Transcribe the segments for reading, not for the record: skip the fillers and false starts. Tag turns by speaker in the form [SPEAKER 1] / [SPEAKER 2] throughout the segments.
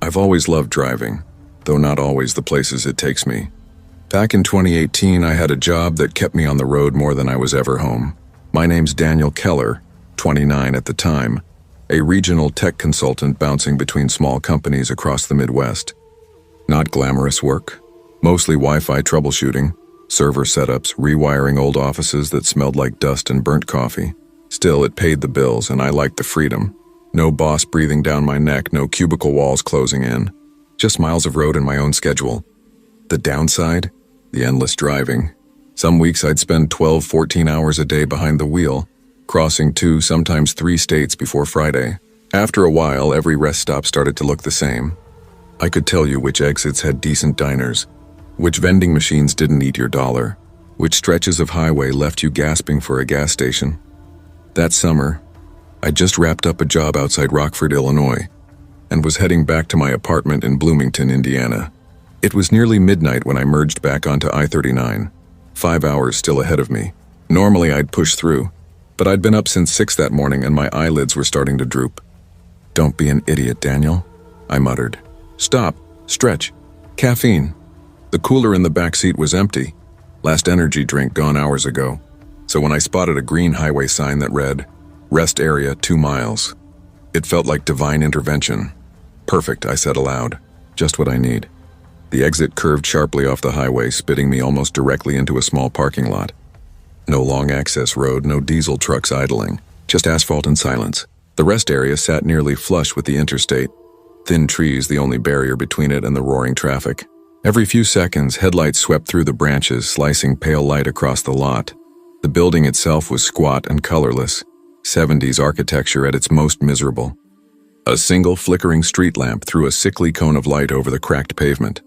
[SPEAKER 1] I've always loved driving, though not always the places it takes me. Back in 2018, I had a job that kept me on the road more than I was ever home. My name's Daniel Keller, 29 at the time, a regional tech consultant bouncing between small companies across the Midwest. Not glamorous work, mostly Wi-Fi troubleshooting, server setups, rewiring old offices that smelled like dust and burnt coffee. Still, it paid the bills, and I liked the freedom. No boss breathing down my neck, no cubicle walls closing in. Just miles of road in my own schedule. The downside? The endless driving. Some weeks I'd spend 12, 14 hours a day behind the wheel, crossing 2, sometimes 3 states before Friday. After a while, every rest stop started to look the same. I could tell you which exits had decent diners, which vending machines didn't eat your dollar, which stretches of highway left you gasping for a gas station. That summer, I just wrapped up a job outside Rockford, Illinois, and was heading back to my apartment in Bloomington, Indiana. It was nearly midnight when I merged back onto I-39, 5 hours still ahead of me. Normally I'd push through, but I'd been up since 6 that morning and my eyelids were starting to droop. "Don't be an idiot, Daniel," I muttered. "Stop, stretch, caffeine." The cooler in the back seat was empty, last energy drink gone hours ago. So when I spotted a green highway sign that read, "Rest area 2 miles," it felt like divine intervention. "Perfect," I said aloud. "Just what I need." The exit curved sharply off the highway, spitting me almost directly into a small parking lot. No long access road, no diesel trucks idling, just asphalt and silence. The rest area sat nearly flush with the interstate, thin trees the only barrier between it and the roaring traffic. Every few seconds, headlights swept through the branches, slicing pale light across the lot. The building itself was squat and colorless, 70s architecture at its most miserable. A single flickering street lamp threw a sickly cone of light over the cracked pavement.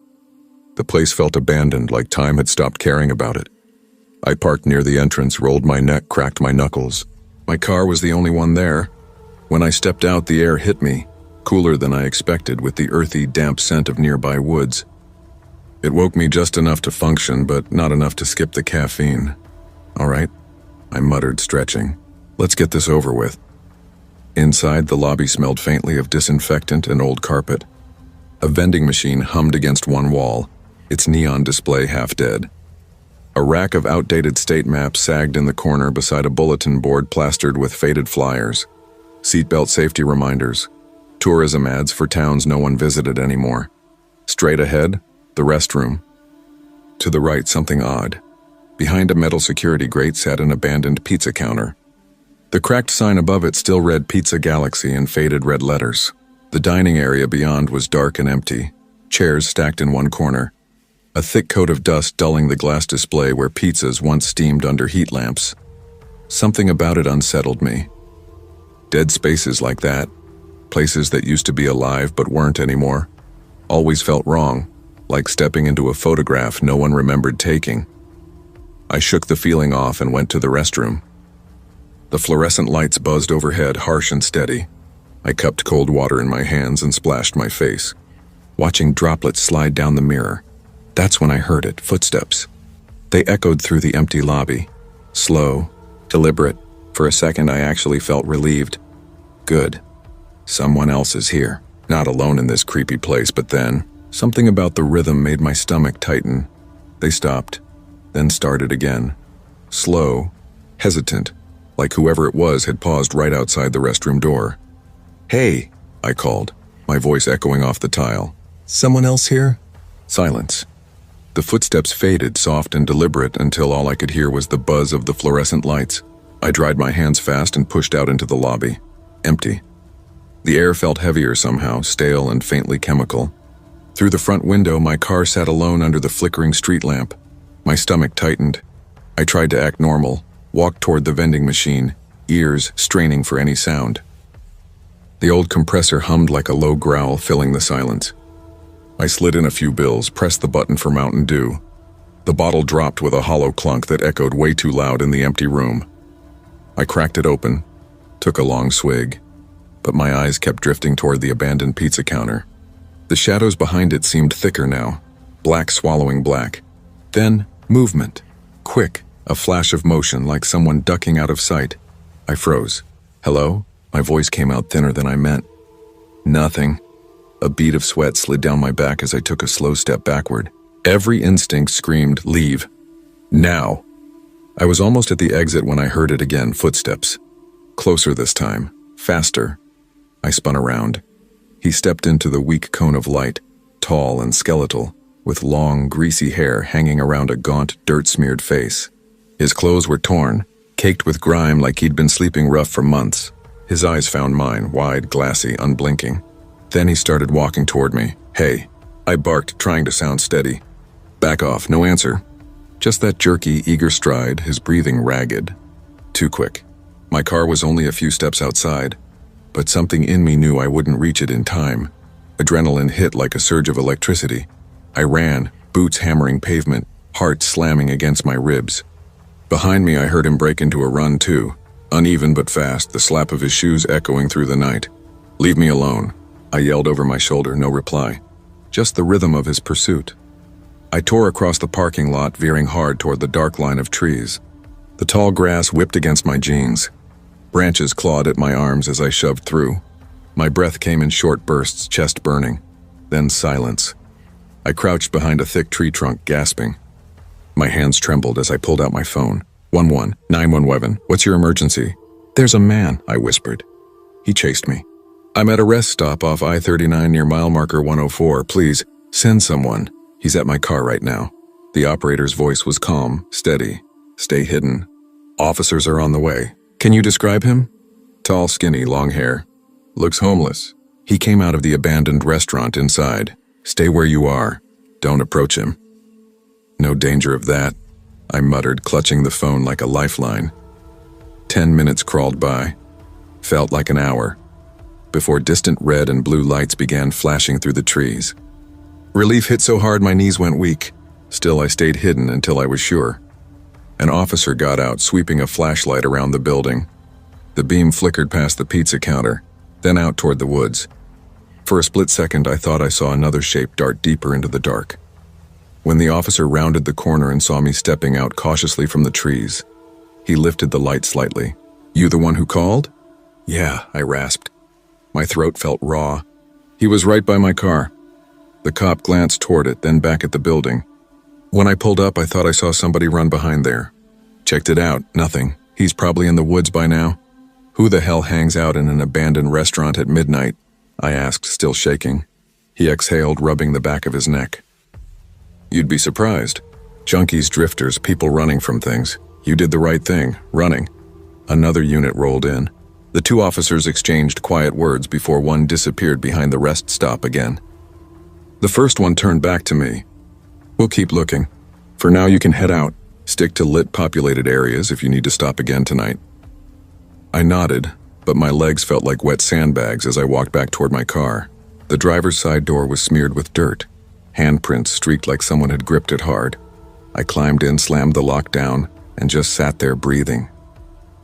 [SPEAKER 1] The place felt abandoned, like time had stopped caring about it. I parked near the entrance, rolled my neck, cracked my knuckles. My car was the only one there. When I stepped out, the air hit me, cooler than I expected, with the earthy, damp scent of nearby woods. It woke me just enough to function, but not enough to skip the caffeine. "All right," I muttered, stretching. "Let's get this over with." Inside, the lobby smelled faintly of disinfectant and old carpet. A vending machine hummed against one wall, its neon display half dead. A rack of outdated state maps sagged in the corner beside a bulletin board plastered with faded flyers, seatbelt safety reminders, tourism ads for towns no one visited anymore. Straight ahead, the restroom. To the right, something odd. Behind a metal security grate sat an abandoned pizza counter. The cracked sign above it still read Pizza Galaxy in faded red letters. The dining area beyond was dark and empty, chairs stacked in one corner, a thick coat of dust dulling the glass display where pizzas once steamed under heat lamps. Something about it unsettled me. Dead spaces like that, places that used to be alive but weren't anymore, always felt wrong, like stepping into a photograph no one remembered taking. I shook the feeling off and went to the restroom. The fluorescent lights buzzed overhead, harsh and steady. I cupped cold water in my hands and splashed my face, watching droplets slide down the mirror. That's when I heard it, footsteps. They echoed through the empty lobby, slow, deliberate. For a second, I actually felt relieved. Good. Someone else is here, not alone in this creepy place, but then, something about the rhythm made my stomach tighten. They stopped, then started again. Slow, hesitant, like whoever it was had paused right outside the restroom door. "Hey," I called, my voice echoing off the tile. "Someone else here?" Silence. The footsteps faded, soft and deliberate, until all I could hear was the buzz of the fluorescent lights. I dried my hands fast and pushed out into the lobby. Empty. The air felt heavier somehow, stale and faintly chemical. Through the front window, my car sat alone under the flickering street lamp. My stomach tightened. I tried to act normal, walked toward the vending machine, ears straining for any sound. The old compressor hummed like a low growl, filling the silence. I slid in a few bills, pressed the button for Mountain Dew. The bottle dropped with a hollow clunk that echoed way too loud in the empty room. I cracked it open, took a long swig, but my eyes kept drifting toward the abandoned pizza counter. The shadows behind it seemed thicker now, black swallowing black. Then, movement. Quick, a flash of motion like someone ducking out of sight. I froze. "Hello?" My voice came out thinner than I meant. "Nothing." A bead of sweat slid down my back as I took a slow step backward. Every instinct screamed, "Leave. Now." I was almost at the exit when I heard it again, footsteps. Closer this time, faster. I spun around. He stepped into the weak cone of light, tall and skeletal, with long, greasy hair hanging around a gaunt, dirt-smeared face. His clothes were torn, caked with grime like he'd been sleeping rough for months. His eyes found mine, wide, glassy, unblinking. Then he started walking toward me. "Hey," I barked, trying to sound steady. "Back off," no answer. Just that jerky, eager stride, his breathing ragged. Too quick. My car was only a few steps outside, but something in me knew I wouldn't reach it in time. Adrenaline hit like a surge of electricity. I ran, boots hammering pavement, heart slamming against my ribs. Behind me, I heard him break into a run too, uneven but fast, the slap of his shoes echoing through the night. "Leave me alone," I yelled over my shoulder, no reply. Just the rhythm of his pursuit. I tore across the parking lot, veering hard toward the dark line of trees. The tall grass whipped against my jeans. Branches clawed at my arms as I shoved through. My breath came in short bursts, chest burning. Then silence. I crouched behind a thick tree trunk, gasping. My hands trembled as I pulled out my phone. 11, 911, what's your emergency? "There's a man," I whispered. He chased me. "I'm at a rest stop off I-39 near mile marker 104. Please, send someone. He's at my car right now." The operator's voice was calm, steady. "Stay hidden. Officers are on the way. Can you describe him?" "Tall, skinny, long hair. Looks homeless. He came out of the abandoned restaurant inside. Stay where you are. Don't approach him." "No danger of that," I muttered, clutching the phone like a lifeline. 10 minutes crawled by. Felt like an hour, before distant red and blue lights began flashing through the trees. Relief hit so hard my knees went weak. Still, I stayed hidden until I was sure. An officer got out, sweeping a flashlight around the building. The beam flickered past the pizza counter, then out toward the woods. For a split second, I thought I saw another shape dart deeper into the dark. When the officer rounded the corner and saw me stepping out cautiously from the trees, he lifted the light slightly. "You the one who called?" "Yeah," I rasped. My throat felt raw. "He was right by my car." The cop glanced toward it, then back at the building. When I pulled up, I thought I saw somebody run behind there. Checked it out, nothing. He's probably in the woods by now. "Who the hell hangs out in an abandoned restaurant at midnight?" I asked, still shaking. He exhaled, rubbing the back of his neck. "You'd be surprised. Junkies, drifters, people running from things. You did the right thing, running." Another unit rolled in. The two officers exchanged quiet words before one disappeared behind the rest stop again. The first one turned back to me. "We'll keep looking. For now, you can head out. Stick to lit, populated areas if you need to stop again tonight." I nodded, but my legs felt like wet sandbags as I walked back toward my car. The driver's side door was smeared with dirt. Handprints streaked like someone had gripped it hard. I climbed in, slammed the lock down, and just sat there breathing.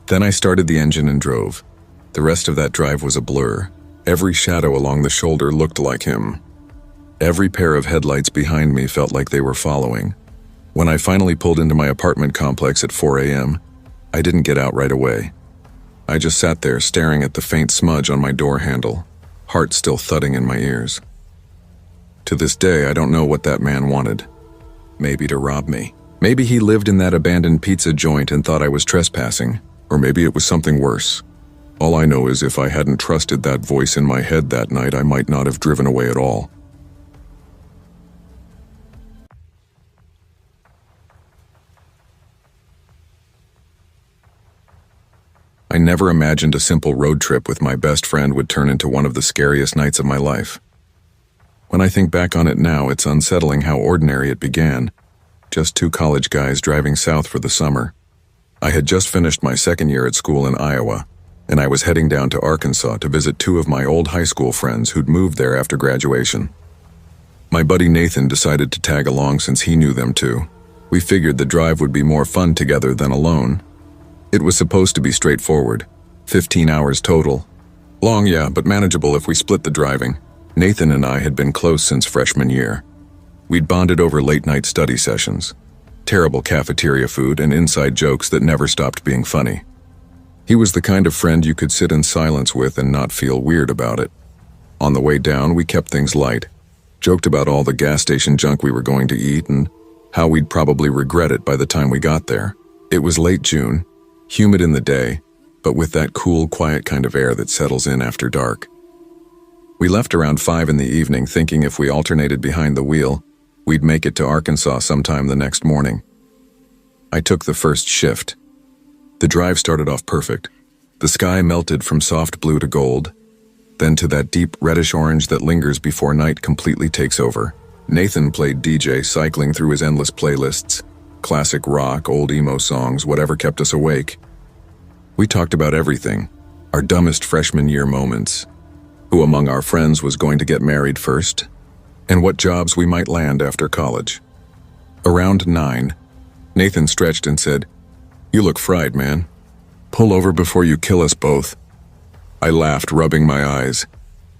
[SPEAKER 1] Then I started the engine and drove. The rest of that drive was a blur. Every shadow along the shoulder looked like him. Every pair of headlights behind me felt like they were following. When I finally pulled into my apartment complex at 4 a.m., I didn't get out right away. I just sat there staring at the faint smudge on my door handle, heart still thudding in my ears. To this day, I don't know what that man wanted. Maybe to rob me. Maybe he lived in that abandoned pizza joint and thought I was trespassing. Or maybe it was something worse. All I know is if I hadn't trusted that voice in my head that night, I might not have driven away at all. I never imagined a simple road trip with my best friend would turn into one of the scariest nights of my life. When I think back on it now, it's unsettling how ordinary it began. Just two college guys driving south for the summer. I had just finished my second year at school in Iowa, and I was heading down to Arkansas to visit two of my old high school friends who'd moved there after graduation. My buddy Nathan decided to tag along since he knew them too. We figured the drive would be more fun together than alone. It was supposed to be straightforward, 15 hours total. Long, yeah, but manageable if we split the driving. Nathan and I had been close since freshman year. We'd bonded over late-night study sessions, terrible cafeteria food, and inside jokes that never stopped being funny. He was the kind of friend you could sit in silence with and not feel weird about it. On the way down, we kept things light, joked about all the gas station junk we were going to eat and how we'd probably regret it by the time we got there. It was late June, humid in the day, but with that cool, quiet kind of air that settles in after dark. We left around 5 in the evening thinking if we alternated behind the wheel, we'd make it to Arkansas sometime the next morning. I took the first shift. The drive started off perfect. The sky melted from soft blue to gold, then to that deep reddish orange that lingers before night completely takes over. Nathan played DJ, cycling through his endless playlists, classic rock, old emo songs, whatever kept us awake. We talked about everything, our dumbest freshman year moments, who among our friends was going to get married first, and what jobs we might land after college. Around 9, Nathan stretched and said, "You look fried, man. Pull over before you kill us both." I laughed, rubbing my eyes.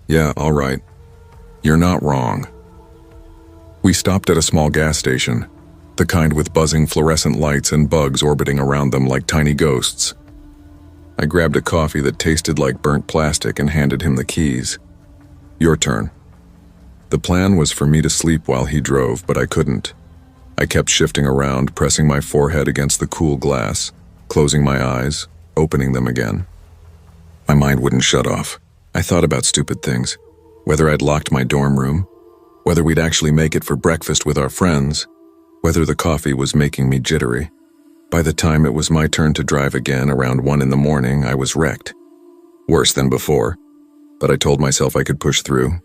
[SPEAKER 1] "Yeah, all right. You're not wrong." We stopped at a small gas station, the kind with buzzing fluorescent lights and bugs orbiting around them like tiny ghosts. I grabbed a coffee that tasted like burnt plastic and handed him the keys. "Your turn." The plan was for me to sleep while he drove, but I couldn't. I kept shifting around, pressing my forehead against the cool glass, closing my eyes, opening them again. My mind wouldn't shut off. I thought about stupid things, whether I'd locked my dorm room, whether we'd actually make it for breakfast with our friends, whether the coffee was making me jittery. By the time it was my turn to drive again, around 1 in the morning, I was wrecked. Worse than before, but I told myself I could push through.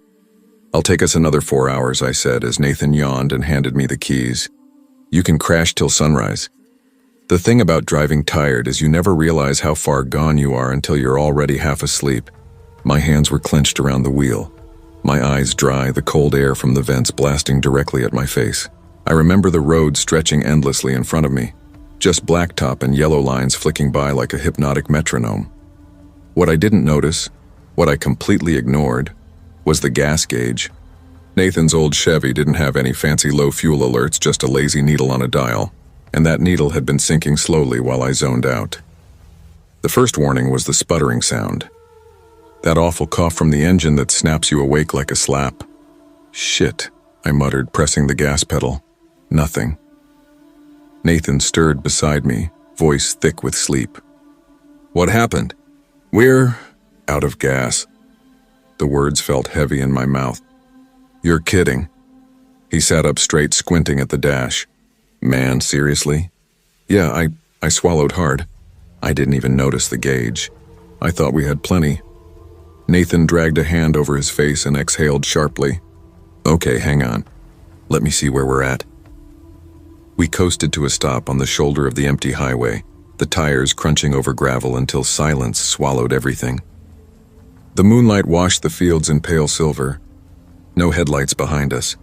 [SPEAKER 1] "I'll take us another 4 hours," I said as Nathan yawned and handed me the keys. "You can crash till sunrise." The thing about driving tired is you never realize how far gone you are until you're already half asleep. My hands were clenched around the wheel, my eyes dry, the cold air from the vents blasting directly at my face. I remember the road stretching endlessly in front of me, just blacktop and yellow lines flicking by like a hypnotic metronome. What I didn't notice, what I completely ignored, was the gas gauge. Nathan's old Chevy didn't have any fancy low fuel alerts, just a lazy needle on a dial, and that needle had been sinking slowly while I zoned out. The first warning was the sputtering sound. That awful cough from the engine that snaps you awake like a slap. "Shit," I muttered, pressing the gas pedal. Nothing. Nathan stirred beside me, voice thick with sleep. "What happened?" "We're out of gas." The words felt heavy in my mouth. "You're kidding." He sat up straight, squinting at the dash. "Man, seriously?" "Yeah, I swallowed hard. I didn't even notice the gauge. I thought we had plenty." Nathan dragged a hand over his face and exhaled sharply. "Okay, hang on. Let me see where we're at." We coasted to a stop on the shoulder of the empty highway, the tires crunching over gravel until silence swallowed everything. The moonlight washed the fields in pale silver. No headlights behind us,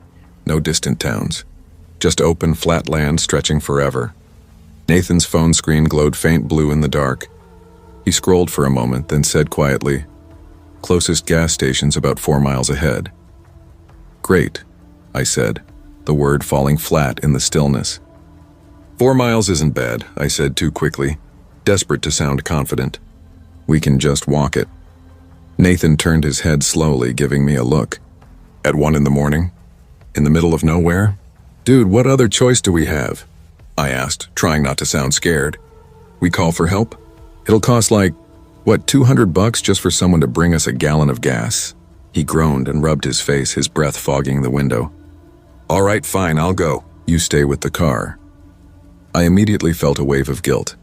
[SPEAKER 1] no distant towns. Just open, flat land stretching forever. Nathan's phone screen glowed faint blue in the dark. He scrolled for a moment, then said quietly, "Closest gas station's about 4 miles ahead." "Great," I said, the word falling flat in the stillness. 4 miles isn't bad," I said too quickly, desperate to sound confident. "We can just walk it." Nathan turned his head slowly, giving me a look. "At 1 in the morning? In the middle of nowhere? Dude, what other choice do we have?" I asked, trying not to sound scared. "We call for help? It'll cost like, what, $200 just for someone to bring us a gallon of gas?" He groaned and rubbed his face, his breath fogging the window. "All right, fine, I'll go. You stay with the car." I immediately felt a wave of guilt.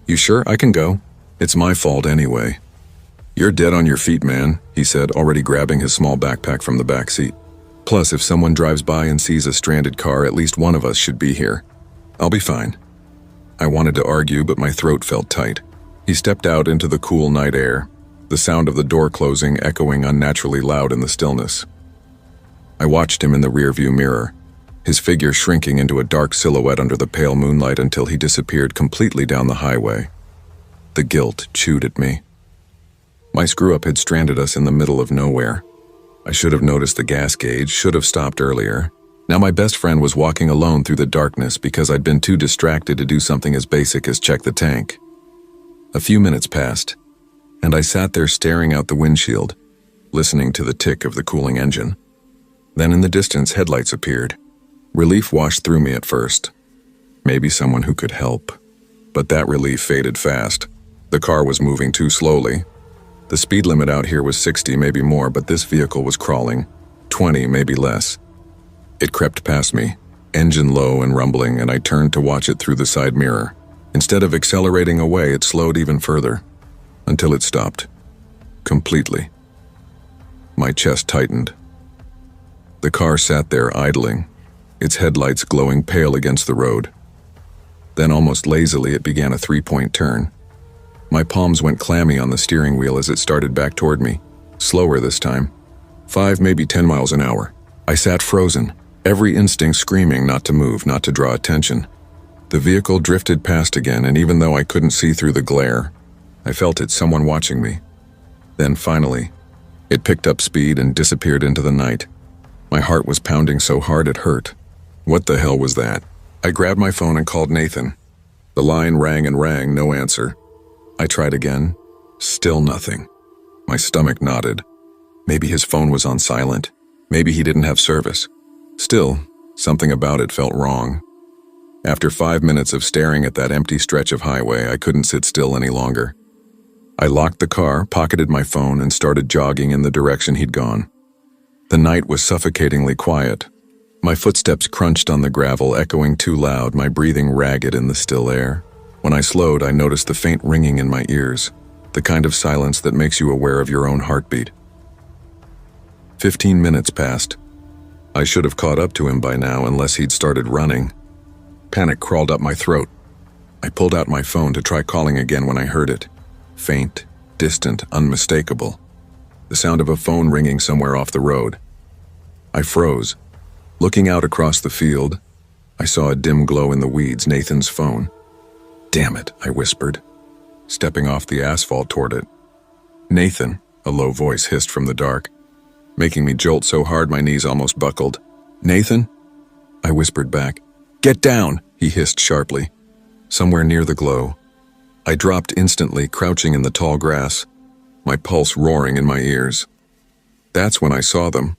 [SPEAKER 1] "You sure I can go? It's my fault anyway." "You're dead on your feet, man," he said, already grabbing his small backpack from the back seat. "Plus, if someone drives by and sees a stranded car, at least one of us should be here. I'll be fine." I wanted to argue, but my throat felt tight. He stepped out into the cool night air, the sound of the door closing echoing unnaturally loud in the stillness. I watched him in the rearview mirror, his figure shrinking into a dark silhouette under the pale moonlight until he disappeared completely down the highway. The guilt chewed at me. My screw-up had stranded us in the middle of nowhere. I should have noticed the gas gauge, should have stopped earlier. Now my best friend was walking alone through the darkness because I'd been too distracted to do something as basic as check the tank. A few minutes passed, and I sat there staring out the windshield, listening to the tick of the cooling engine. Then in the distance, headlights appeared. Relief washed through me at first. Maybe someone who could help. But that relief faded fast. The car was moving too slowly. The speed limit out here was 60, maybe more, but this vehicle was crawling. 20, maybe less. It crept past me, engine low and rumbling, and I turned to watch it through the side mirror. Instead of accelerating away, it slowed even further, until it stopped. Completely. My chest tightened. The car sat there idling, its headlights glowing pale against the road. Then almost lazily it began a 3-point turn. My palms went clammy on the steering wheel as it started back toward me, slower this time. 5, maybe 10 miles an hour. I sat frozen, every instinct screaming not to move, not to draw attention. The vehicle drifted past again, and even though I couldn't see through the glare, I felt it, someone watching me. Then finally, it picked up speed and disappeared into the night. My heart was pounding so hard it hurt. What the hell was that? I grabbed my phone and called Nathan. The line rang and rang, no answer. I tried again. Still nothing. My stomach knotted. Maybe his phone was on silent. Maybe he didn't have service. Still, something about it felt wrong. After 5 minutes of staring at that empty stretch of highway, I couldn't sit still any longer. I locked the car, pocketed my phone, and started jogging in the direction he'd gone. The night was suffocatingly quiet. My footsteps crunched on the gravel, echoing too loud, my breathing ragged in the still air. When I slowed, I noticed the faint ringing in my ears, the kind of silence that makes you aware of your own heartbeat. 15 minutes passed. I should have caught up to him by now unless he'd started running. Panic crawled up my throat. I pulled out my phone to try calling again when I heard it. Faint, distant, unmistakable. The sound of a phone ringing somewhere off the road. I froze. Looking out across the field, I saw a dim glow in the weeds, Nathan's phone. "Damn it," I whispered, stepping off the asphalt toward it. "Nathan," a low voice hissed from the dark, making me jolt so hard my knees almost buckled. "Nathan?" I whispered back. "Get down," he hissed sharply. Somewhere near the glow, I dropped instantly, crouching in the tall grass, my pulse roaring in my ears. That's when I saw them.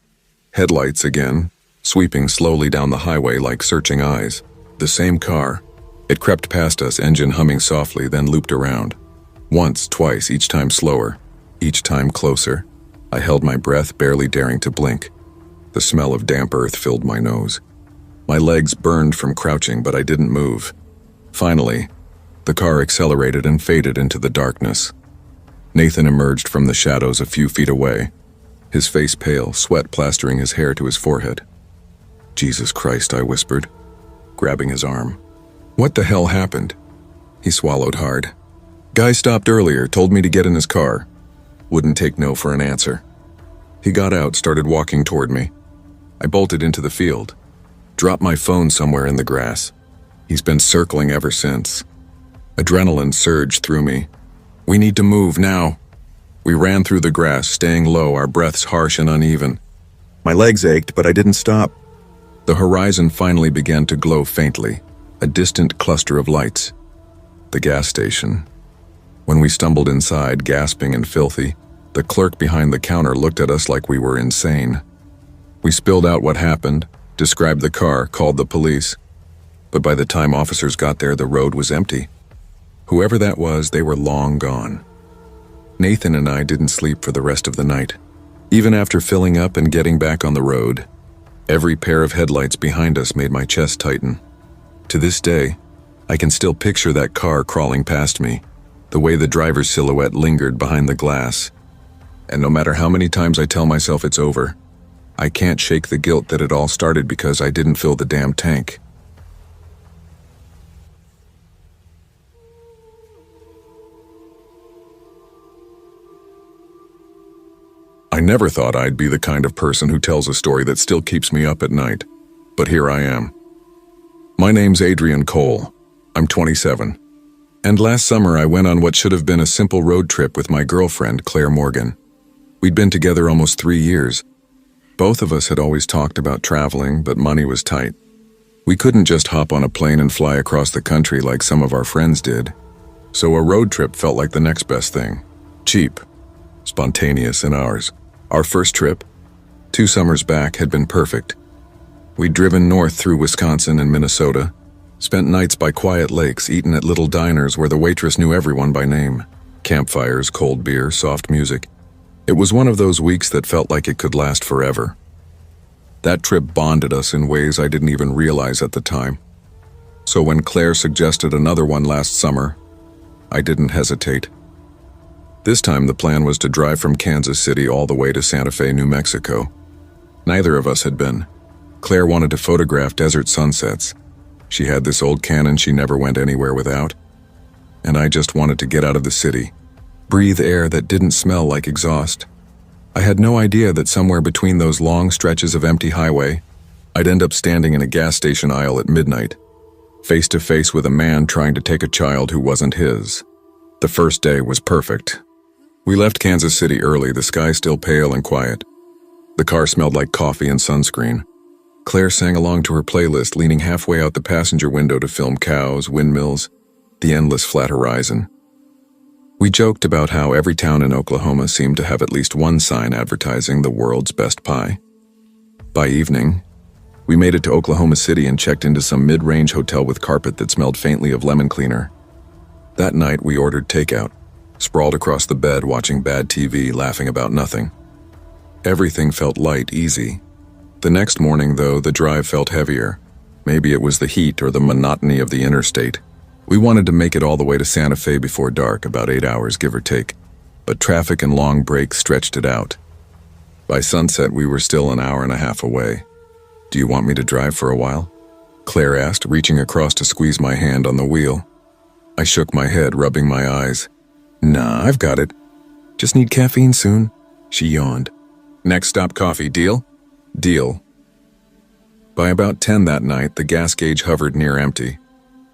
[SPEAKER 1] Headlights again, sweeping slowly down the highway like searching eyes. The same car. It crept past us, engine humming softly, then looped around. Once, twice, each time slower, each time closer. I held my breath, barely daring to blink. The smell of damp earth filled my nose. My legs burned from crouching, but I didn't move. Finally, the car accelerated and faded into the darkness. Nathan emerged from the shadows a few feet away, his face pale, sweat plastering his hair to his forehead. "Jesus Christ," I whispered, grabbing his arm. "What the hell happened?" He swallowed hard. "Guy stopped earlier, told me to get in his car." Wouldn't take no for an answer. He got out, started walking toward me. I bolted into the field, dropped my phone somewhere in the grass. He's been circling ever since. Adrenaline surged through me. "We need to move now." We ran through the grass, staying low, our breaths harsh and uneven. My legs ached, but I didn't stop. The horizon finally began to glow faintly, a distant cluster of lights. The gas station. When we stumbled inside, gasping and filthy, the clerk behind the counter looked at us like we were insane. We spilled out what happened, described the car, called the police. But by the time officers got there, the road was empty. Whoever that was, they were long gone. Nathan and I didn't sleep for the rest of the night. Even after filling up and getting back on the road, every pair of headlights behind us made my chest tighten. To this day, I can still picture that car crawling past me, the way the driver's silhouette lingered behind the glass. And no matter how many times I tell myself it's over, I can't shake the guilt that it all started because I didn't fill the damn tank. I never thought I'd be the kind of person who tells a story that still keeps me up at night, but here I am. My name's Adrian Cole. I'm 27. And last summer I went on what should have been a simple road trip with my girlfriend, Claire Morgan. We'd been together almost 3 years. Both of us had always talked about traveling, but money was tight. We couldn't just hop on a plane and fly across the country like some of our friends did. So a road trip felt like the next best thing. Cheap, spontaneous, and ours. Our first trip, 2 summers back, had been perfect. We'd driven north through Wisconsin and Minnesota, spent nights by quiet lakes, eaten at little diners where the waitress knew everyone by name. Campfires, cold beer, soft music. It was one of those weeks that felt like it could last forever. That trip bonded us in ways I didn't even realize at the time. So when Claire suggested another one last summer, I didn't hesitate. This time the plan was to drive from Kansas City all the way to Santa Fe, New Mexico. Neither of us had been. Claire wanted to photograph desert sunsets. She had this old Canon she never went anywhere without. And I just wanted to get out of the city, breathe air that didn't smell like exhaust. I had no idea that somewhere between those long stretches of empty highway, I'd end up standing in a gas station aisle at midnight, face to face with a man trying to take a child who wasn't his. The first day was perfect. We left Kansas City early, the sky still pale and quiet. The car smelled like coffee and sunscreen. Claire sang along to her playlist, leaning halfway out the passenger window to film cows, windmills, the endless flat horizon. We joked about how every town in Oklahoma seemed to have at least one sign advertising the world's best pie. By evening, we made it to Oklahoma City and checked into some mid-range hotel with carpet that smelled faintly of lemon cleaner. That night we ordered takeout, sprawled across the bed watching bad TV, laughing about nothing. Everything felt light, easy. The next morning, though, the drive felt heavier. Maybe it was the heat or the monotony of the interstate. We wanted to make it all the way to Santa Fe before dark, about 8 hours, give or take. But traffic and long breaks stretched it out. By sunset, we were still an hour and a half away. "Do you want me to drive for a while?" Claire asked, reaching across to squeeze my hand on the wheel. I shook my head, rubbing my eyes. "Nah, I've got it. Just need caffeine soon." She yawned. "Next stop coffee, deal?" "Deal." By about 10 that night, the gas gauge hovered near empty.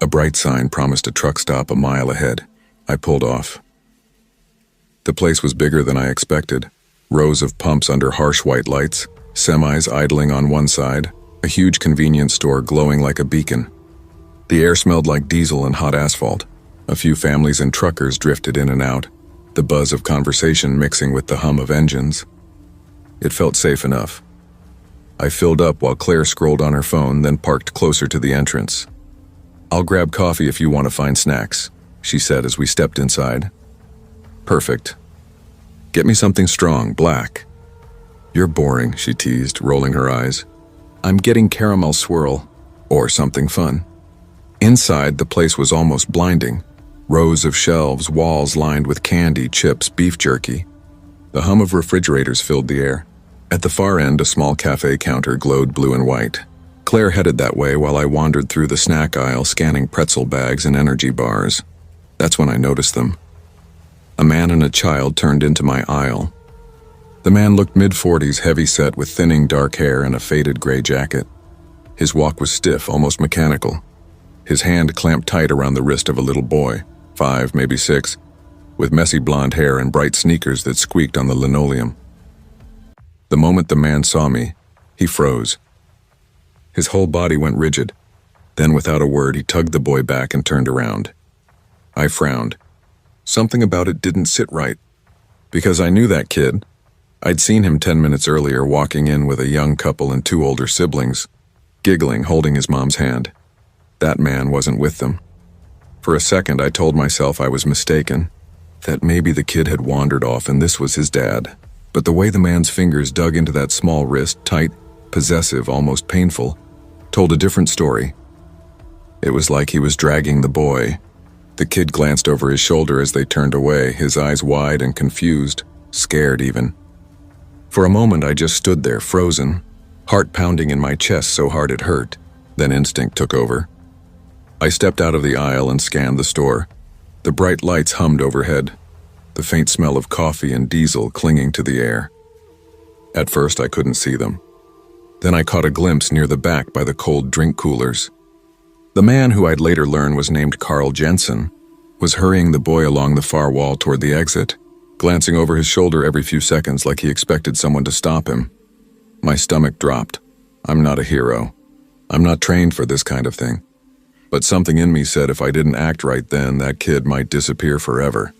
[SPEAKER 1] A bright sign promised a truck stop a mile ahead. I pulled off. The place was bigger than I expected. Rows of pumps under harsh white lights, semis idling on one side, a huge convenience store glowing like a beacon. The air smelled like diesel and hot asphalt. A few families and truckers drifted in and out, the buzz of conversation mixing with the hum of engines. It felt safe enough. I filled up while Claire scrolled on her phone, then parked closer to the entrance. "I'll grab coffee if you want to find snacks," she said as we stepped inside. "Perfect. Get me something strong, black." "You're boring," she teased, rolling her eyes. "I'm getting caramel swirl, or something fun." Inside, the place was almost blinding. Rows of shelves, walls lined with candy, chips, beef jerky. The hum of refrigerators filled the air. At the far end, a small cafe counter glowed blue and white. Claire headed that way while I wandered through the snack aisle, scanning pretzel bags and energy bars. That's when I noticed them. A man and a child turned into my aisle. The man looked mid-40s, heavy-set with thinning dark hair and a faded gray jacket. His walk was stiff, almost mechanical. His hand clamped tight around the wrist of a little boy, 5, maybe 6, with messy blonde hair and bright sneakers that squeaked on the linoleum. The moment the man saw me, he froze. His whole body went rigid. Then, without a word, he tugged the boy back and turned around. I frowned. Something about it didn't sit right. Because I knew that kid. I'd seen him 10 minutes earlier walking in with a young couple and 2 older siblings, giggling, holding his mom's hand. That man wasn't with them. For a second, I told myself I was mistaken, that maybe the kid had wandered off and this was his dad. But the way the man's fingers dug into that small wrist, tight, possessive, almost painful, told a different story. It was like he was dragging the boy. The kid glanced over his shoulder as they turned away, his eyes wide and confused, scared even. For a moment I just stood there, frozen, heart pounding in my chest so hard it hurt. Then instinct took over. I stepped out of the aisle and scanned the store. The bright lights hummed overhead, the faint smell of coffee and diesel clinging to the air. At first I couldn't see them. Then I caught a glimpse near the back by the cold drink coolers. The man, who I'd later learn was named Carl Jensen, was hurrying the boy along the far wall toward the exit, glancing over his shoulder every few seconds like he expected someone to stop him. My stomach dropped. I'm not a hero. I'm not trained for this kind of thing. But something in me said if I didn't act right then, that kid might disappear forever.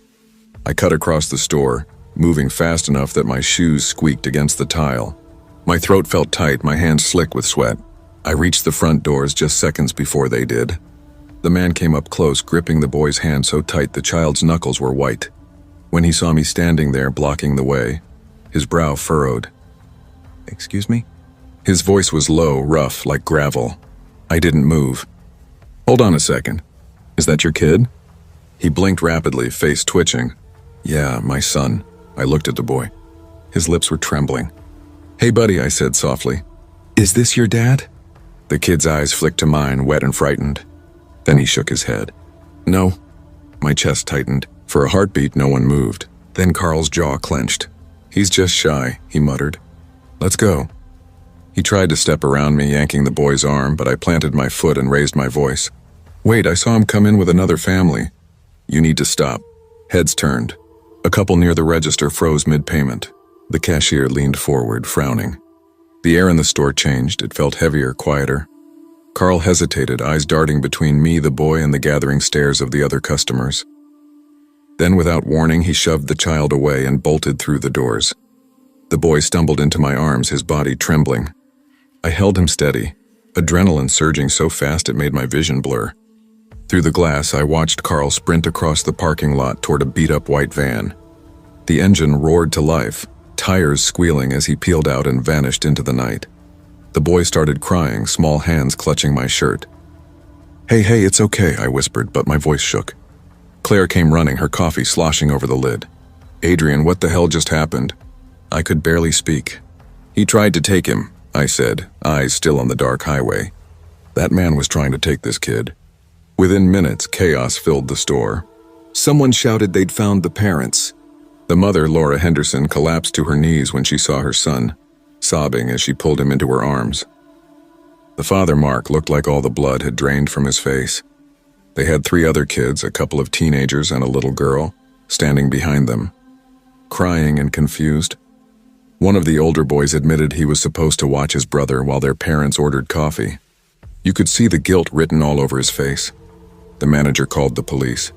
[SPEAKER 1] I cut across the store, moving fast enough that my shoes squeaked against the tile. My throat felt tight, my hands slick with sweat. I reached the front doors just seconds before they did. The man came up close, gripping the boy's hand so tight the child's knuckles were white. When he saw me standing there blocking the way, his brow furrowed. "Excuse me?" His voice was low, rough, like gravel. I didn't move. "Hold on a second. Is that your kid?" He blinked rapidly, face twitching. "Yeah, my son." I looked at the boy. His lips were trembling. "Hey buddy," I said softly. "Is this your dad?" The kid's eyes flicked to mine, wet and frightened. Then he shook his head. "No." My chest tightened. For a heartbeat, no one moved. Then Carl's jaw clenched. "He's just shy," he muttered. "Let's go." He tried to step around me, yanking the boy's arm, but I planted my foot and raised my voice. "Wait, I saw him come in with another family." "You need to stop." Heads turned. A couple near the register froze mid-payment. The cashier leaned forward, frowning. The air in the store changed. It felt heavier, quieter. Carl hesitated, eyes darting between me, the boy, and the gathering stares of the other customers. Then, without warning, he shoved the child away and bolted through the doors. The boy stumbled into my arms, his body trembling. I held him steady, adrenaline surging so fast it made my vision blur. Through the glass, I watched Carl sprint across the parking lot toward a beat-up white van. The engine roared to life, tires squealing as he peeled out and vanished into the night. The boy started crying, small hands clutching my shirt. Hey, it's okay," I whispered, but my voice shook. Claire came running, her coffee sloshing over the lid. "Adrian, what the hell just happened?" I could barely speak. "He tried to take him," I said, eyes still on the dark highway. "That man was trying to take this kid." Within minutes, chaos filled the store. Someone shouted they'd found the parents. The mother, Laura Henderson, collapsed to her knees when she saw her son, sobbing as she pulled him into her arms. The father, Mark, looked like all the blood had drained from his face. They had 3 other kids, a couple of teenagers and a little girl, standing behind them, crying and confused. One of the older boys admitted he was supposed to watch his brother while their parents ordered coffee. You could see the guilt written all over his face. The manager called the police.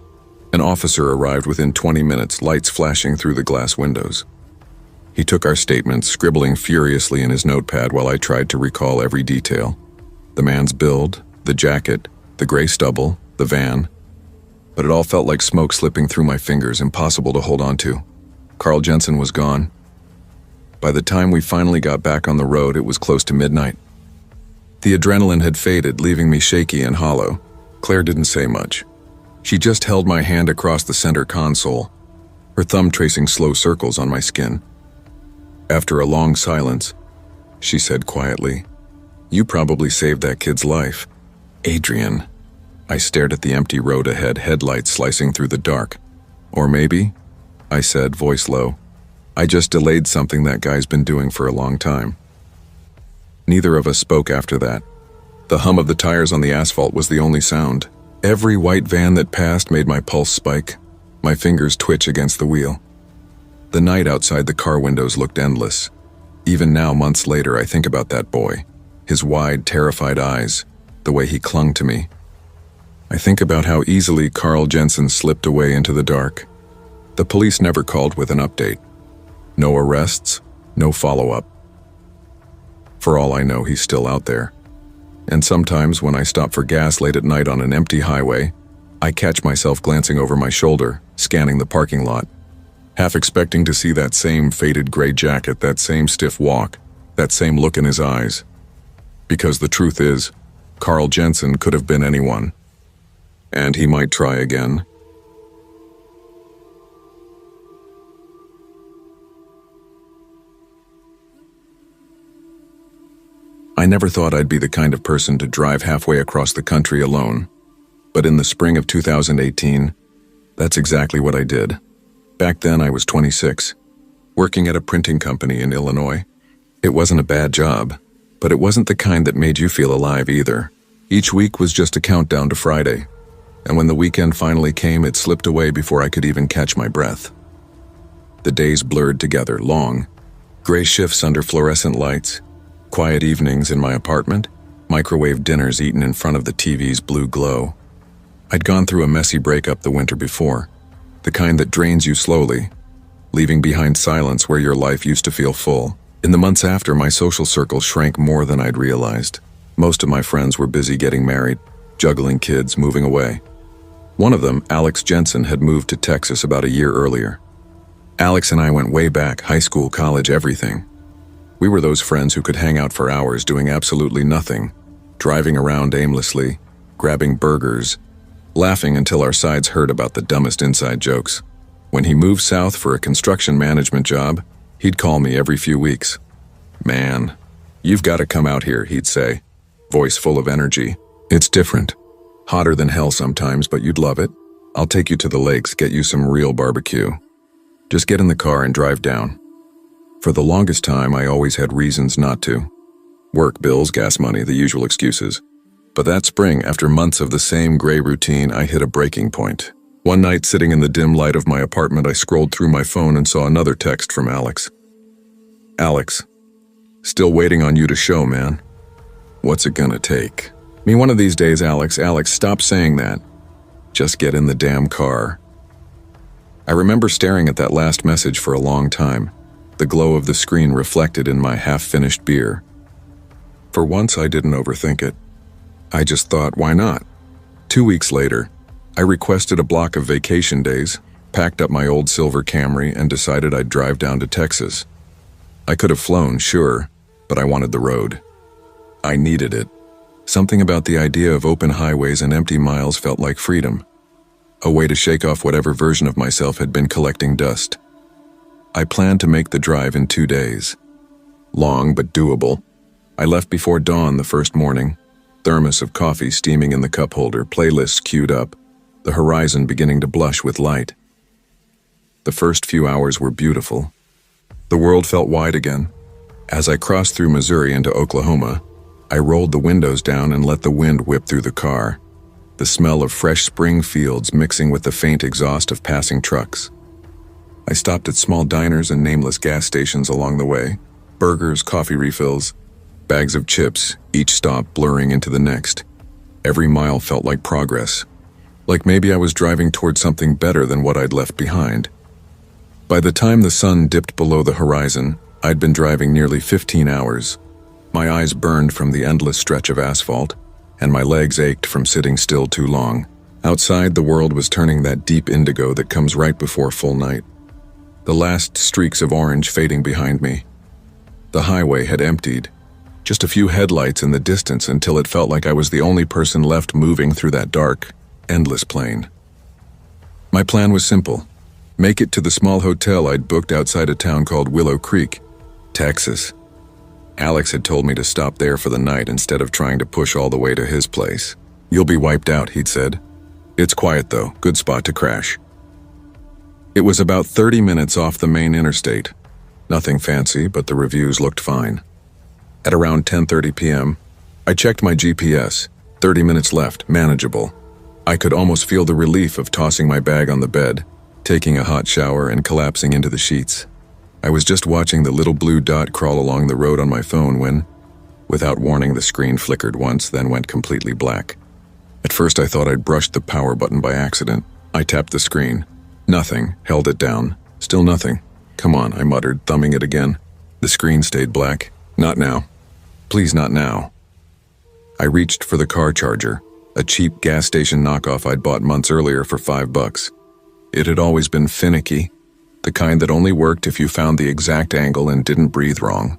[SPEAKER 1] An officer arrived within 20 minutes, lights flashing through the glass windows. He took our statements, scribbling furiously in his notepad while I tried to recall every detail. The man's build, the jacket, the gray stubble, the van. But it all felt like smoke slipping through my fingers, impossible to hold on to. Carl Jensen was gone. By the time we finally got back on the road, it was close to midnight. The adrenaline had faded, leaving me shaky and hollow. Claire didn't say much. She just held my hand across the center console, her thumb tracing slow circles on my skin. After a long silence, she said quietly, "You probably saved that kid's life." "Adrian." I stared at the empty road ahead, headlights slicing through the dark. "Or maybe," I said, voice low, "I just delayed something that guy's been doing for a long time." Neither of us spoke after that. The hum of the tires on the asphalt was the only sound. Every white van that passed made my pulse spike, my fingers twitch against the wheel. The night outside the car windows looked endless. Even now, months later, I think about that boy, his wide, terrified eyes, the way he clung to me. I think about how easily Carl Jensen slipped away into the dark. The police never called with an update. No arrests, no follow-up. For all I know, he's still out there. And sometimes when I stop for gas late at night on an empty highway, I catch myself glancing over my shoulder, scanning the parking lot, half expecting to see that same faded gray jacket, that same stiff walk, that same look in his eyes. Because the truth is, Carl Jensen could have been anyone. And he might try again. I never thought I'd be the kind of person to drive halfway across the country alone. But in the spring of 2018, that's exactly what I did. Back then I was 26, working at a printing company in Illinois. It wasn't a bad job, but it wasn't the kind that made you feel alive either. Each week was just a countdown to Friday, and when the weekend finally came, it slipped away before I could even catch my breath. The days blurred together, long, gray shifts under fluorescent lights, quiet evenings in my apartment, microwave dinners eaten in front of the TV's blue glow. I'd gone through a messy breakup the winter before, the kind that drains you slowly, leaving behind silence where your life used to feel full. In the months after, my social circle shrank more than I'd realized. Most of my friends were busy getting married, juggling kids, moving away. One of them, Alex Jensen, had moved to Texas about a year earlier. Alex and I went way back, high school, college, everything. We were those friends who could hang out for hours doing absolutely nothing, driving around aimlessly, grabbing burgers, laughing until our sides hurt about the dumbest inside jokes. When he moved south for a construction management job, he'd call me every few weeks. "Man, you've got to come out here," he'd say, voice full of energy. "It's different. Hotter than hell sometimes, but you'd love it. I'll take you to the lakes, get you some real barbecue. Just get in the car and drive down." For the longest time, I always had reasons not to. Work, bills, gas money, the usual excuses. But that spring, after months of the same gray routine, I hit a breaking point. One night, sitting in the dim light of my apartment, I scrolled through my phone and saw another text from Alex. "Alex, still waiting on you to show, man. What's it gonna take?" Me, one of these days, Alex, stop saying that. Just get in the damn car. I remember staring at that last message for a long time, the glow of the screen reflected in my half-finished beer. For once, I didn't overthink it. I just thought, why not? 2 weeks later, I requested a block of vacation days, packed up my old silver Camry, and decided I'd drive down to Texas. I could have flown, sure, but I wanted the road. I needed it. Something about the idea of open highways and empty miles felt like freedom, a way to shake off whatever version of myself had been collecting dust. I planned to make the drive in 2 days. Long but doable. I left before dawn the first morning, thermos of coffee steaming in the cup holder, playlists queued up, the horizon beginning to blush with light. The first few hours were beautiful. The world felt wide again. As I crossed through Missouri into Oklahoma, I rolled the windows down and let the wind whip through the car, the smell of fresh spring fields mixing with the faint exhaust of passing trucks. I stopped at small diners and nameless gas stations along the way, burgers, coffee refills, bags of chips, each stop blurring into the next. Every mile felt like progress, like maybe I was driving toward something better than what I'd left behind. By the time the sun dipped below the horizon, I'd been driving nearly 15 hours. My eyes burned from the endless stretch of asphalt, and my legs ached from sitting still too long. Outside, the world was turning that deep indigo that comes right before full night. The last streaks of orange fading behind me. The highway had emptied. Just a few headlights in the distance until it felt like I was the only person left moving through that dark, endless plain. My plan was simple. Make it to the small hotel I'd booked outside a town called Willow Creek, Texas. Alex had told me to stop there for the night instead of trying to push all the way to his place. "You'll be wiped out," he'd said. "It's quiet though, good spot to crash." It was about 30 minutes off the main interstate. Nothing fancy, but the reviews looked fine. At around 10:30 p.m., I checked my GPS. 30 minutes left, manageable. I could almost feel the relief of tossing my bag on the bed, taking a hot shower, and collapsing into the sheets. I was just watching the little blue dot crawl along the road on my phone when, without warning, the screen flickered once, then went completely black. At first I thought I'd brushed the power button by accident. I tapped the screen. Nothing, held it down. Still nothing. "Come on," I muttered, thumbing it again. The screen stayed black. "Not now. Please, not now." I reached for the car charger, a cheap gas station knockoff I'd bought months earlier for $5. It had always been finicky, the kind that only worked if you found the exact angle and didn't breathe wrong.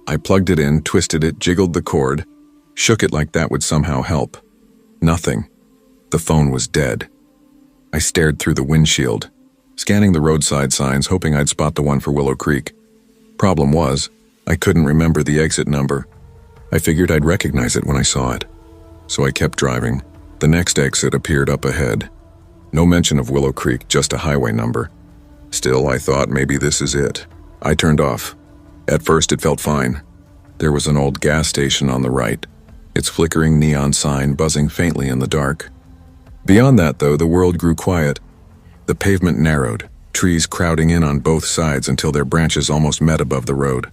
[SPEAKER 1] I plugged it in, twisted it, jiggled the cord, shook it like that would somehow help. Nothing. The phone was dead. I stared through the windshield, scanning the roadside signs, hoping I'd spot the one for Willow Creek. Problem was, I couldn't remember the exit number. I figured I'd recognize it when I saw it. So I kept driving. The next exit appeared up ahead. No mention of Willow Creek, just a highway number. Still, I thought maybe this is it. I turned off. At first, it felt fine. There was an old gas station on the right, its flickering neon sign buzzing faintly in the dark. Beyond that, though, the world grew quiet. The pavement narrowed, trees crowding in on both sides until their branches almost met above the road.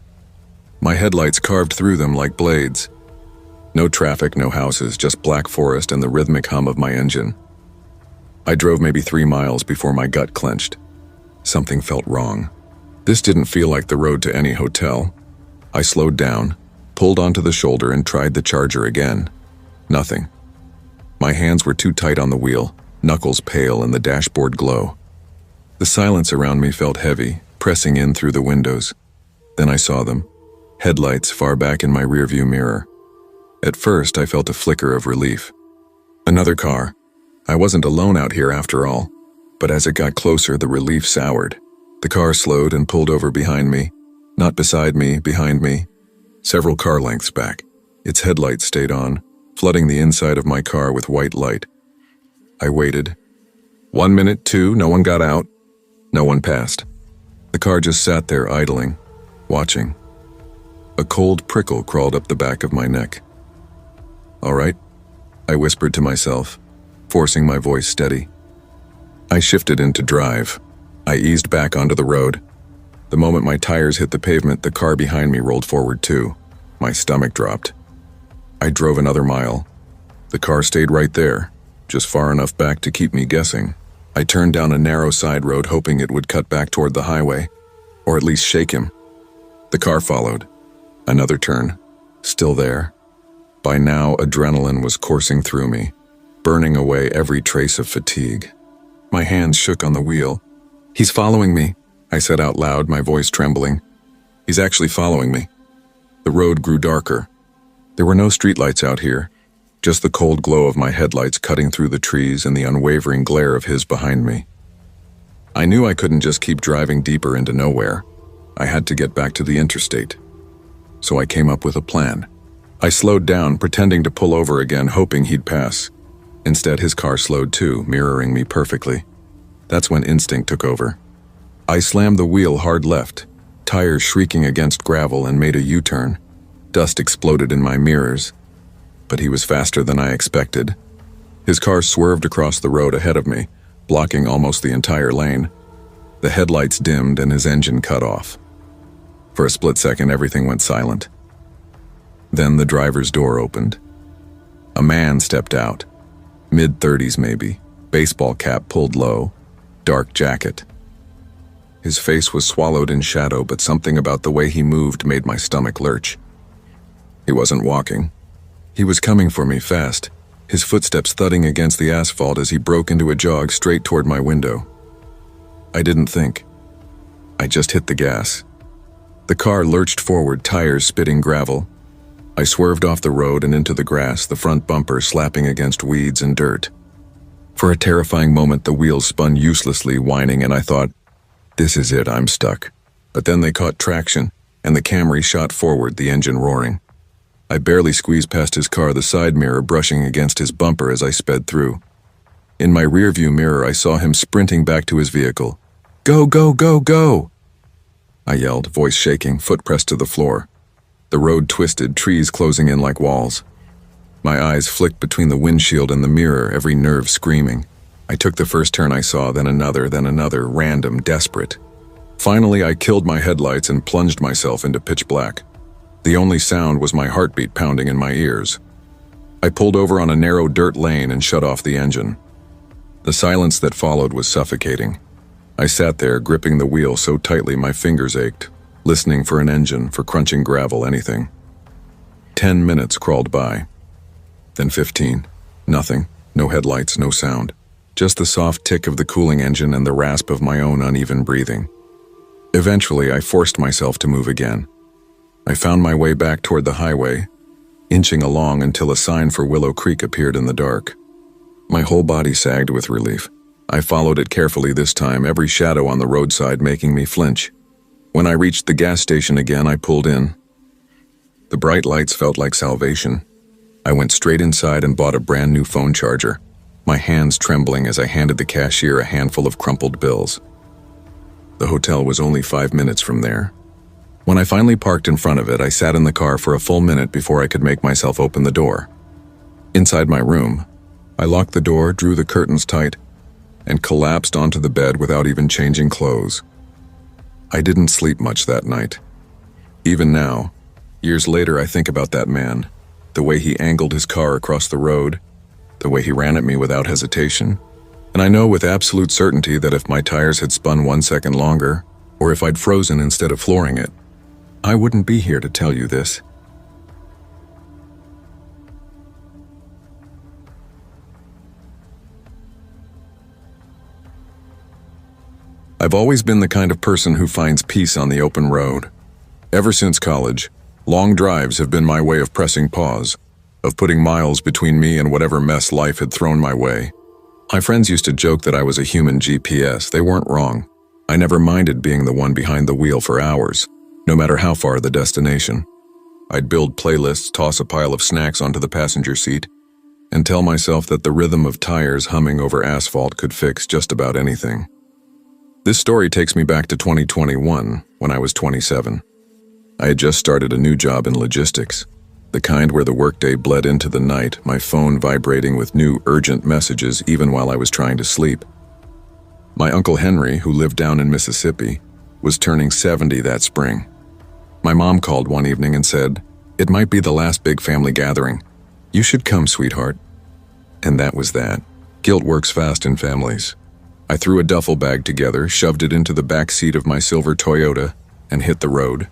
[SPEAKER 1] My headlights carved through them like blades. No traffic, no houses, just black forest and the rhythmic hum of my engine. I drove maybe 3 miles before my gut clenched. Something felt wrong. This didn't feel like the road to any hotel. I slowed down, pulled onto the shoulder and tried the charger again. Nothing. My hands were too tight on the wheel, knuckles pale in the dashboard glow. The silence around me felt heavy, pressing in through the windows. Then I saw them, headlights far back in my rearview mirror. At first, I felt a flicker of relief. Another car. I wasn't alone out here after all. But as it got closer, the relief soured. The car slowed and pulled over behind me. Not beside me, behind me. Several car lengths back. Its headlights stayed on, flooding the inside of my car with white light. I waited. 1 minute, 2, no one got out. No one passed. The car just sat there idling, watching. A cold prickle crawled up the back of my neck. "All right," I whispered to myself, forcing my voice steady. I shifted into drive. I eased back onto the road. The moment my tires hit the pavement, the car behind me rolled forward too. My stomach dropped. I drove another mile. The car stayed right there, just far enough back to keep me guessing. I turned down a narrow side road hoping it would cut back toward the highway, or at least shake him. The car followed. Another turn. Still there. By now, adrenaline was coursing through me, burning away every trace of fatigue. My hands shook on the wheel. "He's following me," I said out loud, my voice trembling. "He's actually following me." The road grew darker. There were no streetlights out here, just the cold glow of my headlights cutting through the trees and the unwavering glare of his behind me. I knew I couldn't just keep driving deeper into nowhere. I had to get back to the interstate. So I came up with a plan. I slowed down, pretending to pull over again, hoping he'd pass. Instead, his car slowed too, mirroring me perfectly. That's when instinct took over. I slammed the wheel hard left, tires shrieking against gravel, and made a U-turn. Dust exploded in my mirrors. But he was faster than I expected. His car swerved across the road ahead of me, blocking almost the entire lane. The headlights dimmed and his engine cut off. For a split second, everything went silent. Then the driver's door opened. A man stepped out. Mid-30s maybe, baseball cap pulled low, dark jacket. His face was swallowed in shadow, but something about the way he moved made my stomach lurch. He wasn't walking. He was coming for me fast, his footsteps thudding against the asphalt as he broke into a jog straight toward my window. I didn't think. I just hit the gas. The car lurched forward, tires spitting gravel. I swerved off the road and into the grass, the front bumper slapping against weeds and dirt. For a terrifying moment, the wheels spun uselessly, whining, and I thought, this is it, I'm stuck. But then they caught traction, and the Camry shot forward, the engine roaring. I barely squeezed past his car, the side mirror brushing against his bumper as I sped through. In my rearview mirror, I saw him sprinting back to his vehicle. "Go, go, go, go!" I yelled, voice shaking, foot pressed to the floor. The road twisted, trees closing in like walls. My eyes flicked between the windshield and the mirror, every nerve screaming. I took the first turn I saw, then another, random, desperate. Finally, I killed my headlights and plunged myself into pitch black. The only sound was my heartbeat pounding in my ears. I pulled over on a narrow dirt lane and shut off the engine. The silence that followed was suffocating. I sat there, gripping the wheel so tightly my fingers ached, listening for an engine, for crunching gravel, anything. 10 minutes crawled by. Then 15. Nothing. No headlights, no sound. Just the soft tick of the cooling engine and the rasp of my own uneven breathing. Eventually, I forced myself to move again. I found my way back toward the highway, inching along until a sign for Willow Creek appeared in the dark. My whole body sagged with relief. I followed it carefully this time, every shadow on the roadside making me flinch. When I reached the gas station again, I pulled in. The bright lights felt like salvation. I went straight inside and bought a brand new phone charger, my hands trembling as I handed the cashier a handful of crumpled bills. The hotel was only 5 minutes from there. When I finally parked in front of it, I sat in the car for a full minute before I could make myself open the door. Inside my room, I locked the door, drew the curtains tight, and collapsed onto the bed without even changing clothes. I didn't sleep much that night. Even now, years later, I think about that man, the way he angled his car across the road, the way he ran at me without hesitation, And I know with absolute certainty that if my tires had spun 1 second longer, or if I'd frozen instead of flooring it, I wouldn't be here to tell you this. I've always been the kind of person who finds peace on the open road. Ever since college, long drives have been my way of pressing pause, of putting miles between me and whatever mess life had thrown my way. My friends used to joke that I was a human GPS. They weren't wrong. I never minded being the one behind the wheel for hours, no matter how far the destination. I'd build playlists, toss a pile of snacks onto the passenger seat, and tell myself that the rhythm of tires humming over asphalt could fix just about anything. This story takes me back to 2021, when I was 27. I had just started a new job in logistics, the kind where the workday bled into the night, my phone vibrating with new urgent messages even while I was trying to sleep. My Uncle Henry, who lived down in Mississippi, was turning 70 that spring. My mom called one evening and said, "It might be the last big family gathering. You should come, sweetheart." And that was that. Guilt works fast in families. I threw a duffel bag together, shoved it into the back seat of my silver Toyota, and hit the road.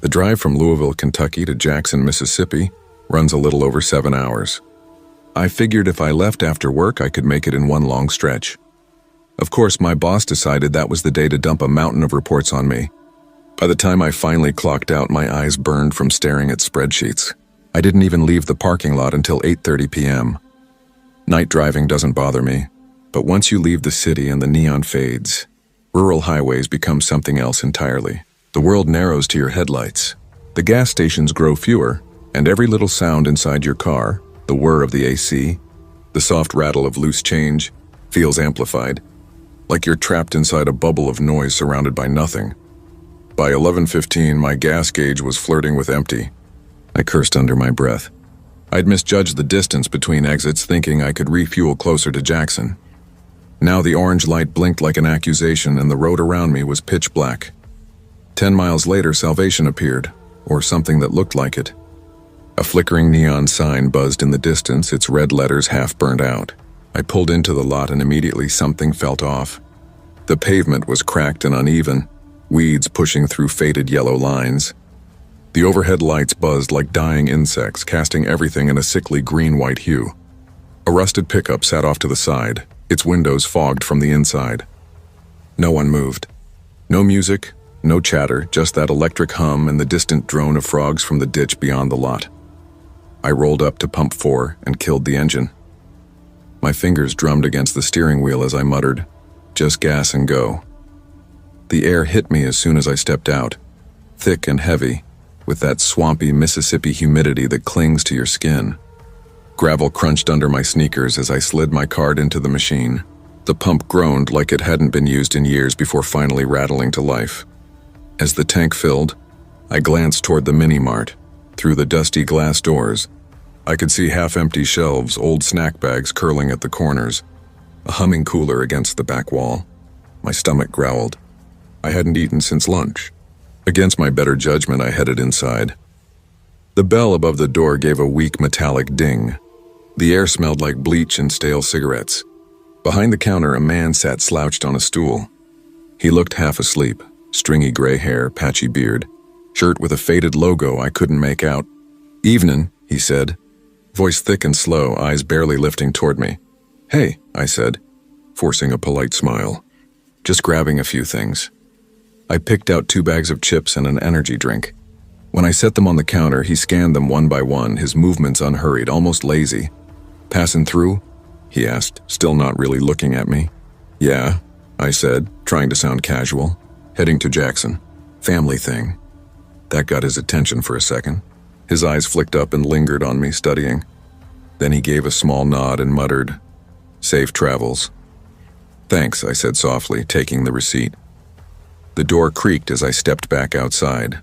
[SPEAKER 1] The drive from Louisville, Kentucky to Jackson, Mississippi runs a little over 7 hours. I figured if I left after work, I could make it in one long stretch. Of course, my boss decided that was the day to dump a mountain of reports on me. By the time I finally clocked out, my eyes burned from staring at spreadsheets. I didn't even leave the parking lot until 8:30 p.m. Night driving doesn't bother me. But once you leave the city and the neon fades, rural highways become something else entirely. The world narrows to your headlights. The gas stations grow fewer, and every little sound inside your car, the whir of the AC, the soft rattle of loose change, feels amplified, like you're trapped inside a bubble of noise surrounded by nothing. By 11:15, my gas gauge was flirting with empty. I cursed under my breath. I'd misjudged the distance between exits, thinking I could refuel closer to Jackson. Now the orange light blinked like an accusation, and the road around me was pitch black. 10 miles later, Salvation appeared, or something that looked like it. A flickering neon sign buzzed in the distance, its red letters half burned out. I pulled into the lot and immediately something felt off. The pavement was cracked and uneven, weeds pushing through faded yellow lines. The overhead lights buzzed like dying insects, casting everything in a sickly green-white hue. A rusted pickup sat off to the side, its windows fogged from the inside. No one moved. No music, no chatter, just that electric hum and the distant drone of frogs from the ditch beyond the lot. I rolled up to pump 4 and killed the engine. My fingers drummed against the steering wheel as I muttered, "Just gas and go." The air hit me as soon as I stepped out, thick and heavy, with that swampy Mississippi humidity that clings to your skin. Gravel crunched under my sneakers as I slid my card into the machine. The pump groaned like it hadn't been used in years before finally rattling to life. As the tank filled, I glanced toward the mini-mart. Through the dusty glass doors, I could see half-empty shelves, old snack bags curling at the corners, a humming cooler against the back wall. My stomach growled. I hadn't eaten since lunch. Against my better judgment, I headed inside. The bell above the door gave a weak metallic ding. The air smelled like bleach and stale cigarettes. Behind the counter, a man sat slouched on a stool. He looked half asleep, stringy gray hair, patchy beard, shirt with a faded logo I couldn't make out. "Evenin'," he said, voice thick and slow, eyes barely lifting toward me. "Hey," I said, forcing a polite smile. "Just grabbing a few things." I picked out 2 bags of chips and an energy drink. When I set them on the counter, he scanned them one by one, his movements unhurried, almost lazy. "Passing through?" he asked, still not really looking at me. "Yeah," I said, trying to sound casual. "Heading to Jackson. Family thing." That got his attention for a second. His eyes flicked up and lingered on me, studying. Then he gave a small nod and muttered, "Safe travels." "Thanks," I said softly, taking the receipt. The door creaked as I stepped back outside.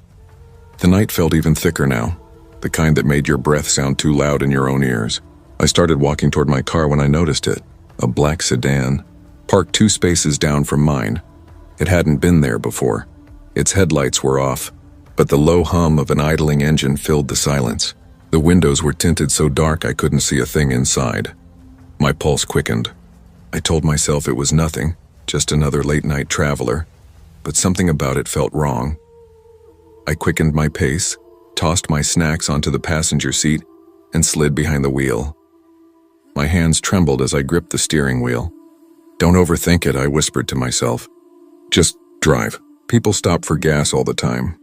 [SPEAKER 1] The night felt even thicker now, the kind that made your breath sound too loud in your own ears. I started walking toward my car when I noticed it, a black sedan, parked 2 spaces down from mine. It hadn't been there before. Its headlights were off, but the low hum of an idling engine filled the silence. The windows were tinted so dark I couldn't see a thing inside. My pulse quickened. I told myself it was nothing, just another late-night traveler, but something about it felt wrong. I quickened my pace, tossed my snacks onto the passenger seat, and slid behind the wheel. My hands trembled as I gripped the steering wheel. "Don't overthink it," I whispered to myself. "Just drive. People stop for gas all the time."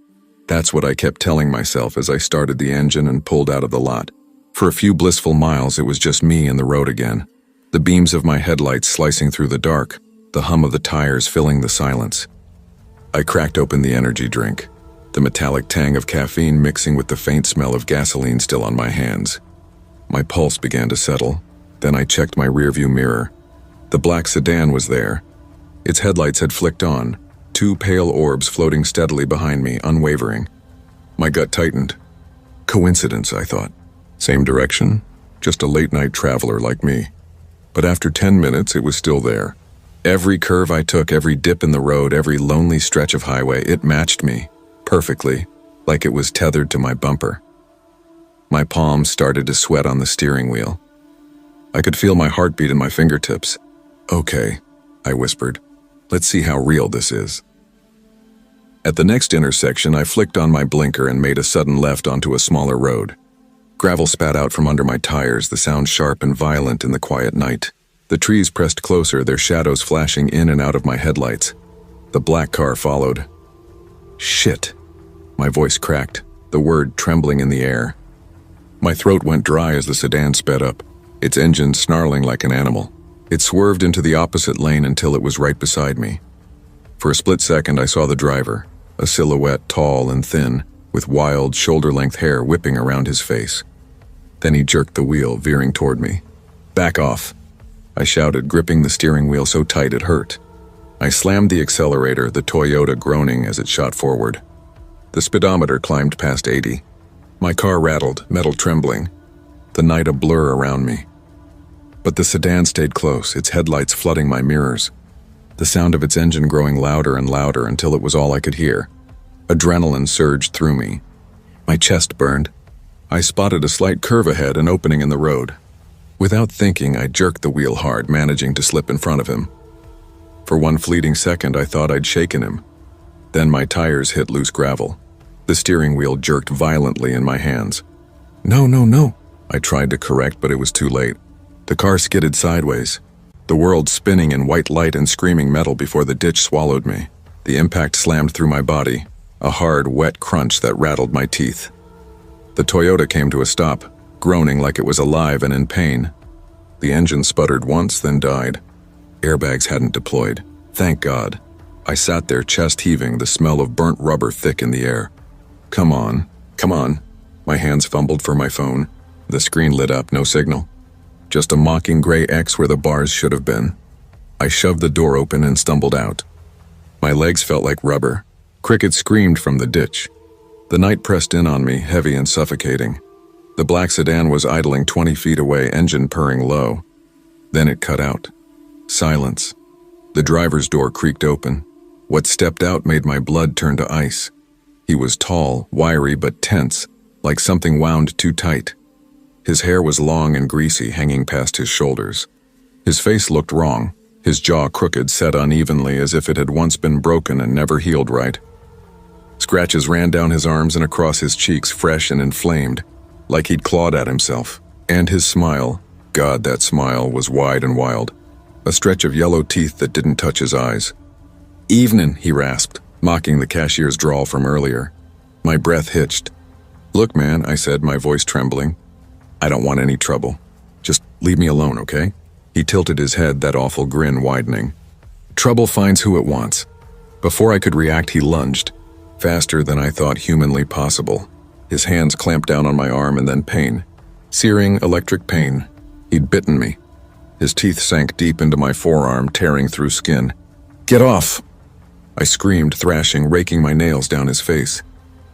[SPEAKER 1] That's what I kept telling myself as I started the engine and pulled out of the lot. For a few blissful miles, it was just me and the road again. The beams of my headlights slicing through the dark, the hum of the tires filling the silence. I cracked open the energy drink, the metallic tang of caffeine mixing with the faint smell of gasoline still on my hands. My pulse began to settle. Then I checked my rearview mirror. The black sedan was there. Its headlights had flicked on, two pale orbs floating steadily behind me, unwavering. My gut tightened. Coincidence, I thought. Same direction, just a late-night traveler like me. But after 10 minutes, it was still there. Every curve I took, every dip in the road, every lonely stretch of highway, it matched me, perfectly, like it was tethered to my bumper. My palms started to sweat on the steering wheel. I could feel my heartbeat in my fingertips. "Okay," I whispered. "Let's see how real this is." At the next intersection, I flicked on my blinker and made a sudden left onto a smaller road. Gravel spat out from under my tires, the sound sharp and violent in the quiet night. The trees pressed closer, their shadows flashing in and out of my headlights. The black car followed. "Shit." My voice cracked, the word trembling in the air. My throat went dry as the sedan sped up, its engine snarling like an animal. It swerved into the opposite lane until it was right beside me. For a split second, I saw the driver, a silhouette tall and thin, with wild, shoulder-length hair whipping around his face. Then he jerked the wheel, veering toward me. "Back off," I shouted, gripping the steering wheel so tight it hurt. I slammed the accelerator, the Toyota groaning as it shot forward. The speedometer climbed past 80. My car rattled, metal trembling, the night a blur around me. But the sedan stayed close, its headlights flooding my mirrors. The sound of its engine growing louder and louder until it was all I could hear. Adrenaline surged through me. My chest burned. I spotted a slight curve ahead, an opening in the road. Without thinking, I jerked the wheel hard, managing to slip in front of him. For one fleeting second, I thought I'd shaken him. Then my tires hit loose gravel. The steering wheel jerked violently in my hands. "No, no, no," I tried to correct, but it was too late. The car skidded sideways, the world spinning in white light and screaming metal before the ditch swallowed me. The impact slammed through my body, a hard, wet crunch that rattled my teeth. The Toyota came to a stop, groaning like it was alive and in pain. The engine sputtered once, then died. Airbags hadn't deployed. Thank God. I sat there, chest heaving, the smell of burnt rubber thick in the air. Come on, come on. My hands fumbled for my phone. The screen lit up, no signal. Just a mocking gray X where the bars should have been. I shoved the door open and stumbled out. My legs felt like rubber. Crickets screamed from the ditch. The night pressed in on me, heavy and suffocating. The black sedan was idling 20 feet away, engine purring low. Then it cut out. Silence. The driver's door creaked open. What stepped out made my blood turn to ice. He was tall, wiry but tense, like something wound too tight. His hair was long and greasy, hanging past his shoulders. His face looked wrong, his jaw crooked, set unevenly as if it had once been broken and never healed right. Scratches ran down his arms and across his cheeks, fresh and inflamed, like he'd clawed at himself. And his smile, God, that smile, was wide and wild. A stretch of yellow teeth that didn't touch his eyes. "Evenin'," he rasped, mocking the cashier's drawl from earlier. My breath hitched. "Look, man," I said, my voice trembling. "I don't want any trouble. Just leave me alone, okay?" He tilted his head, that awful grin widening. "Trouble finds who it wants." Before I could react, he lunged, faster than I thought humanly possible. His hands clamped down on my arm and then pain. Searing, electric pain. He'd bitten me. His teeth sank deep into my forearm, tearing through skin. "Get off!" I screamed, thrashing, raking my nails down his face.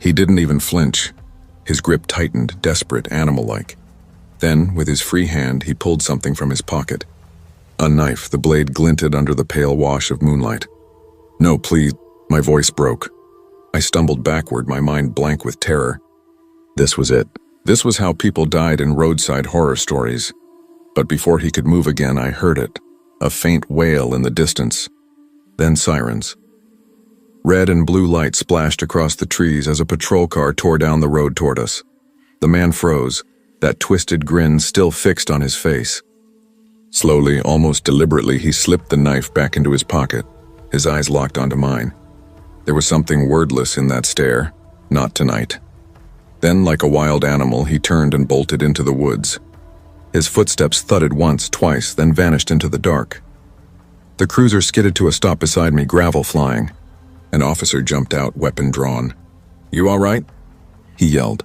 [SPEAKER 1] He didn't even flinch. His grip tightened, desperate, animal-like. Then, with his free hand, he pulled something from his pocket. A knife, the blade glinted under the pale wash of moonlight. "No, please," my voice broke. I stumbled backward, my mind blank with terror. This was it. This was how people died in roadside horror stories. But before he could move again, I heard it. a faint wail in the distance, then sirens. Red and blue lights splashed across the trees as a patrol car tore down the road toward us. The man froze, that twisted grin still fixed on his face. Slowly, almost deliberately, he slipped the knife back into his pocket, his eyes locked onto mine. There was something wordless in that stare. Not tonight. Then, like a wild animal, he turned and bolted into the woods. His footsteps thudded once, twice, then vanished into the dark. The cruiser skidded to a stop beside me, gravel flying. An officer jumped out, weapon drawn. "You all right?" he yelled.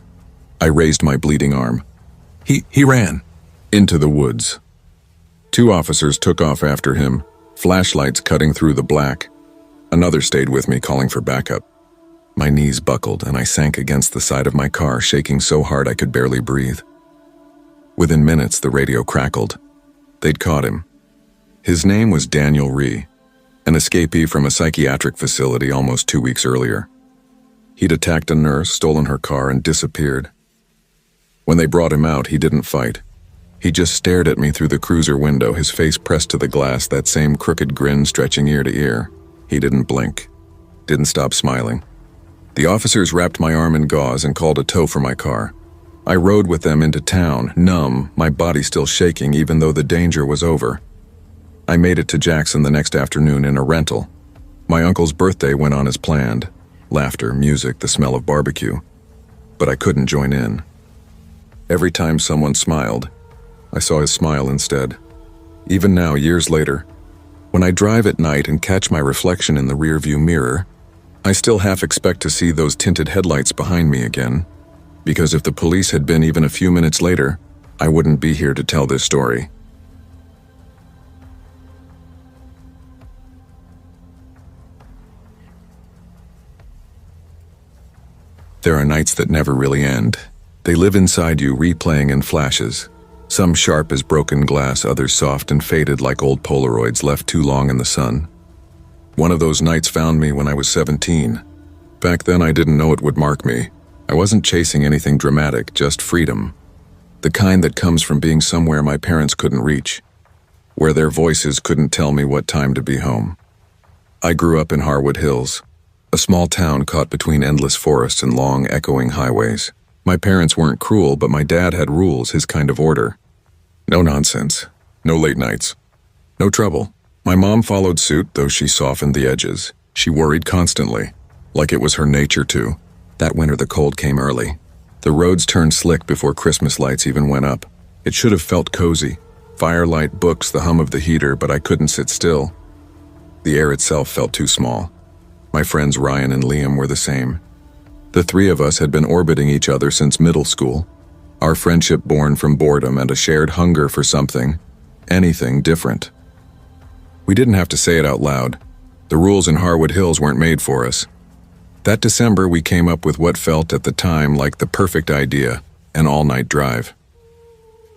[SPEAKER 1] I raised my bleeding arm. He ran. Into the woods. 2 officers took off after him, flashlights cutting through the black. Another stayed with me, calling for backup. My knees buckled and I sank against the side of my car, shaking so hard I could barely breathe. Within minutes, the radio crackled. They'd caught him. His name was Daniel Rhee, an escapee from a psychiatric facility almost 2 weeks earlier. He'd attacked a nurse, stolen her car, and disappeared. When they brought him out, he didn't fight. He just stared at me through the cruiser window, his face pressed to the glass, that same crooked grin stretching ear to ear. He didn't blink. Didn't stop smiling. The officers wrapped my arm in gauze and called a tow for my car. I rode with them into town, numb, my body still shaking even though the danger was over. I made it to Jackson the next afternoon in a rental. My uncle's birthday went on as planned. Laughter, music, the smell of barbecue. But I couldn't join in. Every time someone smiled, I saw his smile instead. Even now, years later, when I drive at night and catch my reflection in the rearview mirror, I still half expect to see those tinted headlights behind me again, because if the police had been even a few minutes later, I wouldn't be here to tell this story. There are nights that never really end. They live inside you, replaying in flashes. Some sharp as broken glass, others soft and faded like old Polaroids left too long in the sun. One of those nights found me when I was 17. Back then I didn't know it would mark me. I wasn't chasing anything dramatic, just freedom. The kind that comes from being somewhere my parents couldn't reach, where their voices couldn't tell me what time to be home. I grew up in Harwood Hills, a small town caught between endless forests and long, echoing highways. My parents weren't cruel, but my dad had rules, his kind of order. No nonsense. No late nights. No trouble. My mom followed suit, though she softened the edges. She worried constantly, like it was her nature to. That winter the cold came early. The roads turned slick before Christmas lights even went up. It should have felt cozy. Firelight, books, the hum of the heater, but I couldn't sit still. The air itself felt too small. My friends Ryan and Liam were the same. The 3 of us had been orbiting each other since middle school. Our friendship born from boredom and a shared hunger for something, anything different. We didn't have to say it out loud. The rules in Harwood Hills weren't made for us. That December, we came up with what felt at the time like the perfect idea, an all-night drive.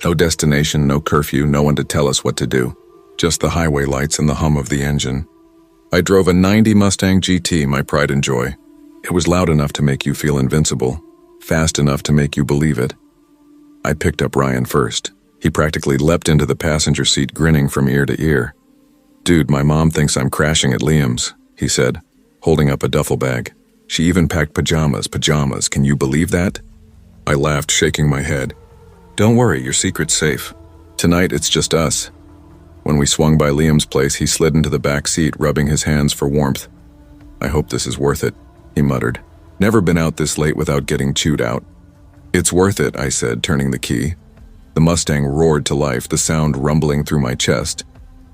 [SPEAKER 1] No destination, no curfew, no one to tell us what to do. Just the highway lights and the hum of the engine. I drove a '90 Mustang GT, my pride and joy. It was loud enough to make you feel invincible, fast enough to make you believe it. I picked up Ryan first. He practically leapt into the passenger seat, grinning from ear to ear. "Dude, my mom thinks I'm crashing at Liam's," he said, holding up a duffel bag. "She even packed pajamas, can you believe that?" I laughed, shaking my head. "Don't worry, your secret's safe. Tonight it's just us." When we swung by Liam's place, he slid into the back seat, rubbing his hands for warmth. "I hope this is worth it," he muttered. "Never been out this late without getting chewed out." "It's worth it," I said, turning the key. The Mustang roared to life, the sound rumbling through my chest.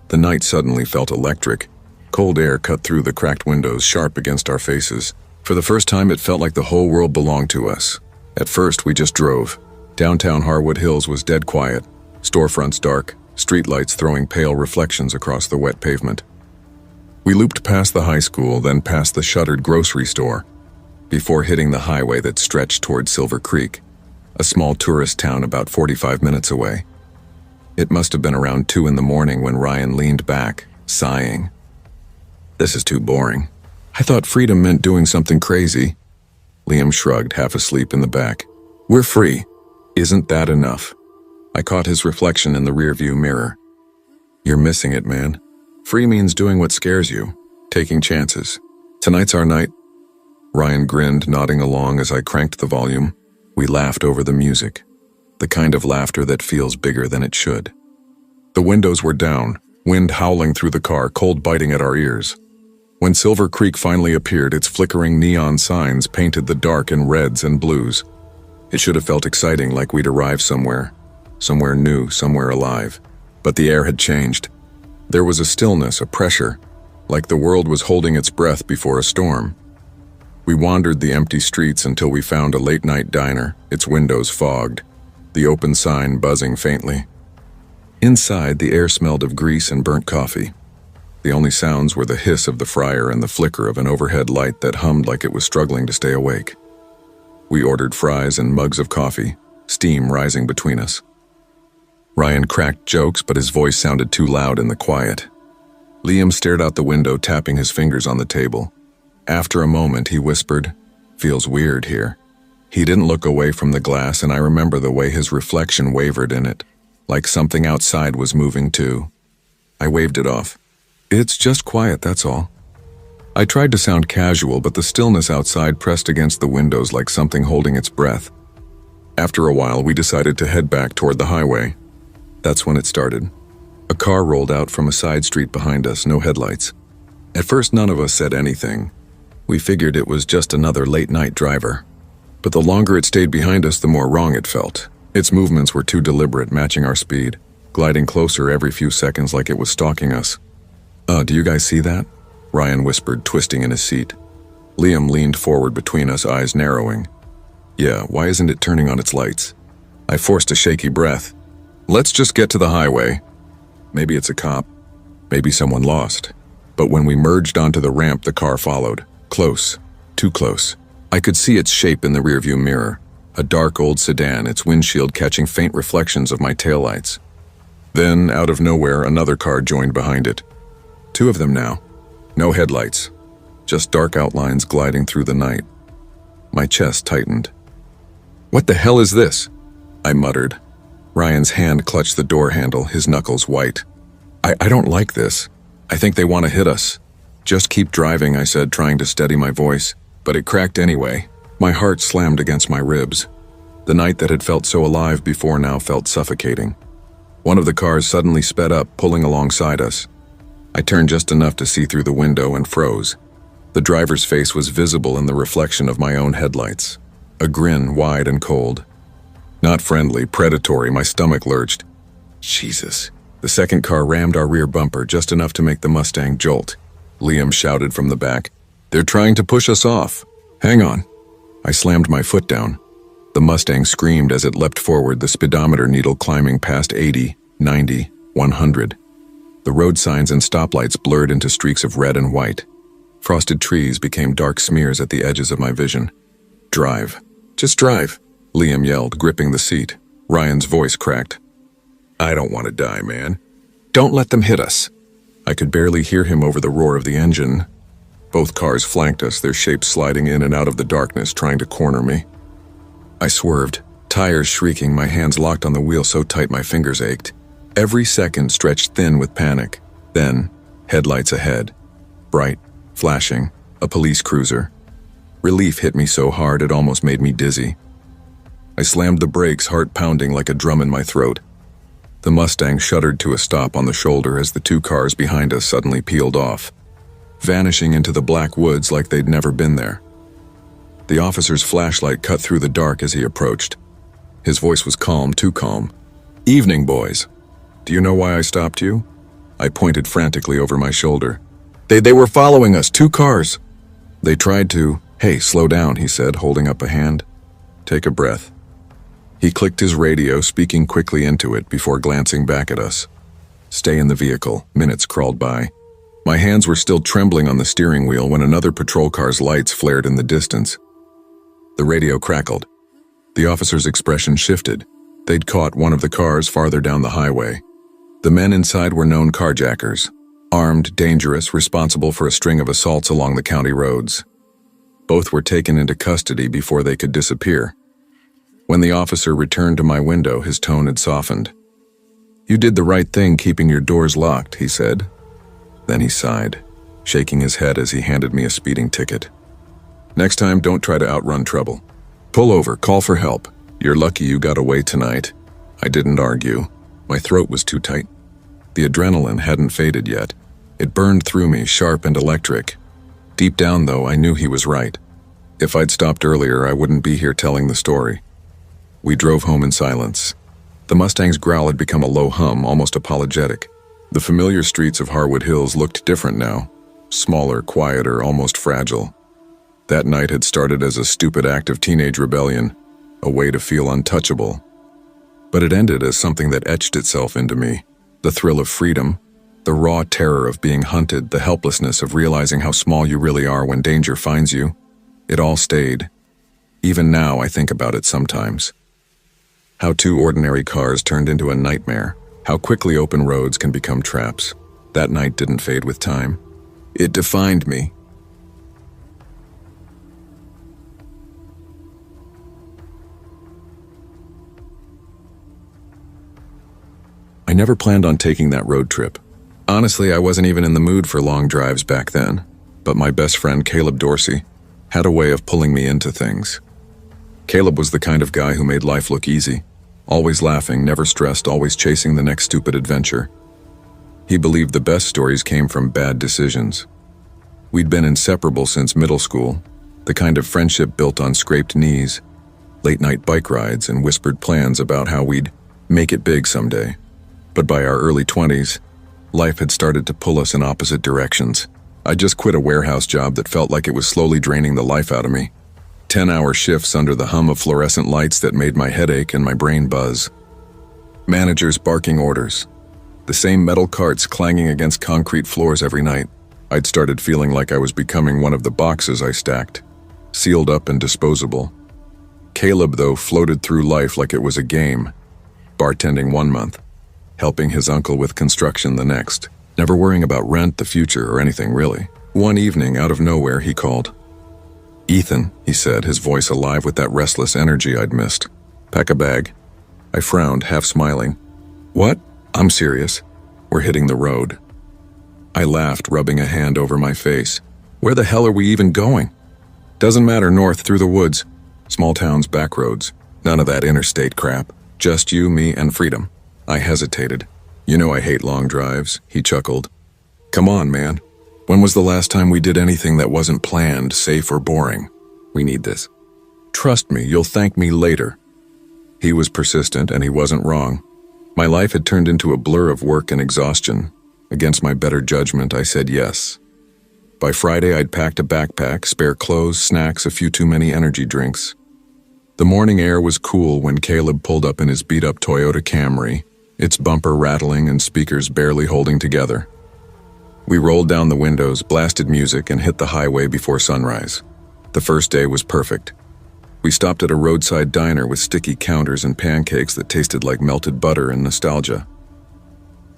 [SPEAKER 1] The night suddenly felt electric. Cold air cut through the cracked windows, sharp against our faces. For the first time, it felt like the whole world belonged to us. At first, we just drove. Downtown Harwood Hills was dead quiet, storefronts dark, streetlights throwing pale reflections across the wet pavement. We looped past the high school, then past the shuttered grocery store, before hitting the highway that stretched toward Silver Creek, a small tourist town about 45 minutes away. It must have been around 2 in the morning when Ryan leaned back, sighing. "This is too boring. I thought freedom meant doing something crazy." Liam shrugged, half asleep in the back. "We're free. Isn't that enough?" I caught his reflection in the rearview mirror. You're missing it, man. Free means doing what scares you, taking chances. Tonight's our night. Ryan grinned, nodding along as I cranked the volume. We laughed over the music, the kind of laughter that feels bigger than it should. The windows were down, wind howling through the car, cold biting at our ears. When Silver Creek finally appeared, its flickering neon signs painted the dark in reds and blues. It should have felt exciting, like we'd arrived somewhere new, somewhere alive. But the air had changed. There was a stillness, a pressure, like the world was holding its breath before a storm. We wandered the empty streets until we found a late-night diner, its windows fogged, the open sign buzzing faintly. Inside, the air smelled of grease and burnt coffee. The only sounds were the hiss of the fryer and the flicker of an overhead light that hummed like it was struggling to stay awake. We ordered fries and mugs of coffee, steam rising between us. Ryan cracked jokes, but his voice sounded too loud in the quiet. Liam stared out the window, tapping his fingers on the table. After a moment, he whispered, "Feels weird here." He didn't look away from the glass, and I remember the way his reflection wavered in it, like something outside was moving too. I waved it off. "It's just quiet, that's all." I tried to sound casual, but the stillness outside pressed against the windows like something holding its breath. After a while, we decided to head back toward the highway. That's when it started. A car rolled out from a side street behind us, no headlights. At first, none of us said anything. We figured it was just another late-night driver. But the longer it stayed behind us, the more wrong it felt. Its movements were too deliberate, matching our speed, gliding closer every few seconds like it was stalking us. Do you guys see that?" Ryan whispered, twisting in his seat. Liam leaned forward between us, eyes narrowing. "Yeah, why isn't it turning on its lights?" I forced a shaky breath. "Let's just get to the highway. Maybe it's a cop. Maybe someone lost." But when we merged onto the ramp, the car followed. Close. Too close. I could see its shape in the rearview mirror. A dark old sedan, its windshield catching faint reflections of my taillights. Then, out of nowhere, another car joined behind it. Two of them now. No headlights. Just dark outlines gliding through the night. My chest tightened. "What the hell is this?" I muttered. Ryan's hand clutched the door handle, his knuckles white. I don't like this. I think they want to hit us." "Just keep driving," I said, trying to steady my voice. But it cracked anyway. My heart slammed against my ribs. The night that had felt so alive before now felt suffocating. One of the cars suddenly sped up, pulling alongside us. I turned just enough to see through the window and froze. The driver's face was visible in the reflection of my own headlights. A grin, wide and cold. Not friendly, predatory. My stomach lurched. Jesus. The second car rammed our rear bumper, just enough to make the Mustang jolt. Liam shouted from the back, "They're trying to push us off. Hang on." I slammed my foot down. The Mustang screamed as it leapt forward, the speedometer needle climbing past 80, 90, 100. The road signs and stoplights blurred into streaks of red and white. Frosted trees became dark smears at the edges of my vision. "Drive. Just drive," Liam yelled, gripping the seat. Ryan's voice cracked. "I don't want to die, man. Don't let them hit us." I could barely hear him over the roar of the engine. Both cars flanked us, their shapes sliding in and out of the darkness, trying to corner me. I swerved, tires shrieking, my hands locked on the wheel so tight my fingers ached. Every second stretched thin with panic. Then, headlights ahead. Bright, flashing, a police cruiser. Relief hit me so hard it almost made me dizzy. I slammed the brakes, heart pounding like a drum in my throat. The Mustang shuddered to a stop on the shoulder as the two cars behind us suddenly peeled off, vanishing into the black woods like they'd never been there. The officer's flashlight cut through the dark as he approached. His voice was calm, too calm. "Evening, boys. Do you know why I stopped you?" I pointed frantically over my shoulder. They were following us, 2 cars. They tried to. "Hey, slow down," he said, holding up a hand. "Take a breath." He clicked his radio, speaking quickly into it before glancing back at us. "Stay in the vehicle." Minutes crawled by. My hands were still trembling on the steering wheel when another patrol car's lights flared in the distance. The radio crackled. The officer's expression shifted. They'd caught one of the cars farther down the highway. The men inside were known carjackers, armed, dangerous, responsible for a string of assaults along the county roads. Both were taken into custody before they could disappear. When the officer returned to my window, his tone had softened. You did the right thing keeping your doors locked, he said. Then he sighed, shaking his head as he handed me a speeding ticket. Next time, don't try to outrun trouble. Pull over, call for help. You're lucky you got away tonight. I didn't argue. My throat was too tight. The adrenaline hadn't faded yet. It burned through me, sharp and electric. Deep down, though, I knew he was right. If I'd stopped earlier, I wouldn't be here telling the story. We drove home in silence. The Mustang's growl had become a low hum, almost apologetic. The familiar streets of Harwood Hills looked different now. Smaller, quieter, almost fragile. That night had started as a stupid act of teenage rebellion, a way to feel untouchable. But it ended as something that etched itself into me. The thrill of freedom, the raw terror of being hunted, the helplessness of realizing how small you really are when danger finds you. It all stayed. Even now, I think about it sometimes. How two ordinary cars turned into a nightmare. How quickly open roads can become traps. That night didn't fade with time. It defined me. I never planned on taking that road trip. Honestly, I wasn't even in the mood for long drives back then. But my best friend, Caleb Dorsey, had a way of pulling me into things. Caleb was the kind of guy who made life look easy. Always laughing, never stressed, always chasing the next stupid adventure. He believed the best stories came from bad decisions. We'd been inseparable since middle school, the kind of friendship built on scraped knees, late-night bike rides, and whispered plans about how we'd make it big someday. But by our early 20s, life had started to pull us in opposite directions. I just quit a warehouse job that felt like it was slowly draining the life out of me. 10-hour shifts under the hum of fluorescent lights that made my head ache and my brain buzz. Managers barking orders. The same metal carts clanging against concrete floors every night. I'd started feeling like I was becoming one of the boxes I stacked, sealed up and disposable. Caleb, though, floated through life like it was a game. Bartending 1 month, helping his uncle with construction the next. Never worrying about rent, the future, or anything really. One evening, out of nowhere, he called. "Ethan," he said, his voice alive with that restless energy I'd missed. "Pack a bag." I frowned, half smiling. "What?" "I'm serious. We're hitting the road." I laughed, rubbing a hand over my face. "Where the hell are we even going?" "Doesn't matter, north, through the woods. Small towns, back roads. None of that interstate crap. Just you, me, and freedom." I hesitated. "You know I hate long drives," he chuckled. "Come on, man. When was the last time we did anything that wasn't planned, safe, or boring? We need this. Trust me, you'll thank me later." He was persistent, and he wasn't wrong. My life had turned into a blur of work and exhaustion. Against my better judgment, I said yes. By Friday, I'd packed a backpack, spare clothes, snacks, a few too many energy drinks. The morning air was cool when Caleb pulled up in his beat-up Toyota Camry, its bumper rattling and speakers barely holding together. We rolled down the windows, blasted music, and hit the highway before sunrise. The first day was perfect. We stopped at a roadside diner with sticky counters and pancakes that tasted like melted butter and nostalgia.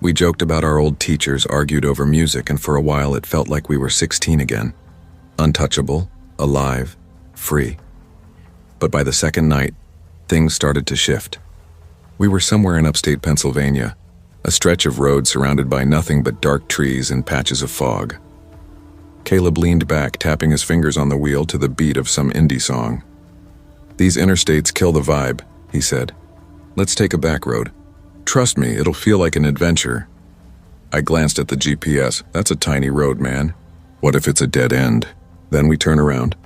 [SPEAKER 1] We joked about our old teachers, argued over music, and for a while it felt like we were 16 again. Untouchable, alive, free. But by the second night, things started to shift. We were somewhere in upstate Pennsylvania, a stretch of road surrounded by nothing but dark trees and patches of fog. Caleb leaned back, tapping his fingers on the wheel to the beat of some indie song. "These interstates kill the vibe," he said. "Let's take a back road. Trust me, it'll feel like an adventure." I glanced at the GPS. "That's a tiny road, man. What if it's a dead end?" Then we turn around.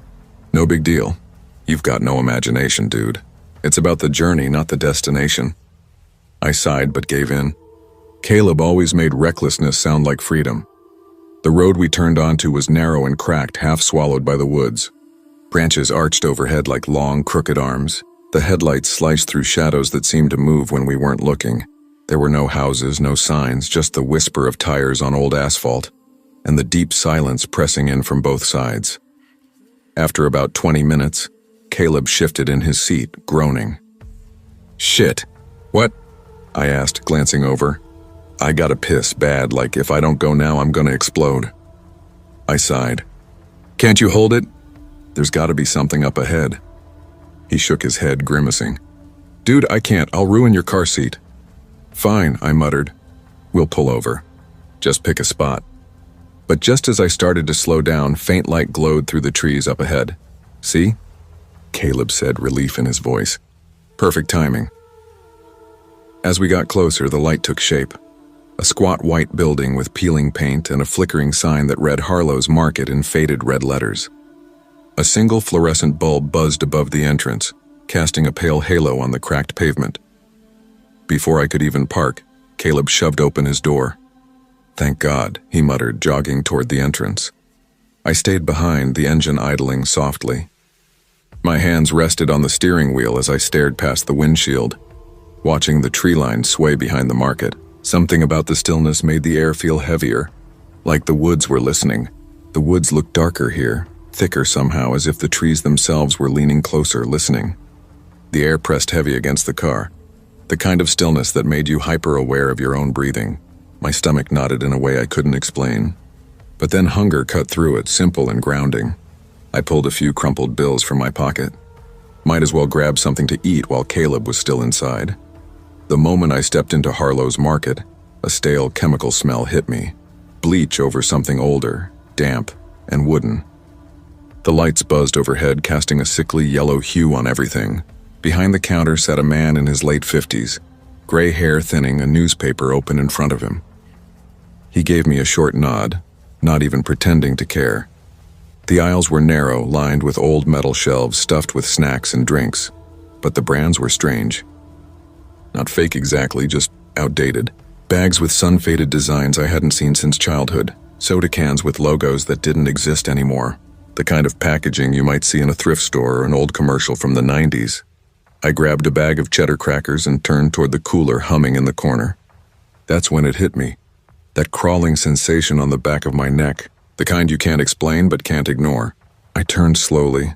[SPEAKER 1] "No big deal. You've got no imagination, dude. It's about the journey, not the destination." I sighed but gave in. Caleb always made recklessness sound like freedom. The road we turned onto was narrow and cracked, half swallowed by the woods. Branches arched overhead like long, crooked arms. The headlights sliced through shadows that seemed to move when we weren't looking. There were no houses, no signs, just the whisper of tires on old asphalt, and the deep silence pressing in from both sides. After about 20 minutes, Caleb shifted in his seat, groaning. "Shit. What?" I asked, glancing over. "I gotta piss bad, like if I don't go now, I'm gonna explode." I sighed. "Can't you hold it? There's gotta be something up ahead." He shook his head, grimacing. "Dude, I can't. I'll ruin your car seat." "Fine," I muttered. "We'll pull over. Just pick a spot." But just as I started to slow down, faint light glowed through the trees up ahead. "See?" Caleb said, relief in his voice. "Perfect timing." As we got closer, the light took shape. A squat white building with peeling paint and a flickering sign that read Harlow's Market in faded red letters. A single fluorescent bulb buzzed above the entrance, casting a pale halo on the cracked pavement. Before I could even park, Caleb shoved open his door. "Thank God," he muttered, jogging toward the entrance. I stayed behind, the engine idling softly. My hands rested on the steering wheel as I stared past the windshield, watching the tree line sway behind the market. Something about the stillness made the air feel heavier, like the woods were listening. The woods looked darker here, thicker somehow, as if the trees themselves were leaning closer, listening. The air pressed heavy against the car, the kind of stillness that made you hyper-aware of your own breathing. My stomach knotted in a way I couldn't explain. But then hunger cut through it, simple and grounding. I pulled a few crumpled bills from my pocket. Might as well grab something to eat while Caleb was still inside. The moment I stepped into Harlow's Market, a stale chemical smell hit me. Bleach over something older, damp, and wooden. The lights buzzed overhead, casting a sickly yellow hue on everything. Behind the counter sat a man in his late 50s, gray hair thinning, a newspaper open in front of him. He gave me a short nod, not even pretending to care. The aisles were narrow, lined with old metal shelves stuffed with snacks and drinks, but the brands were strange. Not fake exactly, just outdated. Bags with sun-faded designs I hadn't seen since childhood. Soda cans with logos that didn't exist anymore. The kind of packaging you might see in a thrift store or an old commercial from the 90s. I grabbed a bag of cheddar crackers and turned toward the cooler humming in the corner. That's when it hit me. That crawling sensation on the back of my neck. The kind you can't explain but can't ignore. I turned slowly.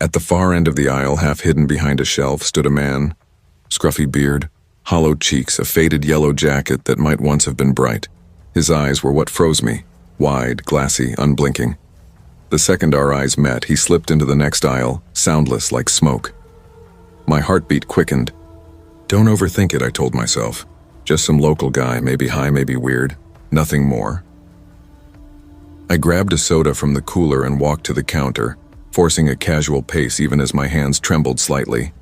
[SPEAKER 1] At the far end of the aisle, half hidden behind a shelf, stood a man. Scruffy beard, hollow cheeks, a faded yellow jacket that might once have been bright. His eyes were what froze me, wide, glassy, unblinking. The second our eyes met, he slipped into the next aisle, soundless like smoke. My heartbeat quickened. Don't overthink it, I told myself. Just some local guy, maybe high, maybe weird. Nothing more. I grabbed a soda from the cooler and walked to the counter, forcing a casual pace even as my hands trembled slightly.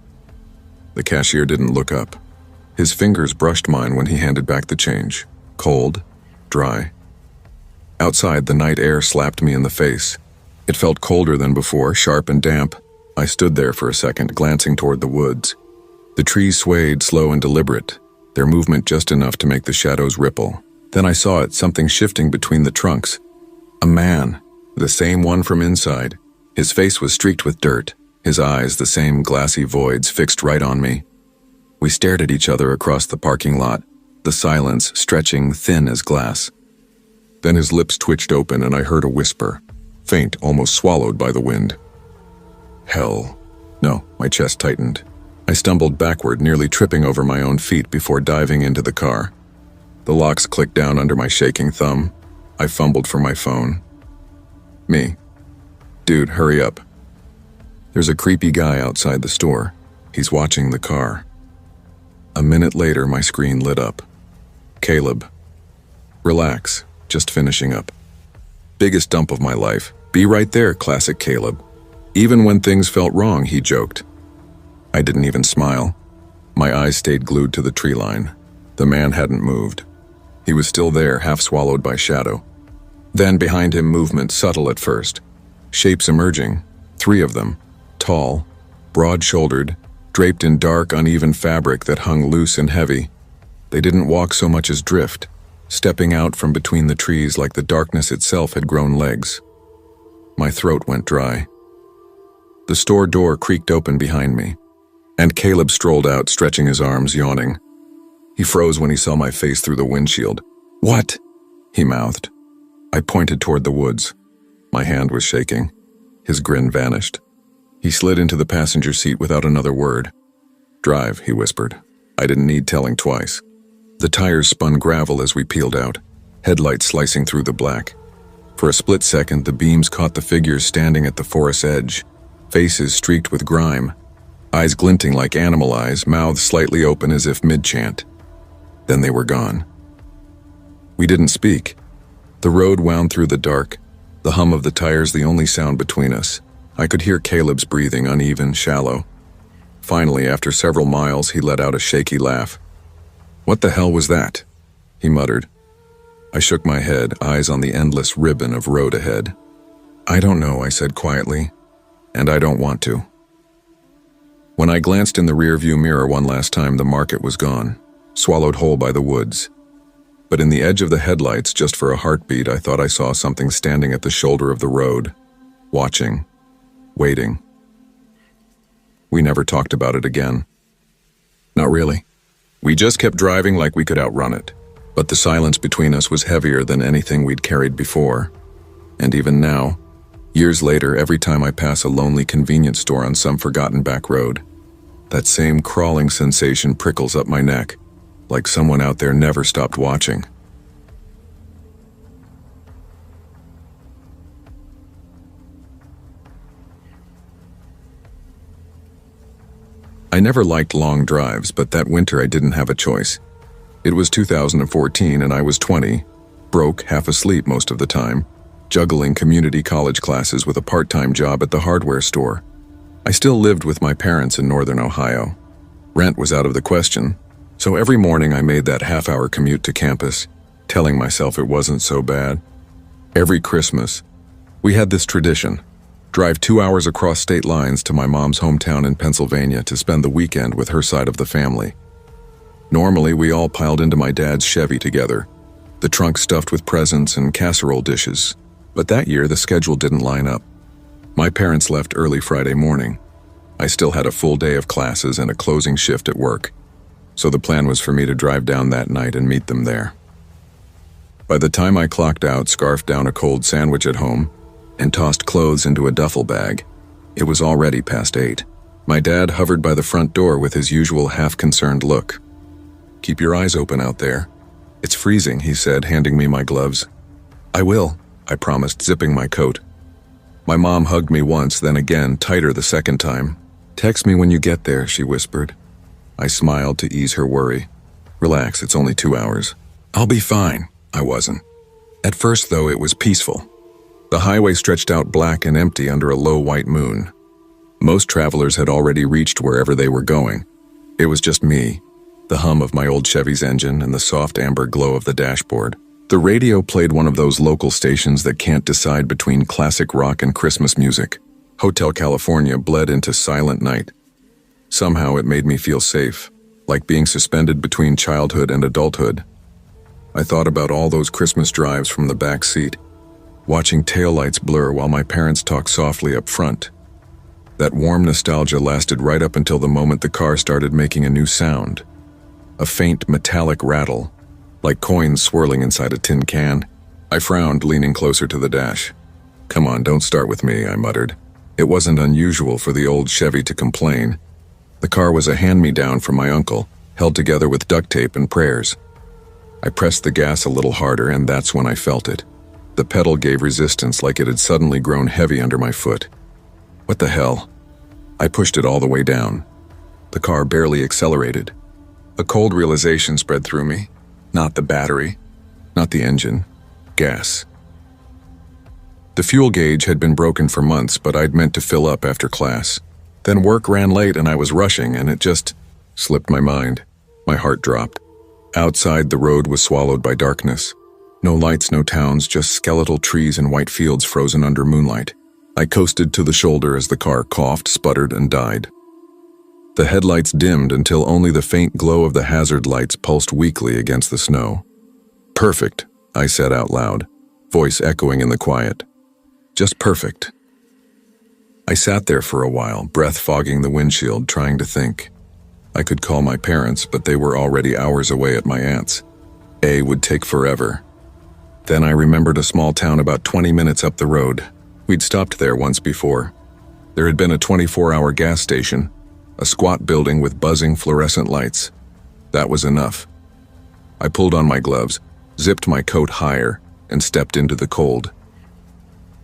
[SPEAKER 1] The cashier didn't look up. His fingers brushed mine when he handed back the change. Cold, dry. Outside, the night air slapped me in the face. It felt colder than before, sharp and damp. I stood there for a second, glancing toward the woods. The trees swayed, slow and deliberate, their movement just enough to make the shadows ripple. Then I saw it, something shifting between the trunks. A man, the same one from inside. His face was streaked with dirt, his eyes the same glassy voids fixed right on me. We stared at each other across the parking lot, the silence stretching thin as glass. Then his lips twitched open and I heard a whisper, faint, almost swallowed by the wind. Hell. No, my chest tightened. I stumbled backward, nearly tripping over my own feet before diving into the car. The locks clicked down under my shaking thumb. I fumbled for my phone. Me. Dude, hurry up. There's a creepy guy outside the store. He's watching the car. A minute later, my screen lit up. Caleb. Relax, just finishing up. Biggest dump of my life. Be right there, classic Caleb. Even when things felt wrong, he joked. I didn't even smile. My eyes stayed glued to the tree line. The man hadn't moved. He was still there, half swallowed by shadow. Then behind him, movement, subtle at first. Shapes emerging, 3 of them, tall, broad-shouldered, draped in dark, uneven fabric that hung loose and heavy. They didn't walk so much as drift, stepping out from between the trees like the darkness itself had grown legs. My throat went dry. The store door creaked open behind me, and Caleb strolled out, stretching his arms, yawning. He froze when he saw my face through the windshield. "What?" he mouthed. I pointed toward the woods. My hand was shaking. His grin vanished. He slid into the passenger seat without another word. "Drive," he whispered. I didn't need telling twice. The tires spun gravel as we peeled out, headlights slicing through the black. For a split second, the beams caught the figures standing at the forest's edge, faces streaked with grime, eyes glinting like animal eyes, mouths slightly open as if mid-chant. Then they were gone. We didn't speak. The road wound through the dark, the hum of the tires the only sound between us. I could hear Caleb's breathing, uneven, shallow. Finally, after several miles, he let out a shaky laugh. "What the hell was that?" he muttered. I shook my head, eyes on the endless ribbon of road ahead. "I don't know," I said quietly, "and I don't want to." When I glanced in the rearview mirror one last time, the market was gone, swallowed whole by the woods. But in the edge of the headlights, just for a heartbeat, I thought I saw something standing at the shoulder of the road, watching, waiting. We never talked about it again. Not really. We just kept driving like we could outrun it. But the silence between us was heavier than anything we'd carried before. And even now, years later, every time I pass a lonely convenience store on some forgotten back road, that same crawling sensation prickles up my neck, like someone out there never stopped watching. I never liked long drives, but that winter I didn't have a choice. It was 2014 and I was 20, broke, half asleep most of the time, juggling community college classes with a part-time job at the hardware store. I still lived with my parents in northern Ohio. Rent was out of the question, so every morning I made that half-hour commute to campus, telling myself it wasn't so bad. Every Christmas, we had this tradition: drive 2 hours across state lines to my mom's hometown in Pennsylvania to spend the weekend with her side of the family. Normally, we all piled into my dad's Chevy together, the trunk stuffed with presents and casserole dishes. But that year, the schedule didn't line up. My parents left early Friday morning. I still had a full day of classes and a closing shift at work, so the plan was for me to drive down that night and meet them there. By the time I clocked out, scarfed down a cold sandwich at home, and tossed clothes into a duffel bag, it was already past 8. My dad hovered by the front door with his usual half-concerned look. "Keep your eyes open out there. It's freezing," he said, handing me my gloves. "I will," I promised, zipping my coat. My mom hugged me once, then again, tighter the second time. "Text me when you get there," she whispered. I smiled to ease her worry. "Relax, it's only 2 hours." "I'll be fine." I wasn't. At first, though, it was peaceful. The highway stretched out black and empty under a low white moon. Most travelers had already reached wherever they were going. It was just me, the hum of my old Chevy's engine and the soft amber glow of the dashboard. The radio played one of those local stations that can't decide between classic rock and Christmas music. Hotel California bled into silent night. Somehow it made me feel safe, like being suspended between childhood and adulthood. I thought about all those Christmas drives from the back seat, watching taillights blur while my parents talked softly up front. That warm nostalgia lasted right up until the moment the car started making a new sound. A faint metallic rattle, like coins swirling inside a tin can. I frowned, leaning closer to the dash. "Come on, don't start with me," I muttered. It wasn't unusual for the old Chevy to complain. The car was a hand-me-down from my uncle, held together with duct tape and prayers. I pressed the gas a little harder, and that's when I felt it. The pedal gave resistance, like it had suddenly grown heavy under my foot. What the hell? I pushed it all the way down. The car barely accelerated. A cold realization spread through me. Not the battery, not the engine, gas. The fuel gauge had been broken for months, but I'd meant to fill up after class. Then work ran late and I was rushing, and it just slipped my mind. My heart dropped. Outside, the road was swallowed by darkness. No lights, no towns, just skeletal trees and white fields frozen under moonlight. I coasted to the shoulder as the car coughed, sputtered, and died. The headlights dimmed until only the faint glow of the hazard lights pulsed weakly against the snow. "Perfect," I said out loud, voice echoing in the quiet. "Just perfect." I sat there for a while, breath fogging the windshield, trying to think. I could call my parents, but they were already hours away at my aunt's. A would take forever. Then I remembered a small town about 20 minutes up the road. We'd stopped there once before. There had been a 24-hour gas station, a squat building with buzzing fluorescent lights. That was enough. I pulled on my gloves, zipped my coat higher, and stepped into the cold.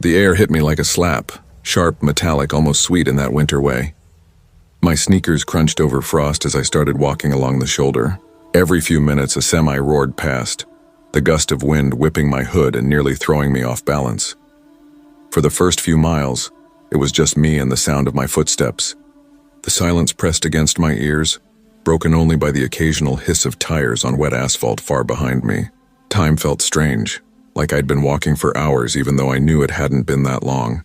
[SPEAKER 1] The air hit me like a slap, sharp, metallic, almost sweet in that winter way. My sneakers crunched over frost as I started walking along the shoulder. Every few minutes, a semi roared past, the gust of wind whipping my hood and nearly throwing me off balance. For the first few miles, it was just me and the sound of my footsteps. The silence pressed against my ears, broken only by the occasional hiss of tires on wet asphalt far behind me. Time felt strange, like I'd been walking for hours even though I knew it hadn't been that long.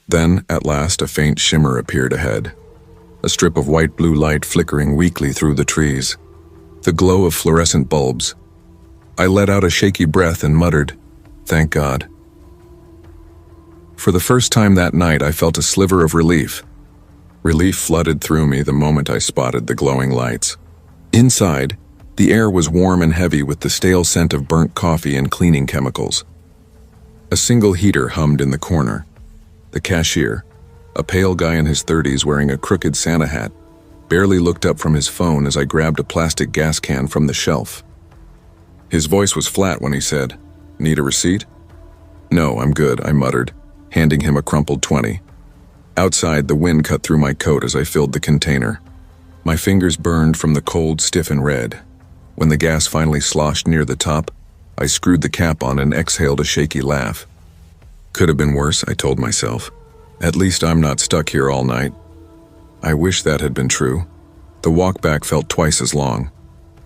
[SPEAKER 1] Then, at last, a faint shimmer appeared ahead, a strip of white-blue light flickering weakly through the trees, the glow of fluorescent bulbs. I let out a shaky breath and muttered, "Thank God." For the first time that night, I felt a sliver of relief. Relief flooded through me the moment I spotted the glowing lights. Inside, the air was warm and heavy with the stale scent of burnt coffee and cleaning chemicals. A single heater hummed in the corner. The cashier, a pale guy in his 30s wearing a crooked Santa hat, barely looked up from his phone as I grabbed a plastic gas can from the shelf. His voice was flat when he said, "Need a receipt?" "No, I'm good," I muttered, handing him a crumpled 20. Outside, the wind cut through my coat as I filled the container. My fingers burned from the cold, stiff and red. When the gas finally sloshed near the top, I screwed the cap on and exhaled a shaky laugh. Could have been worse, I told myself. At least I'm not stuck here all night. I wish that had been true. The walk back felt twice as long.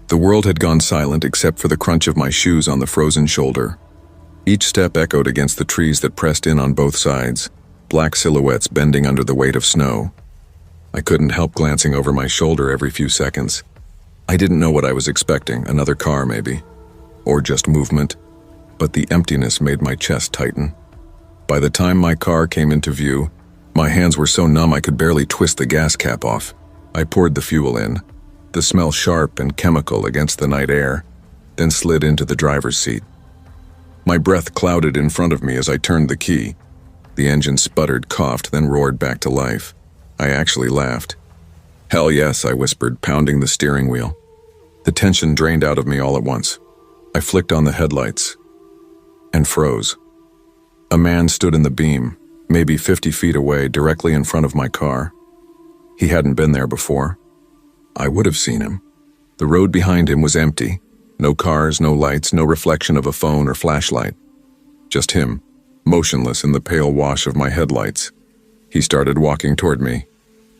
[SPEAKER 1] The world had gone silent except for the crunch of my shoes on the frozen shoulder. Each step echoed against the trees that pressed in on both sides, black silhouettes bending under the weight of snow. I couldn't help glancing over my shoulder every few seconds. I didn't know what I was expecting, another car maybe, or just movement, but the emptiness made my chest tighten. By the time my car came into view, my hands were so numb I could barely twist the gas cap off. I poured the fuel in, the smell sharp and chemical against the night air, then slid into the driver's seat. My breath clouded in front of me as I turned the key. The engine sputtered, coughed, then roared back to life. I actually laughed. "Hell yes," I whispered, pounding the steering wheel. The tension drained out of me all at once. I flicked on the headlights and froze. A man stood in the beam, maybe 50 feet away, directly in front of my car. He hadn't been there before. I would have seen him. The road behind him was empty. No cars, no lights, no reflection of a phone or flashlight. Just him, motionless in the pale wash of my headlights. He started walking toward me.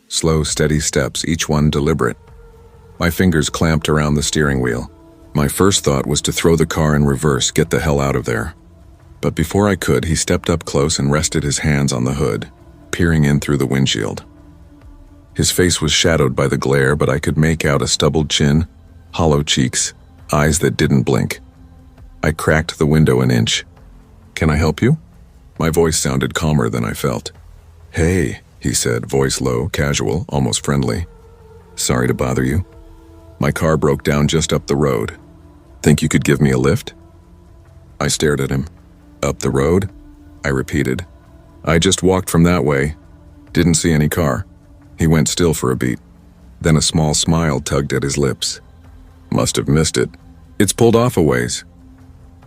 [SPEAKER 1] Slow, steady steps, each one deliberate. My fingers clamped around the steering wheel. My first thought was to throw the car in reverse, get the hell out of there. But before I could, he stepped up close and rested his hands on the hood, peering in through the windshield. His face was shadowed by the glare, but I could make out a stubbled chin, hollow cheeks, eyes that didn't blink. I cracked the window an inch. "Can I help you?" My voice sounded calmer than I felt. "Hey," he said, voice low, casual, almost friendly. "Sorry to bother you. My car broke down just up the road. Think you could give me a lift?" I stared at him. "Up the road?" I repeated. "I just walked from that way. Didn't see any car." He went still for a beat. Then a small smile tugged at his lips. "Must have missed it. It's pulled off a ways."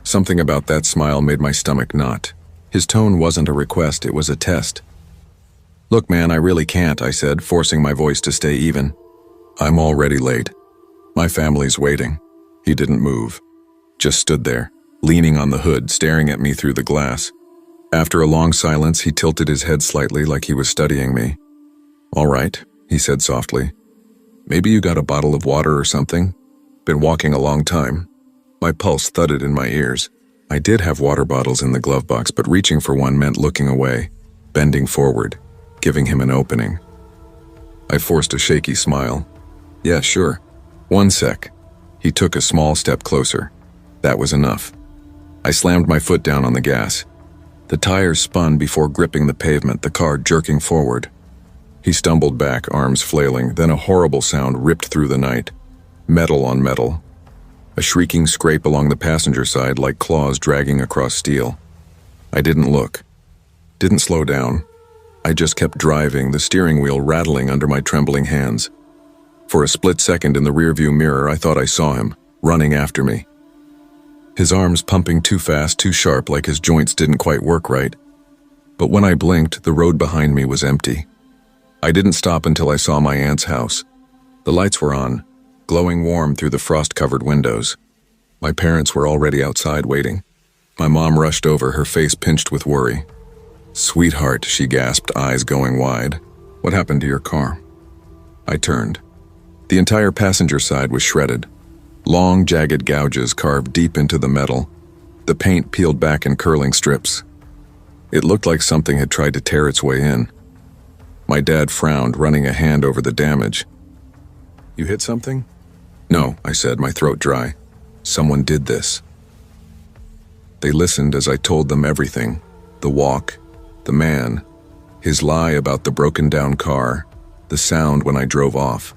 [SPEAKER 1] Something about that smile made my stomach knot. His tone wasn't a request, it was a test. "Look, man, I really can't," I said, forcing my voice to stay even. "I'm already late. My family's waiting." He didn't move, just stood there, leaning on the hood, staring at me through the glass. After a long silence, he tilted his head slightly like he was studying me. "All right," he said softly. "Maybe you got a bottle of water or something? Been walking a long time." My pulse thudded in my ears. I did have water bottles in the glove box, but reaching for one meant looking away, bending forward, giving him an opening. I forced a shaky smile. "Yeah, sure. One sec." He took a small step closer. That was enough. I slammed my foot down on the gas. The tires spun before gripping the pavement, the car jerking forward. He stumbled back, arms flailing, then a horrible sound ripped through the night. Metal on metal. A shrieking scrape along the passenger side like claws dragging across steel. I didn't look. Didn't slow down. I just kept driving, the steering wheel rattling under my trembling hands. For a split second in the rearview mirror, I thought I saw him, running after me. His arms pumping too fast, too sharp, like his joints didn't quite work right. But when I blinked, the road behind me was empty. I didn't stop until I saw my aunt's house. The lights were on, glowing warm through the frost-covered windows. My parents were already outside waiting. My mom rushed over, her face pinched with worry. "Sweetheart," she gasped, eyes going wide. "What happened to your car?" I turned. The entire passenger side was shredded. Long, jagged gouges carved deep into the metal. The paint peeled back in curling strips. It looked like something had tried to tear its way in. My dad frowned, running a hand over the damage. "You hit something?" "No," I said, my throat dry. "Someone did this." They listened as I told them everything. The walk, the man, his lie about the broken-down car, the sound when I drove off.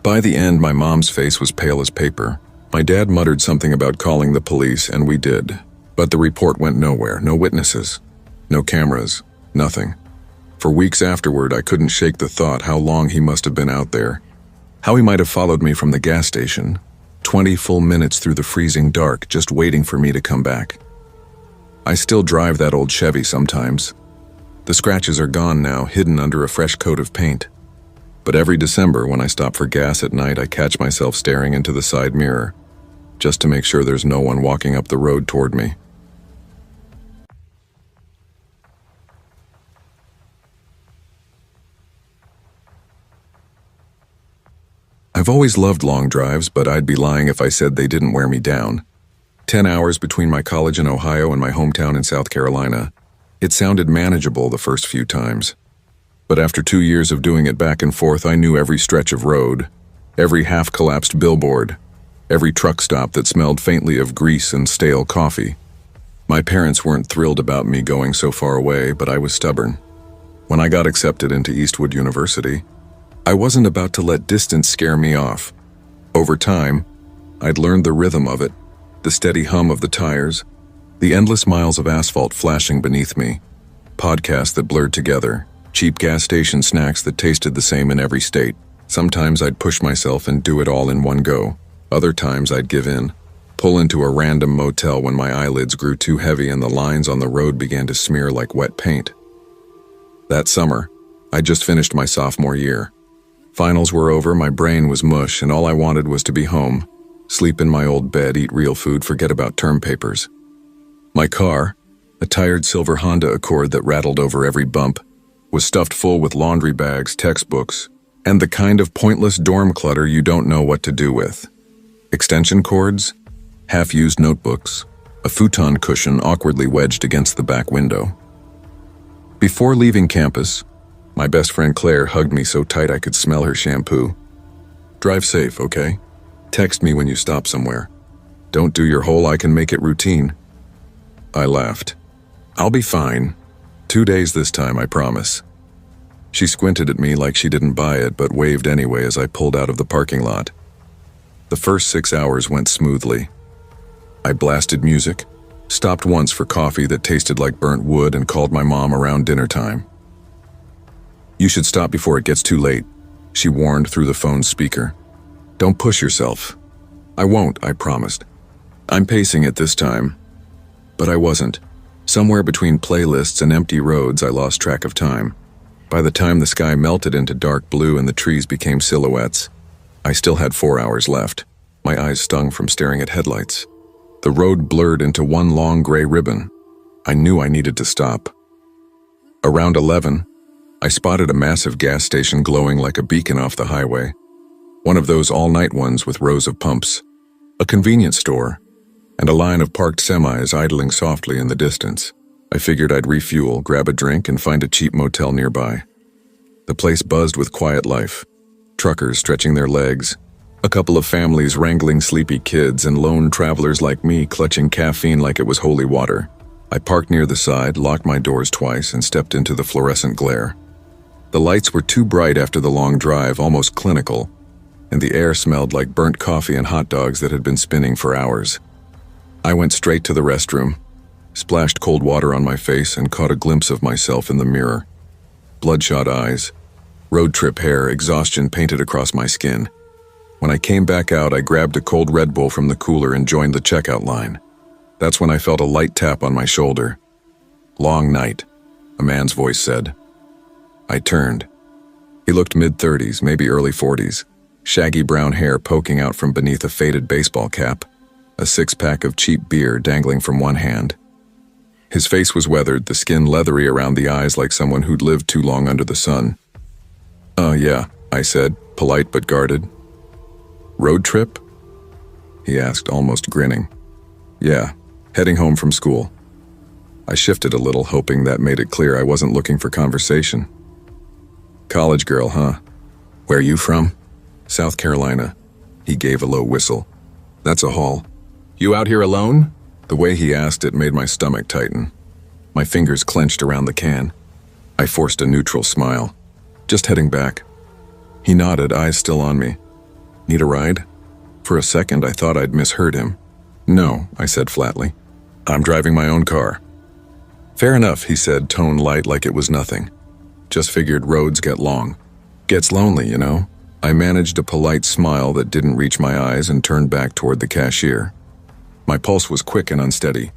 [SPEAKER 1] By the end, my mom's face was pale as paper. My dad muttered something about calling the police, and we did. But the report went nowhere, no witnesses, no cameras, nothing. For weeks afterward, I couldn't shake the thought how long he must have been out there. How he might have followed me from the gas station, 20 full minutes through the freezing dark, just waiting for me to come back. I still drive that old Chevy sometimes. The scratches are gone now, hidden under a fresh coat of paint. But every December, when I stop for gas at night, I catch myself staring into the side mirror, just to make sure there's no one walking up the road toward me. I've always loved long drives, but I'd be lying if I said they didn't wear me down. 10 hours between my college in Ohio and my hometown in South Carolina. It sounded manageable the first few times. But after 2 years of doing it back and forth, I knew every stretch of road, every half-collapsed billboard, every truck stop that smelled faintly of grease and stale coffee. My parents weren't thrilled about me going so far away, but I was stubborn. When I got accepted into Eastwood University, I wasn't about to let distance scare me off. Over time, I'd learned the rhythm of it, the steady hum of the tires, the endless miles of asphalt flashing beneath me, podcasts that blurred together, cheap gas station snacks that tasted the same in every state. Sometimes I'd push myself and do it all in one go. Other times I'd give in, pull into a random motel when my eyelids grew too heavy and the lines on the road began to smear like wet paint. That summer, I just finished my sophomore year. Finals were over, my brain was mush, and all I wanted was to be home, sleep in my old bed, eat real food, forget about term papers. My car, a tired silver Honda Accord that rattled over every bump, was stuffed full with laundry bags, textbooks, and the kind of pointless dorm clutter you don't know what to do with. Extension cords, half-used notebooks, a futon cushion awkwardly wedged against the back window. Before leaving campus, my best friend Claire hugged me so tight I could smell her shampoo. "Drive safe, okay? Text me when you stop somewhere. Don't do your whole I can make it routine." I laughed. "I'll be fine. 2 days this time, I promise." She squinted at me like she didn't buy it, but waved anyway as I pulled out of the parking lot. The first 6 hours went smoothly. I blasted music, stopped once for coffee that tasted like burnt wood, and called my mom around dinner time. "You should stop before it gets too late," she warned through the phone's speaker. "Don't push yourself." "I won't," I promised. "I'm pacing it this time." But I wasn't. Somewhere between playlists and empty roads, I lost track of time. By the time the sky melted into dark blue and the trees became silhouettes, I still had 4 hours left. My eyes stung from staring at headlights. The road blurred into one long gray ribbon. I knew I needed to stop. Around 11, I spotted a massive gas station glowing like a beacon off the highway. One of those all-night ones with rows of pumps, a convenience store, and a line of parked semis idling softly in the distance. I figured I'd refuel, grab a drink, and find a cheap motel nearby. The place buzzed with quiet life. Truckers stretching their legs, a couple of families wrangling sleepy kids, and lone travelers like me clutching caffeine like it was holy water. I parked near the side, locked my doors twice, and stepped into the fluorescent glare. The lights were too bright after the long drive, almost clinical, and the air smelled like burnt coffee and hot dogs that had been spinning for hours. I went straight to the restroom, splashed cold water on my face, and caught a glimpse of myself in the mirror. Bloodshot eyes, road trip hair, exhaustion painted across my skin. When I came back out, I grabbed a cold Red Bull from the cooler and joined the checkout line. That's when I felt a light tap on my shoulder. "Long night," a man's voice said. I turned. He looked mid-30s, maybe early 40s. shaggy brown hair poking out from beneath a faded baseball cap, a six-pack of cheap beer dangling from one hand. His face was weathered, the skin leathery around the eyes like someone who'd lived too long under the sun. Yeah, I said, polite but guarded. Road trip? He asked, almost grinning. Yeah, heading home from school. I shifted a little, hoping that made it clear I wasn't looking for conversation. College girl, huh? Where you from? South Carolina. He gave a low whistle. That's a haul. You out here alone? The way he asked it made my stomach tighten. My fingers clenched around the can. I forced a neutral smile. Just heading back. He nodded, eyes still on me. Need a ride? For a second, I thought I'd misheard him. No, I said flatly. I'm driving my own car. Fair enough, he said, tone light like it was nothing. Just figured roads get long. Gets lonely, you know? I managed a polite smile that didn't reach my eyes and turned back toward the cashier. My pulse was quick and unsteady.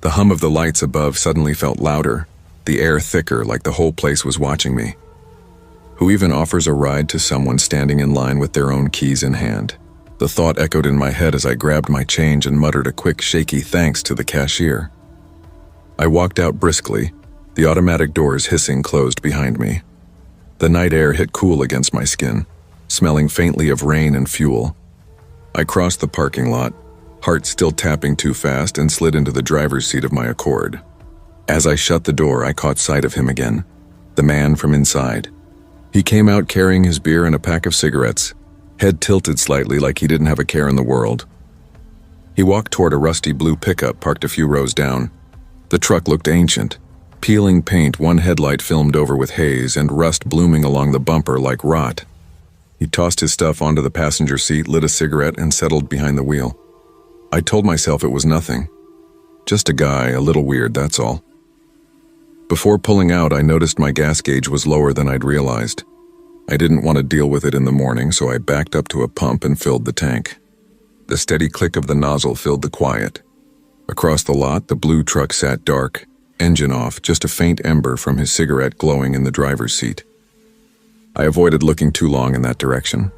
[SPEAKER 1] The hum of the lights above suddenly felt louder, the air thicker like the whole place was watching me. Who even offers a ride to someone standing in line with their own keys in hand? The thought echoed in my head as I grabbed my change and muttered a quick, shaky thanks to the cashier. I walked out briskly, the automatic doors hissing closed behind me. The night air hit cool against my skin, smelling faintly of rain and fuel. I crossed the parking lot, heart still tapping too fast, and slid into the driver's seat of my Accord. As I shut the door, I caught sight of him again, the man from inside. He came out carrying his beer and a pack of cigarettes, head tilted slightly like he didn't have a care in the world. He walked toward a rusty blue pickup parked a few rows down. The truck looked ancient, peeling paint, one headlight filmed over with haze, and rust blooming along the bumper like rot. He tossed his stuff onto the passenger seat, lit a cigarette, and settled behind the wheel. I told myself it was nothing. Just a guy, a little weird, that's all. Before pulling out, I noticed my gas gauge was lower than I'd realized. I didn't want to deal with it in the morning, so I backed up to a pump and filled the tank. The steady click of the nozzle filled the quiet. Across the lot, the blue truck sat dark, engine off, just a faint ember from his cigarette glowing in the driver's seat. I avoided looking too long in that direction.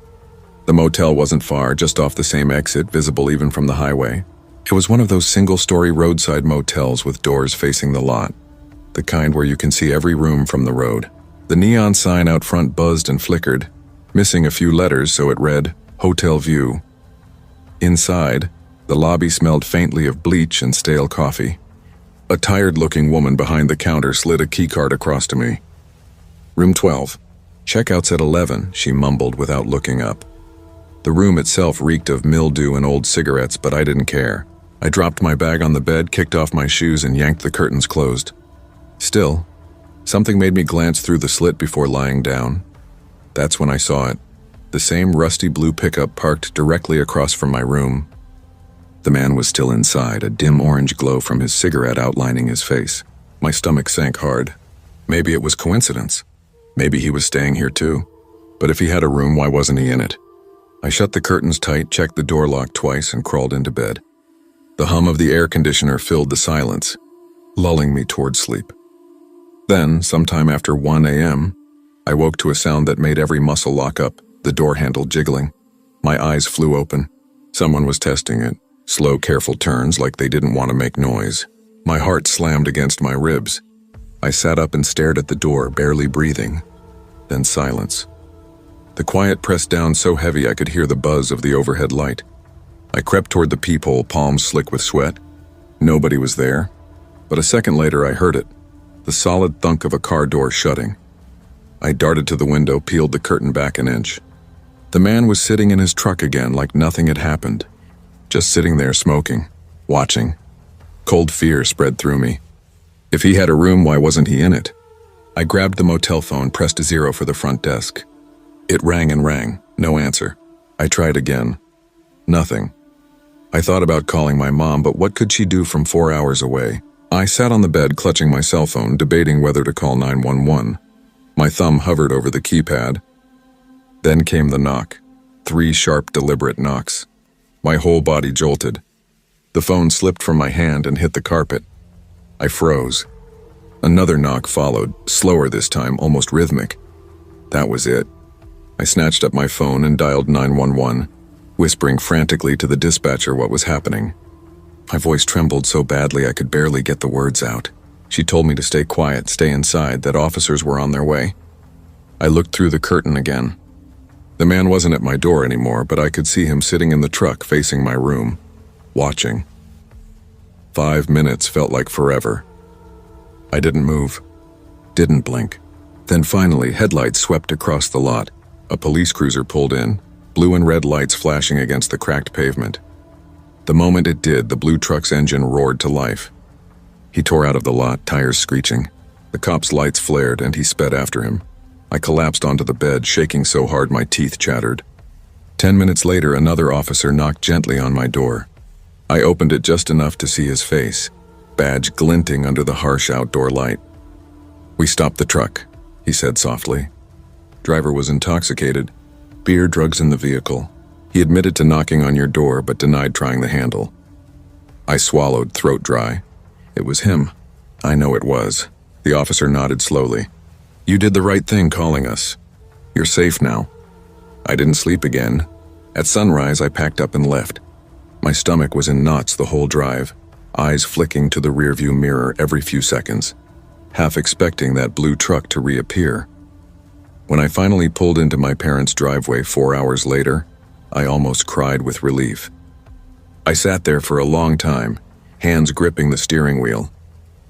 [SPEAKER 1] The motel wasn't far, just off the same exit, visible even from the highway. It was one of those single-story roadside motels with doors facing the lot, the kind where you can see every room from the road. The neon sign out front buzzed and flickered, missing a few letters, so it read, Hotel View. Inside, the lobby smelled faintly of bleach and stale coffee. A tired-looking woman behind the counter slid a keycard across to me. Room 12. Checkout's at 11, she mumbled without looking up. The room itself reeked of mildew and old cigarettes, but I didn't care. I dropped my bag on the bed, kicked off my shoes, and yanked the curtains closed. Still, something made me glance through the slit before lying down. That's when I saw it. The same rusty blue pickup parked directly across from my room. The man was still inside, a dim orange glow from his cigarette outlining his face. My stomach sank hard. Maybe it was coincidence. Maybe he was staying here too. But if he had a room, why wasn't he in it? I shut the curtains tight, checked the door lock twice, and crawled into bed. The hum of the air conditioner filled the silence, lulling me toward sleep. Then, sometime after 1 a.m., I woke to a sound that made every muscle lock up, the door handle jiggling. My eyes flew open. Someone was testing it. Slow, careful turns like they didn't want to make noise. My heart slammed against my ribs. I sat up and stared at the door, barely breathing. Then silence. The quiet pressed down so heavy I could hear the buzz of the overhead light. I crept toward the peephole, palms slick with sweat. Nobody was there. But a second later I heard it, the solid thunk of a car door shutting. I darted to the window, peeled the curtain back an inch. The man was sitting in his truck again like nothing had happened. Just sitting there smoking, watching. Cold fear spread through me. If he had a room, why wasn't he in it? I grabbed the motel phone, pressed 0 for the front desk. It rang and rang, no answer. I tried again. Nothing. I thought about calling my mom, but what could she do from 4 hours away? I sat on the bed clutching my cell phone, debating whether to call 911. My thumb hovered over the keypad. Then came the knock. 3 sharp, deliberate knocks. My whole body jolted. The phone slipped from my hand and hit the carpet. I froze. Another knock followed, slower this time, almost rhythmic. That was it. I snatched up my phone and dialed 911, whispering frantically to the dispatcher what was happening. My voice trembled so badly I could barely get the words out. She told me to stay quiet, stay inside, that officers were on their way. I looked through the curtain again. The man wasn't at my door anymore, but I could see him sitting in the truck facing my room, watching. 5 minutes felt like forever. I didn't move, didn't blink. Then finally, headlights swept across the lot. A police cruiser pulled in, blue and red lights flashing against the cracked pavement. The moment it did, the blue truck's engine roared to life. He tore out of the lot, tires screeching. The cop's lights flared and he sped after him. I collapsed onto the bed, shaking so hard my teeth chattered. 10 minutes later, another officer knocked gently on my door. I opened it just enough to see his face, badge glinting under the harsh outdoor light. "We stopped the truck," he said softly. Driver was intoxicated. Beer, drugs in the vehicle. He admitted to knocking on your door but denied trying the handle. I swallowed, throat dry. It was him. I know it was. The officer nodded slowly. "You did the right thing calling us. You're safe now." I didn't sleep again. At sunrise, I packed up and left. My stomach was in knots the whole drive, eyes flicking to the rearview mirror every few seconds, half expecting that blue truck to reappear. When I finally pulled into my parents' driveway 4 hours later, I almost cried with relief. I sat there for a long time, hands gripping the steering wheel,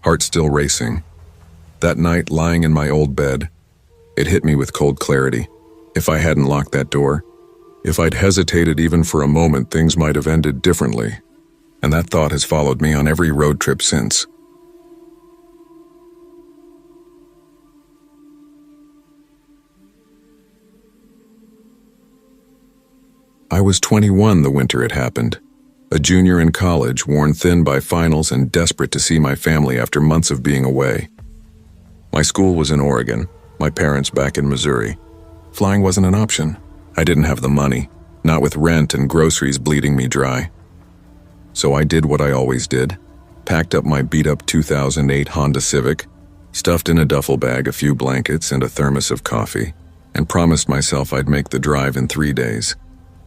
[SPEAKER 1] heart still racing. That night, lying in my old bed, it hit me with cold clarity. If I hadn't locked that door, if I'd hesitated even for a moment, things might have ended differently. And that thought has followed me on every road trip since. I was 21 the winter it happened, a junior in college, worn thin by finals and desperate to see my family after months of being away. My school was in Oregon, my parents back in Missouri. Flying wasn't an option. I didn't have the money, not with rent and groceries bleeding me dry. So I did what I always did, packed up my beat-up 2008 Honda Civic, stuffed in a duffel bag a few blankets and a thermos of coffee, and promised myself I'd make the drive in 3 days.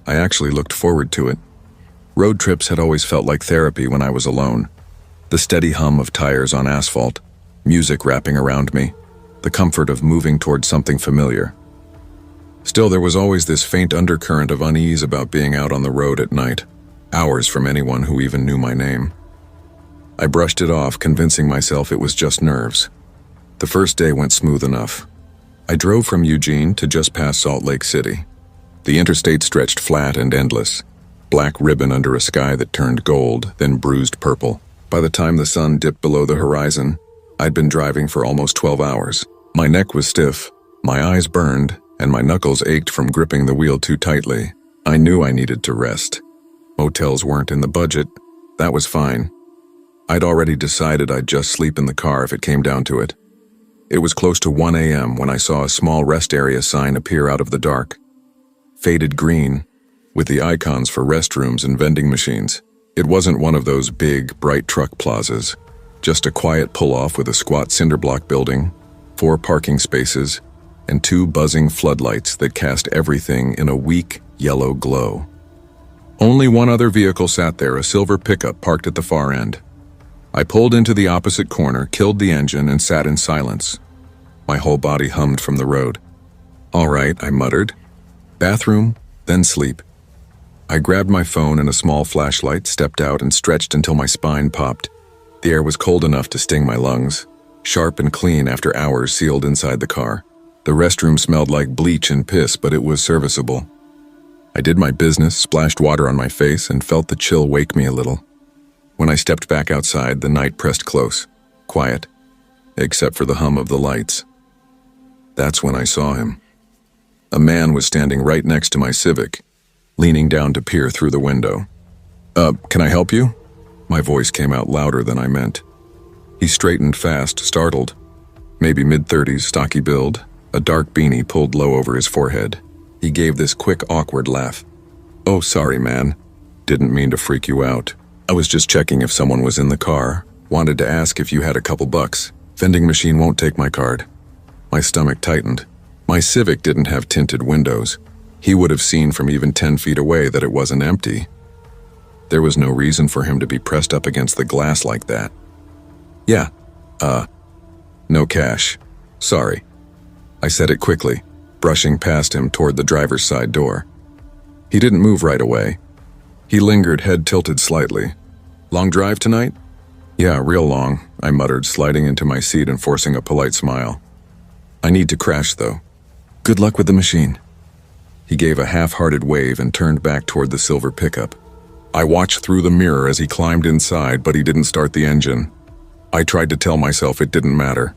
[SPEAKER 1] I actually looked forward to it. Road trips had always felt like therapy when I was alone. The steady hum of tires on asphalt, music wrapping around me, the comfort of moving towards something familiar. Still, there was always this faint undercurrent of unease about being out on the road at night, hours from anyone who even knew my name. I brushed it off, convincing myself it was just nerves. The first day went smooth enough. I drove from Eugene to just past Salt Lake City. The interstate stretched flat and endless, black ribbon under a sky that turned gold, then bruised purple. By the time the sun dipped below the horizon, I'd been driving for almost 12 hours. My neck was stiff, my eyes burned, and my knuckles ached from gripping the wheel too tightly. I knew I needed to rest. Motels weren't in the budget. That was fine. I'd already decided I'd just sleep in the car if it came down to it. It was close to 1 a.m. when I saw a small rest area sign appear out of the dark. Faded green, with the icons for restrooms and vending machines. It wasn't one of those big, bright truck plazas, just a quiet pull-off with a squat cinder block building, 4 parking spaces, and 2 buzzing floodlights that cast everything in a weak, yellow glow. Only one other vehicle sat there, a silver pickup parked at the far end. I pulled into the opposite corner, killed the engine, and sat in silence. My whole body hummed from the road. "All right," I muttered. "Bathroom, then sleep." I grabbed my phone and a small flashlight, stepped out, and stretched until my spine popped. The air was cold enough to sting my lungs, sharp and clean after hours sealed inside the car. The restroom smelled like bleach and piss, but it was serviceable. I did my business, splashed water on my face, and felt the chill wake me a little. When I stepped back outside, the night pressed close, quiet, except for the hum of the lights. That's when I saw him. A man was standing right next to my Civic, leaning down to peer through the window. Can I help you?" My voice came out louder than I meant. He straightened fast, startled. Maybe mid-30s, stocky build, a dark beanie pulled low over his forehead. He gave this quick, awkward laugh. "Oh, sorry, man. Didn't mean to freak you out. I was just checking if someone was in the car. Wanted to ask if you had a couple bucks. Vending machine won't take my card." My stomach tightened. My Civic didn't have tinted windows. He would have seen from even 10 feet away that it wasn't empty. There was no reason for him to be pressed up against the glass like that. Yeah, no cash. Sorry. I said it quickly, brushing past him toward the driver's side door. He didn't move right away. He lingered, head tilted slightly. Long drive tonight? Yeah, real long, I muttered, sliding into my seat and forcing a polite smile. I need to crash, though. Good luck with the machine. He gave a half-hearted wave and turned back toward the silver pickup. I watched through the mirror as he climbed inside, but he didn't start the engine. I tried to tell myself it didn't matter.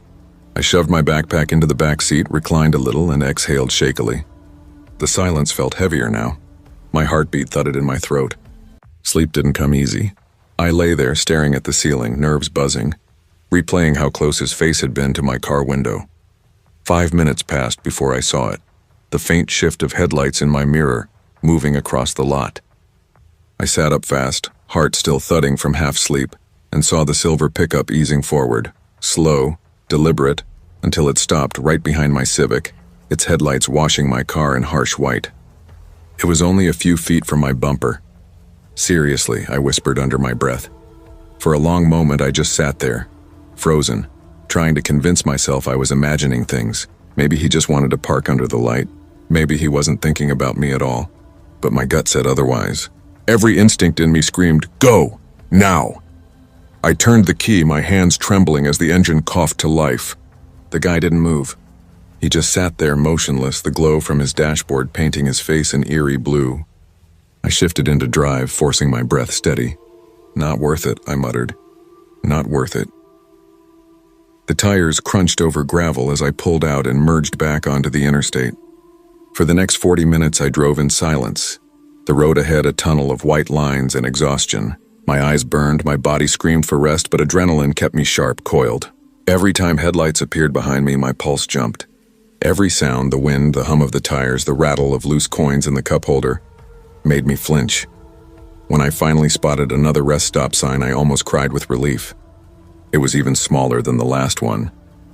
[SPEAKER 1] I shoved my backpack into the back seat, reclined a little, and exhaled shakily. The silence felt heavier now. My heartbeat thudded in my throat. Sleep didn't come easy. I lay there staring at the ceiling, nerves buzzing, replaying how close his face had been to my car window. 5 minutes passed before I saw it, the faint shift of headlights in my mirror, moving across the lot. I sat up fast, heart still thudding from half sleep, and saw the silver pickup easing forward, slow, deliberate, until it stopped right behind my Civic, its headlights washing my car in harsh white. It was only a few feet from my bumper. Seriously, I whispered under my breath. For a long moment I just sat there, frozen, trying to convince myself I was imagining things. Maybe he just wanted to park under the light. Maybe he wasn't thinking about me at all. But my gut said otherwise. Every instinct in me screamed, "Go! Now!" I turned the key, my hands trembling as the engine coughed to life. The guy didn't move. He just sat there motionless, the glow from his dashboard painting his face an eerie blue. I shifted into drive, forcing my breath steady. Not worth it, I muttered. Not worth it. The tires crunched over gravel as I pulled out and merged back onto the interstate. For the next 40 minutes I drove in silence. The road ahead a tunnel of white lines and exhaustion. My eyes burned, my body screamed for rest, but adrenaline kept me sharp, coiled. Every time headlights appeared behind me, my pulse jumped. Every sound, the wind, the hum of the tires, the rattle of loose coins in the cup holder, made me flinch. When I finally spotted another rest stop sign, I almost cried with relief. It was even smaller than the last one,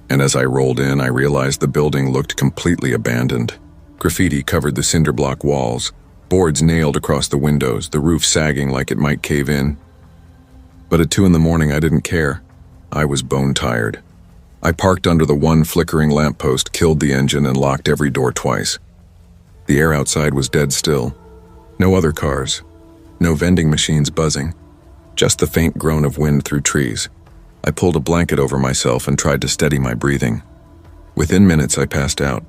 [SPEAKER 1] and as I rolled in, I realized the building looked completely abandoned. Graffiti covered the cinder block walls, boards nailed across the windows, the roof sagging like it might cave in. But at 2 a.m, I didn't care. I was bone-tired. I parked under the one flickering lamppost, killed the engine, and locked every door twice. The air outside was dead still. No other cars. No vending machines buzzing. Just the faint groan of wind through trees. I pulled a blanket over myself and tried to steady my breathing. Within minutes, I passed out.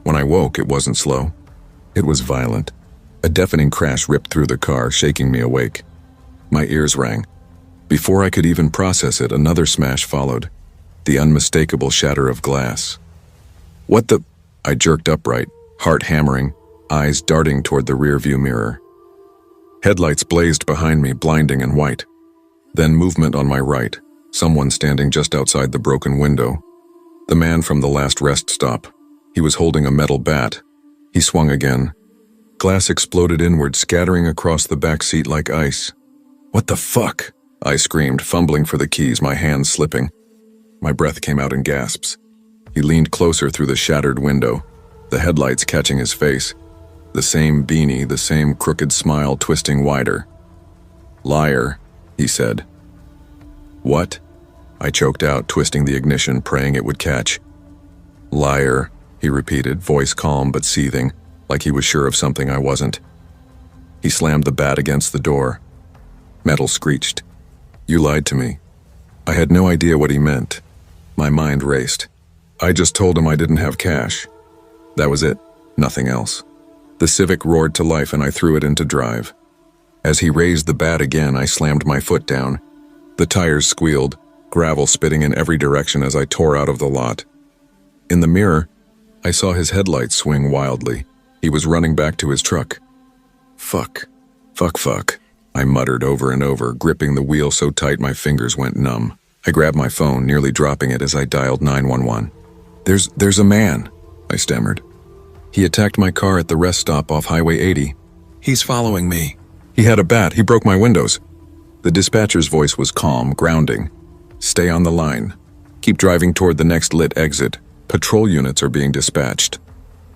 [SPEAKER 1] When I woke, it wasn't slow. It was violent. A deafening crash ripped through the car, shaking me awake. My ears rang. Before I could even process it, another smash followed. The unmistakable shatter of glass. What the? I jerked upright, heart hammering, eyes darting toward the rearview mirror. Headlights blazed behind me, blinding and white. Then movement on my right, someone standing just outside the broken window. The man from the last rest stop. He was holding a metal bat. He swung again. Glass exploded inward, scattering across the back seat like ice. What the fuck? I screamed, fumbling for the keys, my hands slipping. My breath came out in gasps. He leaned closer through the shattered window, the headlights catching his face. The same beanie, the same crooked smile twisting wider. "Liar," he said. "What?" I choked out, twisting the ignition, praying it would catch. "Liar," he repeated, voice calm but seething, like he was sure of something I wasn't. He slammed the bat against the door. Metal screeched. "You lied to me." I had no idea what he meant. My mind raced. I just told him I didn't have cash. That was it, nothing else. The Civic roared to life and I threw it into drive. As he raised the bat again, I slammed my foot down. The tires squealed, gravel spitting in every direction as I tore out of the lot. In the mirror, I saw his headlights swing wildly. He was running back to his truck. Fuck. Fuck. I muttered over and over, gripping the wheel so tight my fingers went numb. I grabbed my phone, nearly dropping it as I dialed 911. There's a man," I stammered. "He attacked my car at the rest stop off Highway 80. He's following me. He had a bat. He broke my windows." The dispatcher's voice was calm, grounding. "Stay on the line. Keep driving toward the next lit exit. Patrol units are being dispatched."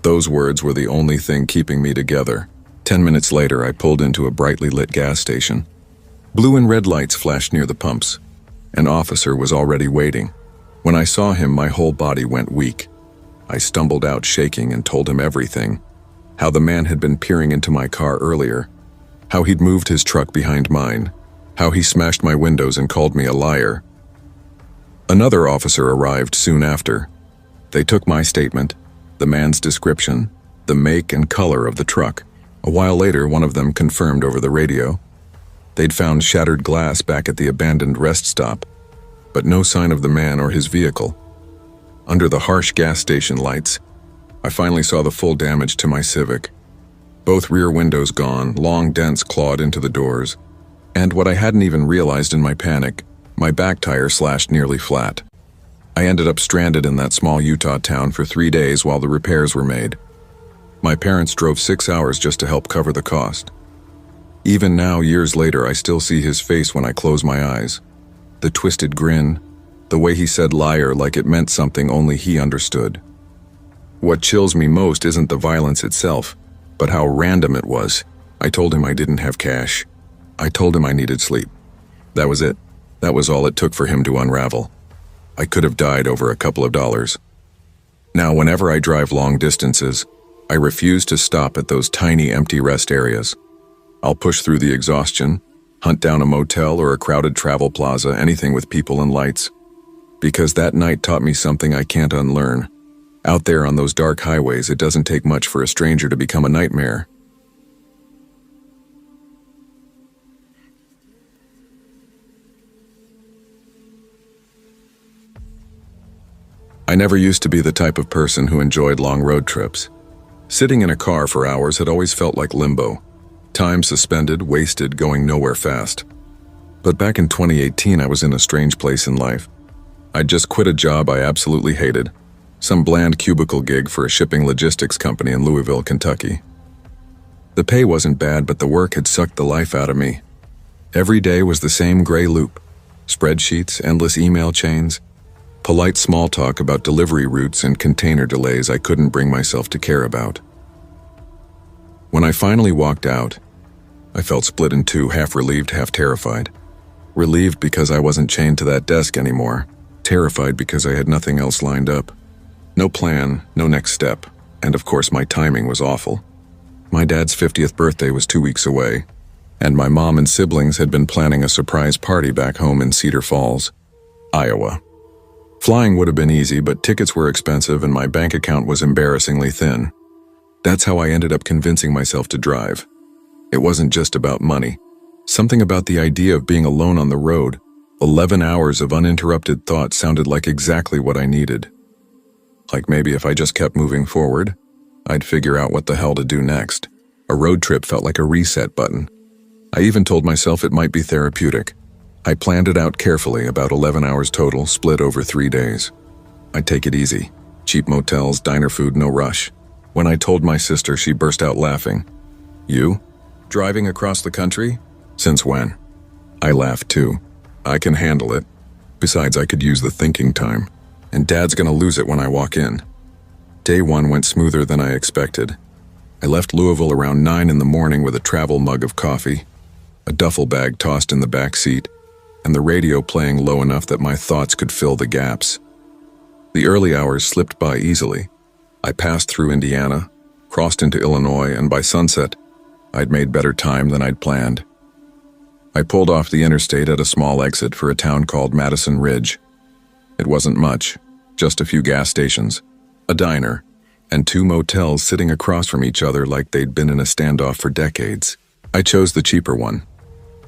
[SPEAKER 1] Those words were the only thing keeping me together. 10 minutes later, I pulled into a brightly lit gas station. Blue and red lights flashed near the pumps. An officer was already waiting. When I saw him, my whole body went weak. I stumbled out shaking and told him everything. How the man had been peering into my car earlier. How he'd moved his truck behind mine. How he smashed my windows and called me a liar. Another officer arrived soon after. They took my statement, the man's description, the make and color of the truck. A while later, one of them confirmed over the radio. They'd found shattered glass back at the abandoned rest stop, but no sign of the man or his vehicle. Under the harsh gas station lights, I finally saw the full damage to my Civic. Both rear windows gone, long dents clawed into the doors, and what I hadn't even realized in my panic, my back tire slashed nearly flat. I ended up stranded in that small Utah town for 3 days while the repairs were made. My parents drove 6 hours just to help cover the cost. Even now, years later, I still see his face when I close my eyes. The twisted grin, the way he said liar like it meant something only he understood. What chills me most isn't the violence itself, but how random it was. I told him I didn't have cash. I told him I needed sleep. That was it. That was all it took for him to unravel. I could have died over a couple of dollars. Now, whenever I drive long distances, I refuse to stop at those tiny empty rest areas. I'll push through the exhaustion, hunt down a motel or a crowded travel plaza, anything with people and lights. Because that night taught me something I can't unlearn. Out there on those dark highways, it doesn't take much for a stranger to become a nightmare. I never used to be the type of person who enjoyed long road trips. Sitting in a car for hours had always felt like limbo. Time suspended, wasted, going nowhere fast. But back in 2018, I was in a strange place in life. I'd just quit a job I absolutely hated. Some bland cubicle gig for a shipping logistics company in Louisville, Kentucky. The pay wasn't bad, but the work had sucked the life out of me. Every day was the same gray loop. Spreadsheets, endless email chains, polite small talk about delivery routes and container delays I couldn't bring myself to care about. When I finally walked out, I felt split in two, half relieved, half terrified. Relieved because I wasn't chained to that desk anymore. Terrified because I had nothing else lined up. No plan, no next step, and of course my timing was awful. My dad's 50th birthday was 2 weeks away, and my mom and siblings had been planning a surprise party back home in Cedar Falls, Iowa. Flying would have been easy, but tickets were expensive and my bank account was embarrassingly thin. That's how I ended up convincing myself to drive. It wasn't just about money. Something about the idea of being alone on the road, 11 hours of uninterrupted thought sounded like exactly what I needed. Like maybe if I just kept moving forward, I'd figure out what the hell to do next. A road trip felt like a reset button. I even told myself it might be therapeutic. I planned it out carefully, about 11 hours total, split over 3 days. I'd take it easy. Cheap motels, diner food, no rush. When I told my sister, she burst out laughing. You? Driving across the country? Since when? I laughed too. I can handle it. Besides, I could use the thinking time. And Dad's gonna lose it when I walk in. Day one went smoother than I expected. I left Louisville around 9 in the morning with a travel mug of coffee, a duffel bag tossed in the back seat, and the radio playing low enough that my thoughts could fill the gaps. The early hours slipped by easily. I passed through Indiana, crossed into Illinois, and by sunset, I'd made better time than I'd planned. I pulled off the interstate at a small exit for a town called Madison Ridge. It wasn't much, just a few gas stations, a diner, and 2 motels sitting across from each other like they'd been in a standoff for decades. I chose the cheaper one.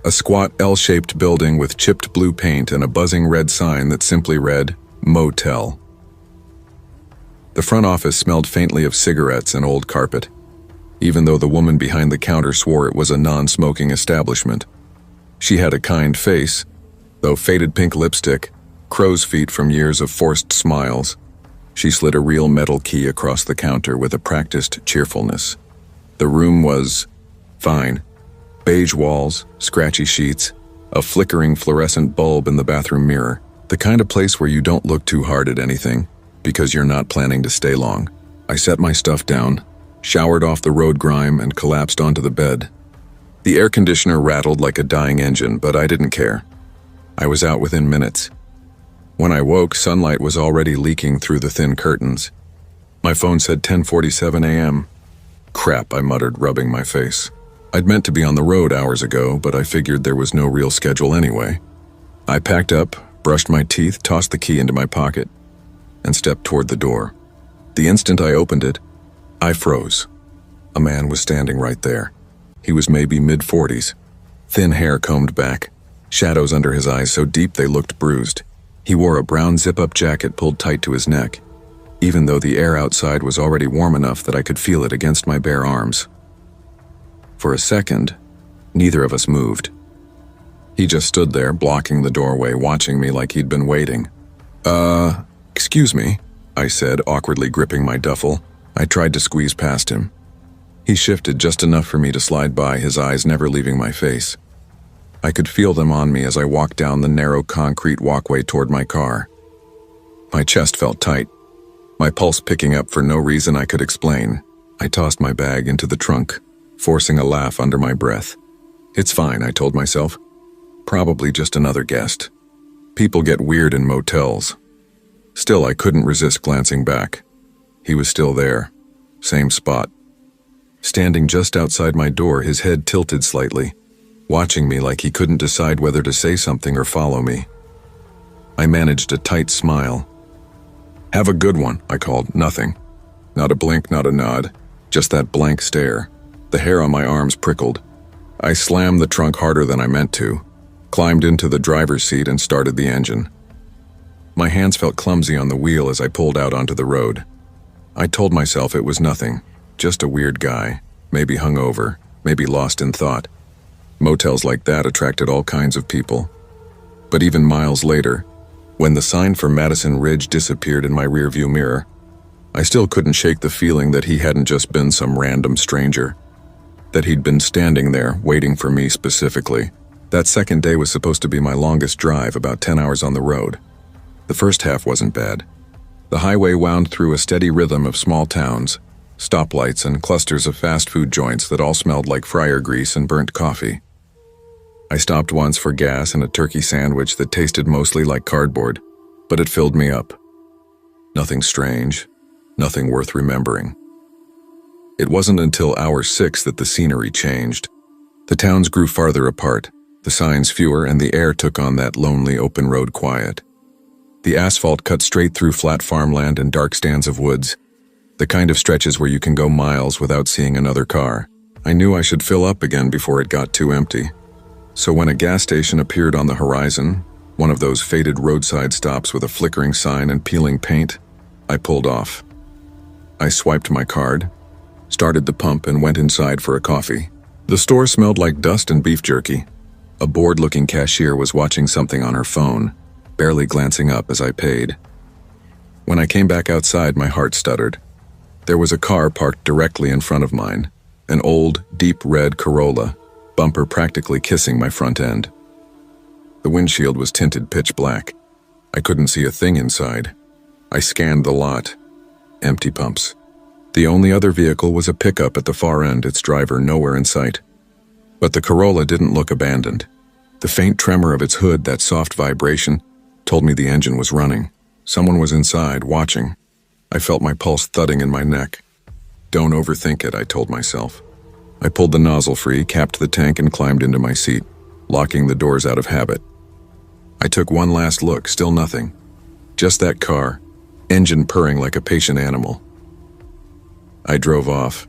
[SPEAKER 1] A squat L-shaped building with chipped blue paint and a buzzing red sign that simply read, Motel. The front office smelled faintly of cigarettes and old carpet, even though the woman behind the counter swore it was a non-smoking establishment. She had a kind face, though faded pink lipstick, crow's feet from years of forced smiles. She slid a real metal key across the counter with a practiced cheerfulness. The room was fine. Beige walls, scratchy sheets, a flickering fluorescent bulb in the bathroom mirror. The kind of place where you don't look too hard at anything, because you're not planning to stay long. I set my stuff down, showered off the road grime, and collapsed onto the bed. The air conditioner rattled like a dying engine, but I didn't care. I was out within minutes. When I woke, sunlight was already leaking through the thin curtains. My phone said 10:47 a.m. Crap, I muttered, rubbing my face. I'd meant to be on the road hours ago, but I figured there was no real schedule anyway. I packed up, brushed my teeth, tossed the key into my pocket, and stepped toward the door. The instant I opened it, I froze. A man was standing right there. He was maybe mid-40s. Thin hair combed back, shadows under his eyes so deep they looked bruised. He wore a brown zip-up jacket pulled tight to his neck, even though the air outside was already warm enough that I could feel it against my bare arms. For a second, neither of us moved. He just stood there, blocking the doorway, watching me like he'd been waiting. Excuse me, I said, awkwardly gripping my duffel. I tried to squeeze past him. He shifted just enough for me to slide by, his eyes never leaving my face. I could feel them on me as I walked down the narrow concrete walkway toward my car. My chest felt tight, my pulse picking up for no reason I could explain. I tossed my bag into the trunk, forcing a laugh under my breath. It's fine, I told myself. Probably just another guest. People get weird in motels. Still, I couldn't resist glancing back. He was still there. Same spot. Standing just outside my door, his head tilted slightly, watching me like he couldn't decide whether to say something or follow me. I managed a tight smile. "Have a good one," I called. Nothing. Not a blink, not a nod. Just that blank stare. The hair on my arms prickled. I slammed the trunk harder than I meant to, climbed into the driver's seat and started the engine. My hands felt clumsy on the wheel as I pulled out onto the road. I told myself it was nothing, just a weird guy, maybe hungover, maybe lost in thought. Motels like that attracted all kinds of people. But even miles later, when the sign for Madison Ridge disappeared in my rearview mirror, I still couldn't shake the feeling that he hadn't just been some random stranger, that he'd been standing there waiting for me specifically. That second day was supposed to be my longest drive, about 10 hours on the road. The first half wasn't bad. The highway wound through a steady rhythm of small towns, stoplights, and clusters of fast food joints that all smelled like fryer grease and burnt coffee. I stopped once for gas and a turkey sandwich that tasted mostly like cardboard, but it filled me up. Nothing strange, nothing worth remembering. It wasn't until hour 6 that the scenery changed. The towns grew farther apart, the signs fewer, and the air took on that lonely open road quiet. The asphalt cut straight through flat farmland and dark stands of woods, the kind of stretches where you can go miles without seeing another car. I knew I should fill up again before it got too empty. So when a gas station appeared on the horizon, one of those faded roadside stops with a flickering sign and peeling paint, I pulled off. I swiped my card, started the pump, and went inside for a coffee. The store smelled like dust and beef jerky. A bored-looking cashier was watching something on her phone, barely glancing up as I paid. When I came back outside, my heart stuttered. There was a car parked directly in front of mine, an old, deep red Corolla, bumper practically kissing my front end. The windshield was tinted pitch black. I couldn't see a thing inside. I scanned the lot. Empty pumps. The only other vehicle was a pickup at the far end, its driver nowhere in sight. But the Corolla didn't look abandoned. The faint tremor of its hood, that soft vibration, told me the engine was running. Someone was inside, watching. I felt my pulse thudding in my neck. Don't overthink it, I told myself. I pulled the nozzle free, capped the tank, and climbed into my seat, locking the doors out of habit. I took one last look, still nothing. Just that car, engine purring like a patient animal. I drove off.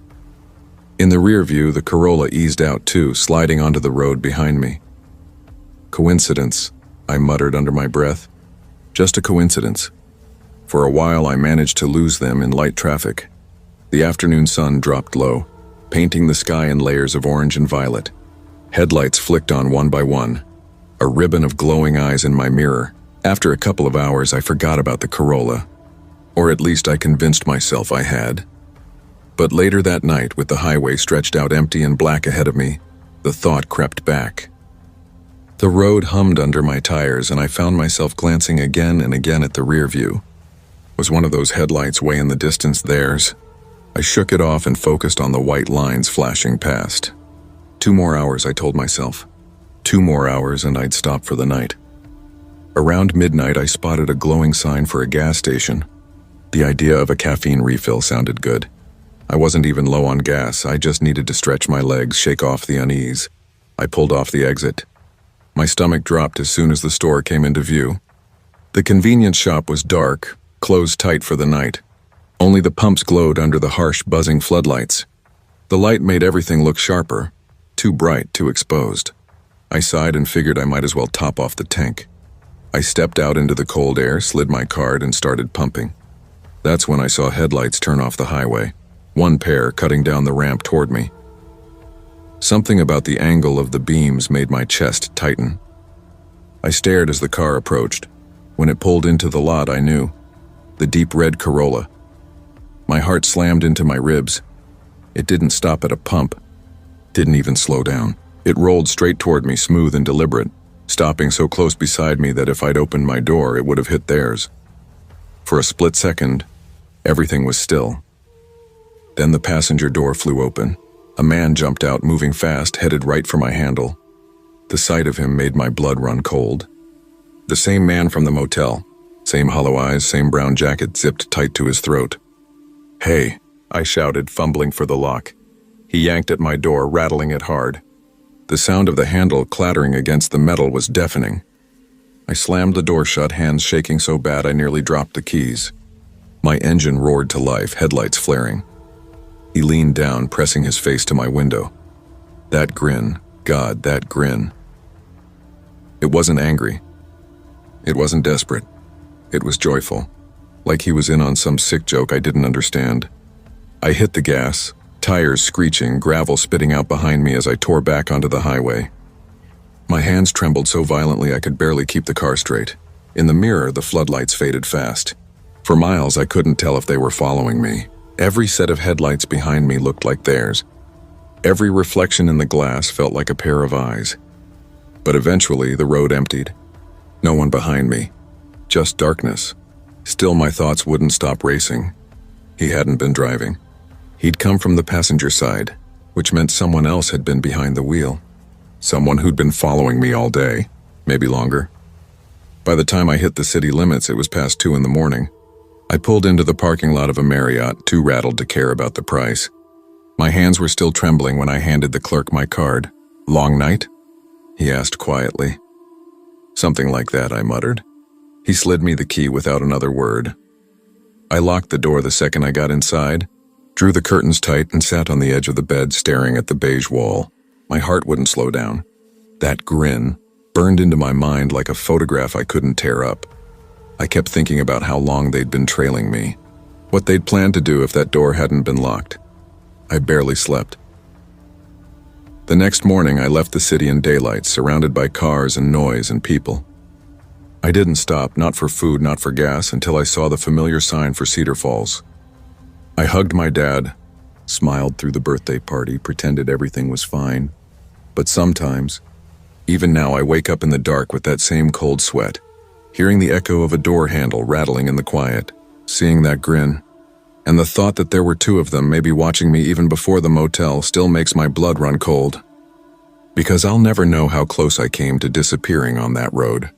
[SPEAKER 1] In the rear view, the Corolla eased out too, sliding onto the road behind me. Coincidence, I muttered under my breath. Just a coincidence. For a while, I managed to lose them in light traffic. The afternoon sun dropped low, painting the sky in layers of orange and violet. Headlights flicked on one by one, a ribbon of glowing eyes in my mirror. After a couple of hours, I forgot about the Corolla. Or at least I convinced myself I had. But later that night, with the highway stretched out empty and black ahead of me, the thought crept back. The road hummed under my tires, and I found myself glancing again and again at the rear view. Was one of those headlights way in the distance theirs? I shook it off and focused on the white lines flashing past. 2 more hours, I told myself. 2 more hours and I'd stop for the night. Around midnight, I spotted a glowing sign for a gas station. The idea of a caffeine refill sounded good. I wasn't even low on gas, I just needed to stretch my legs, shake off the unease. I pulled off the exit. My stomach dropped as soon as the store came into view. The convenience shop was dark, closed tight for the night. Only the pumps glowed under the harsh, buzzing floodlights. The light made everything look sharper, too bright, too exposed. I sighed and figured I might as well top off the tank. I stepped out into the cold air, slid my card, and started pumping. That's when I saw headlights turn off the highway, one pair cutting down the ramp toward me. Something about the angle of the beams made my chest tighten. I stared as the car approached. When it pulled into the lot, I knew. The deep red Corolla. My heart slammed into my ribs. It didn't stop at a pump. Didn't even slow down. It rolled straight toward me, smooth and deliberate, stopping so close beside me that if I'd opened my door, it would have hit theirs. For a split second, everything was still. Then the passenger door flew open. A man jumped out, moving fast, headed right for my handle. The sight of him made my blood run cold. The same man from the motel. Same hollow eyes, same brown jacket zipped tight to his throat. "Hey," I shouted, fumbling for the lock. He yanked at my door, rattling it hard. The sound of the handle clattering against the metal was deafening. I slammed the door shut, hands shaking so bad I nearly dropped the keys. My engine roared to life, headlights flaring. He leaned down, pressing his face to my window. That grin, God, that grin. It wasn't angry. It wasn't desperate. It was joyful, like he was in on some sick joke I didn't understand. I hit the gas, tires screeching, gravel spitting out behind me as I tore back onto the highway. My hands trembled so violently I could barely keep the car straight. In the mirror, the floodlights faded fast. For miles, I couldn't tell if they were following me. Every set of headlights behind me looked like theirs. Every reflection in the glass felt like a pair of eyes. But eventually, the road emptied. No one behind me. Just darkness. Still, my thoughts wouldn't stop racing. He hadn't been driving. He'd come from the passenger side, which meant someone else had been behind the wheel. Someone who'd been following me all day, maybe longer. By the time I hit the city limits, it was past 2 in the morning. I pulled into the parking lot of a Marriott, too rattled to care about the price. My hands were still trembling when I handed the clerk my card. "Long night?" he asked quietly. "Something like that," I muttered. He slid me the key without another word. I locked the door the second I got inside, drew the curtains tight, and sat on the edge of the bed staring at the beige wall. My heart wouldn't slow down. That grin burned into my mind like a photograph I couldn't tear up. I kept thinking about how long they'd been trailing me, what they'd planned to do if that door hadn't been locked. I barely slept. The next morning, I left the city in daylight, surrounded by cars and noise and people. I didn't stop, not for food, not for gas, until I saw the familiar sign for Cedar Falls. I hugged my dad, smiled through the birthday party, pretended everything was fine. But sometimes, even now, I wake up in the dark with that same cold sweat, hearing the echo of a door handle rattling in the quiet, seeing that grin, and the thought that there were 2 of them maybe watching me even before the motel still makes my blood run cold. Because I'll never know how close I came to disappearing on that road.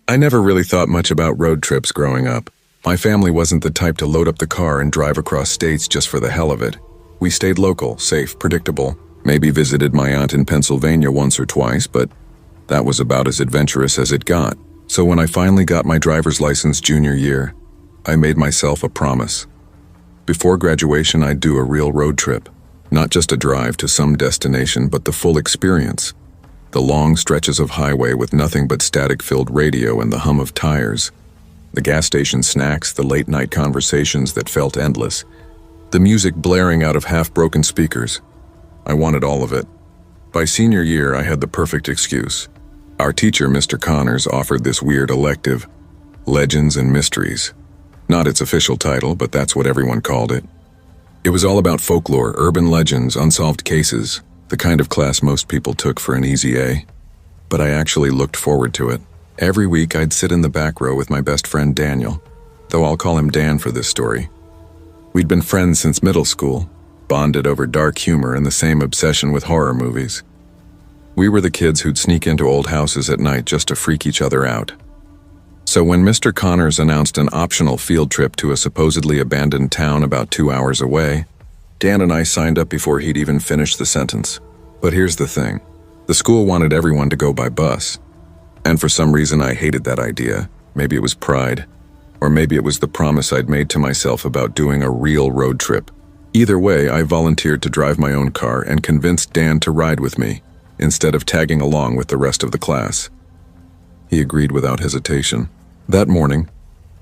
[SPEAKER 1] I never really thought much about road trips growing up. My family wasn't the type to load up the car and drive across states just for the hell of it. We stayed local, safe, predictable, maybe visited my aunt in Pennsylvania once or twice, but that was about as adventurous as it got. So when I finally got my driver's license junior year, I made myself a promise. Before graduation, I'd do a real road trip. Not just a drive to some destination, but the full experience. The long stretches of highway with nothing but static-filled radio and the hum of tires. The gas station snacks, the late-night conversations that felt endless. The music blaring out of half-broken speakers. I wanted all of it. By senior year, I had the perfect excuse. Our teacher, Mr. Connors, offered this weird elective, Legends and Mysteries. Not its official title, but that's what everyone called it. It was all about folklore, urban legends, unsolved cases, the kind of class most people took for an easy A. but I actually looked forward to it. Every week I'd sit in the back row with my best friend Daniel, though I'll call him Dan for this story. We'd been friends since middle school, bonded over dark humor and the same obsession with horror movies. We were the kids who'd sneak into old houses at night just to freak each other out. So when Mr. Connors announced an optional field trip to a supposedly abandoned town about 2 hours away, Dan and I signed up before he'd even finished the sentence. But here's the thing. The school wanted everyone to go by bus. And for some reason I hated that idea. Maybe it was pride. Or maybe it was the promise I'd made to myself about doing a real road trip. Either way, I volunteered to drive my own car and convinced Dan to ride with me, instead of tagging along with the rest of the class. He agreed without hesitation. That morning,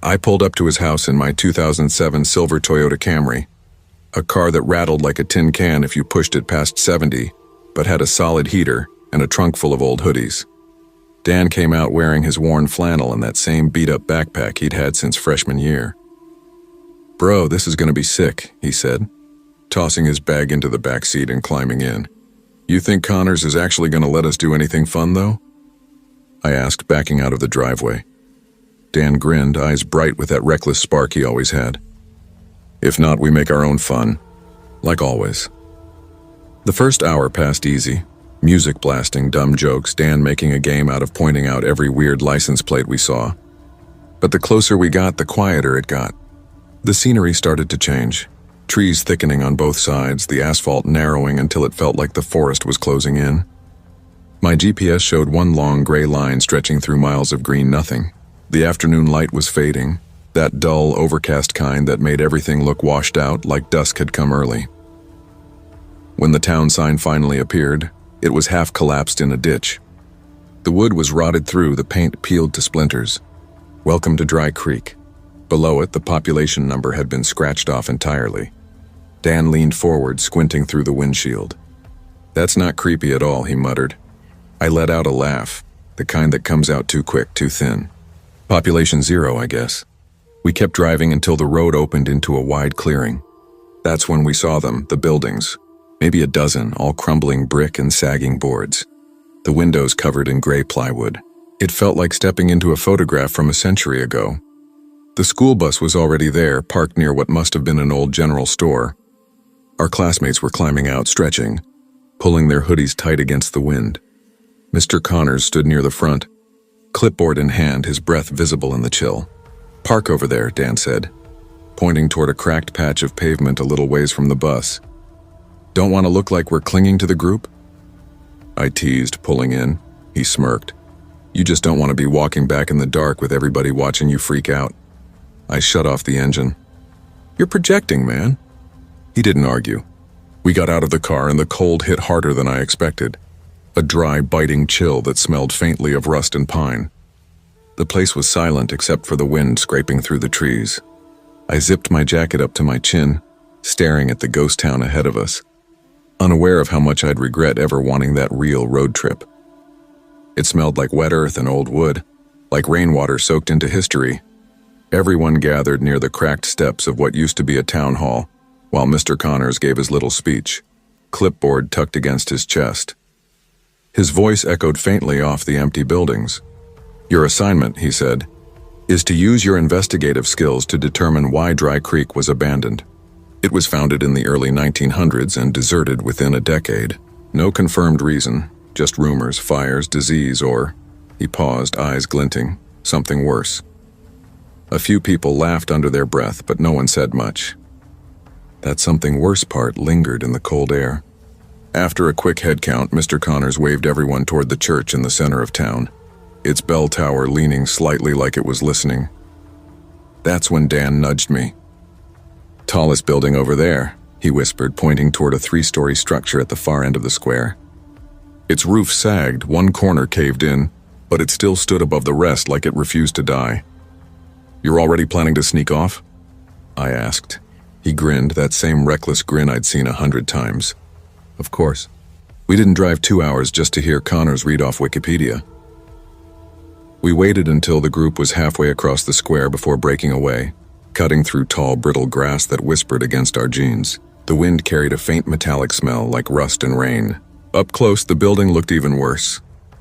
[SPEAKER 1] I pulled up to his house in my 2007 silver Toyota Camry, a car that rattled like a tin can if you pushed it past 70, but had a solid heater and a trunk full of old hoodies. Dan came out wearing his worn flannel and that same beat-up backpack he'd had since freshman year. "Bro, this is gonna be sick," he said, tossing his bag into the back seat and climbing in. "You think Connors is actually gonna let us do anything fun, though?" I asked, backing out of the driveway. Dan grinned, eyes bright with that reckless spark he always had. "If not, we make our own fun. Like always." The first hour passed easy. Music blasting, dumb jokes, Dan making a game out of pointing out every weird license plate we saw. But the closer we got, the quieter it got. The scenery started to change. Trees thickening on both sides, the asphalt narrowing until it felt like the forest was closing in. My GPS showed one long gray line stretching through miles of green nothing. The afternoon light was fading, that dull, overcast kind that made everything look washed out, like dusk had come early. When the town sign finally appeared, it was half collapsed in a ditch. The wood was rotted through, the paint peeled to splinters. "Welcome to Dry Creek." Below it, the population number had been scratched off entirely. Dan leaned forward, squinting through the windshield. "That's not creepy at all," he muttered. I let out a laugh, the kind that comes out too quick, too thin. Population 0, I guess. We kept driving until the road opened into a wide clearing. That's when we saw them, the buildings. Maybe a dozen, all crumbling brick and sagging boards. The windows covered in gray plywood. It felt like stepping into a photograph from a century ago. The school bus was already there, parked near what must have been an old general store. Our classmates were climbing out, stretching, pulling their hoodies tight against the wind. Mr. Connors stood near the front, clipboard in hand, his breath visible in the chill. "Park over there," Dan said, pointing toward a cracked patch of pavement a little ways from the bus. "Don't want to look like we're clinging to the group?" I teased, pulling in. He smirked. "You just don't want to be walking back in the dark with everybody watching you freak out." I shut off the engine. "You're projecting, man." He didn't argue. We got out of the car and the cold hit harder than I expected. A dry, biting chill that smelled faintly of rust and pine. The place was silent except for the wind scraping through the trees. I zipped my jacket up to my chin, staring at the ghost town ahead of us, unaware of how much I'd regret ever wanting that real road trip. It smelled like wet earth and old wood, like rainwater soaked into history. Everyone gathered near the cracked steps of what used to be a town hall, while Mr. Connors gave his little speech, clipboard tucked against his chest. His voice echoed faintly off the empty buildings. "Your assignment," he said, "is to use your investigative skills to determine why Dry Creek was abandoned. It was founded in the early 1900s and deserted within a decade. No confirmed reason, just rumors, fires, disease, or," he paused, eyes glinting, "something worse." A few people laughed under their breath, but no one said much. That something worse part lingered in the cold air. After a quick head count, Mr. Connors waved everyone toward the church in the center of town, its bell tower leaning slightly like it was listening. That's when Dan nudged me. "Tallest building over there," he whispered, pointing toward a 3-story structure at the far end of the square. Its roof sagged, one corner caved in, but it still stood above the rest like it refused to die. "You're already planning to sneak off?" I asked. He grinned, that same reckless grin I'd seen 100 times. "Of course. We didn't drive 2 hours just to hear Connors read off Wikipedia." We waited until the group was halfway across the square before breaking away, cutting through tall, brittle grass that whispered against our jeans. The wind carried a faint metallic smell like rust and rain. Up close, the building looked even worse.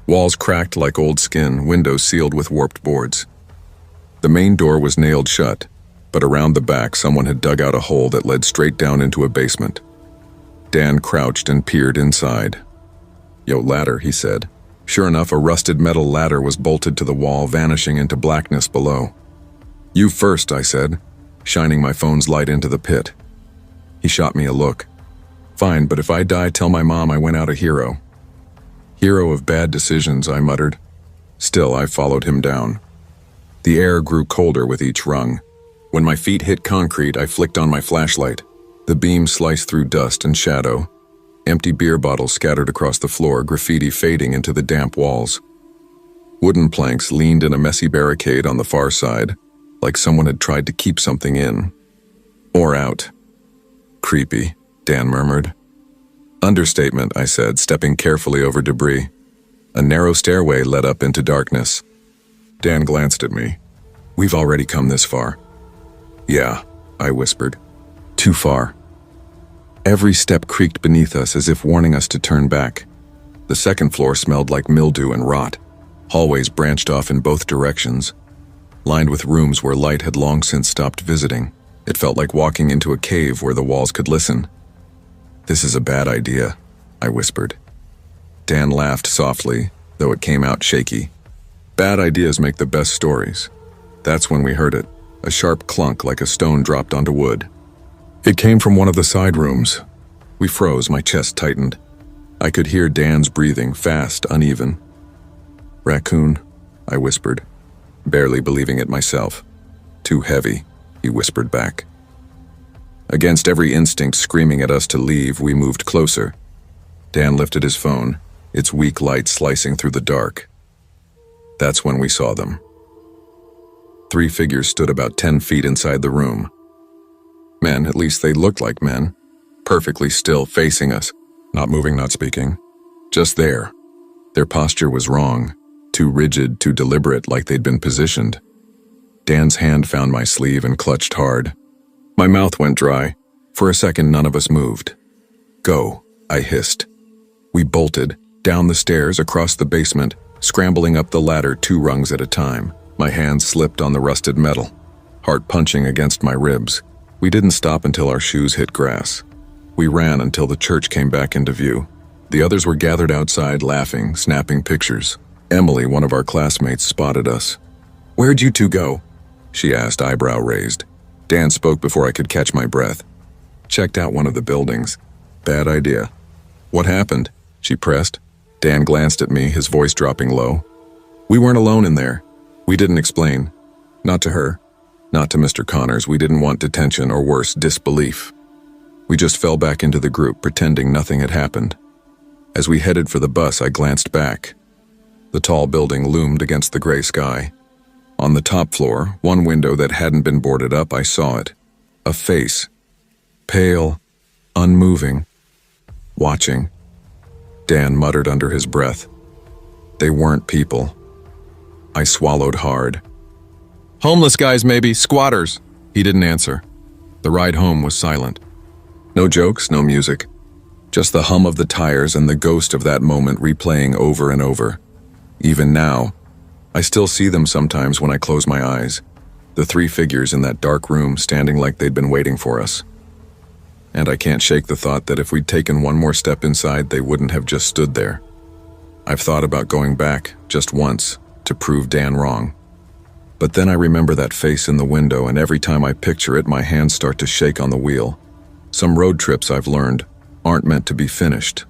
[SPEAKER 1] Walls cracked like old skin, windows sealed with warped boards. The main door was nailed shut, but around the back someone had dug out a hole that led straight down into a basement. Dan crouched and peered inside. "Yo, ladder," he said. Sure enough, a rusted metal ladder was bolted to the wall, vanishing into blackness below. "You first," I said, shining my phone's light into the pit. He shot me a look. "Fine, but if I die, tell my mom I went out a hero." "Hero of bad decisions," I muttered. Still, I followed him down. The air grew colder with each rung. When my feet hit concrete, I flicked on my flashlight. The beam sliced through dust and shadow. Empty beer bottles scattered across the floor, graffiti fading into the damp walls. Wooden planks leaned in a messy barricade on the far side, like someone had tried to keep something in. Or out. "Creepy," Dan murmured. "Understatement," I said, stepping carefully over debris. A narrow stairway led up into darkness. Dan glanced at me. "We've already come this far." "Yeah," I whispered. "Too far." Every step creaked beneath us as if warning us to turn back. The second floor smelled like mildew and rot. Hallways branched off in both directions, lined with rooms where light had long since stopped visiting. It felt like walking into a cave where the walls could listen. "This is a bad idea," I whispered. Dan laughed softly, though it came out shaky. "Bad ideas make the best stories." That's when we heard it, a sharp clunk like a stone dropped onto wood. It came from one of the side rooms. We froze, my chest tightened. I could hear Dan's breathing, fast, uneven. "Raccoon," I whispered, barely believing it myself. "Too heavy," he whispered back. Against every instinct screaming at us to leave, we moved closer. Dan lifted his phone, its weak light slicing through the dark. That's when we saw them. 3 figures stood about 10 feet inside the room. Men, at least they looked like men, perfectly still, facing us, not moving, not speaking, just there. Their posture was wrong, too rigid, too deliberate, like they'd been positioned. Dan's hand found my sleeve and clutched hard. My mouth went dry. For a second, none of us moved. "Go," I hissed. We bolted, down the stairs, across the basement, scrambling up the ladder 2 rungs at a time. My hands slipped on the rusted metal, heart punching against my ribs. We didn't stop until our shoes hit grass. We ran until the church came back into view. The others were gathered outside, laughing, snapping pictures. Emily, one of our classmates, spotted us. "Where'd you 2 go?" she asked, eyebrow raised. Dan spoke before I could catch my breath. "Checked out one of the buildings." "Bad idea." "What happened?" she pressed. Dan glanced at me, his voice dropping low. "We weren't alone in there." We didn't explain. Not to her. Not to Mr. Connors. We didn't want detention or worse, disbelief. We just fell back into the group, pretending nothing had happened. As we headed for the bus, I glanced back. The tall building loomed against the gray sky. On the top floor, one window that hadn't been boarded up, I saw it. A face. Pale, unmoving, watching. Dan muttered under his breath. They weren't people. I swallowed hard. "Homeless guys, maybe, squatters." He didn't answer. The ride home was silent. No jokes, no music. Just the hum of the tires and the ghost of that moment replaying over and over. Even now, I still see them sometimes when I close my eyes. The 3 figures in that dark room standing like they'd been waiting for us. And I can't shake the thought that if we'd taken one more step inside, they wouldn't have just stood there. I've thought about going back, just once, to prove Dan wrong. But then I remember that face in the window, and every time I picture it, my hands start to shake on the wheel. Some road trips, I've learned, aren't meant to be finished.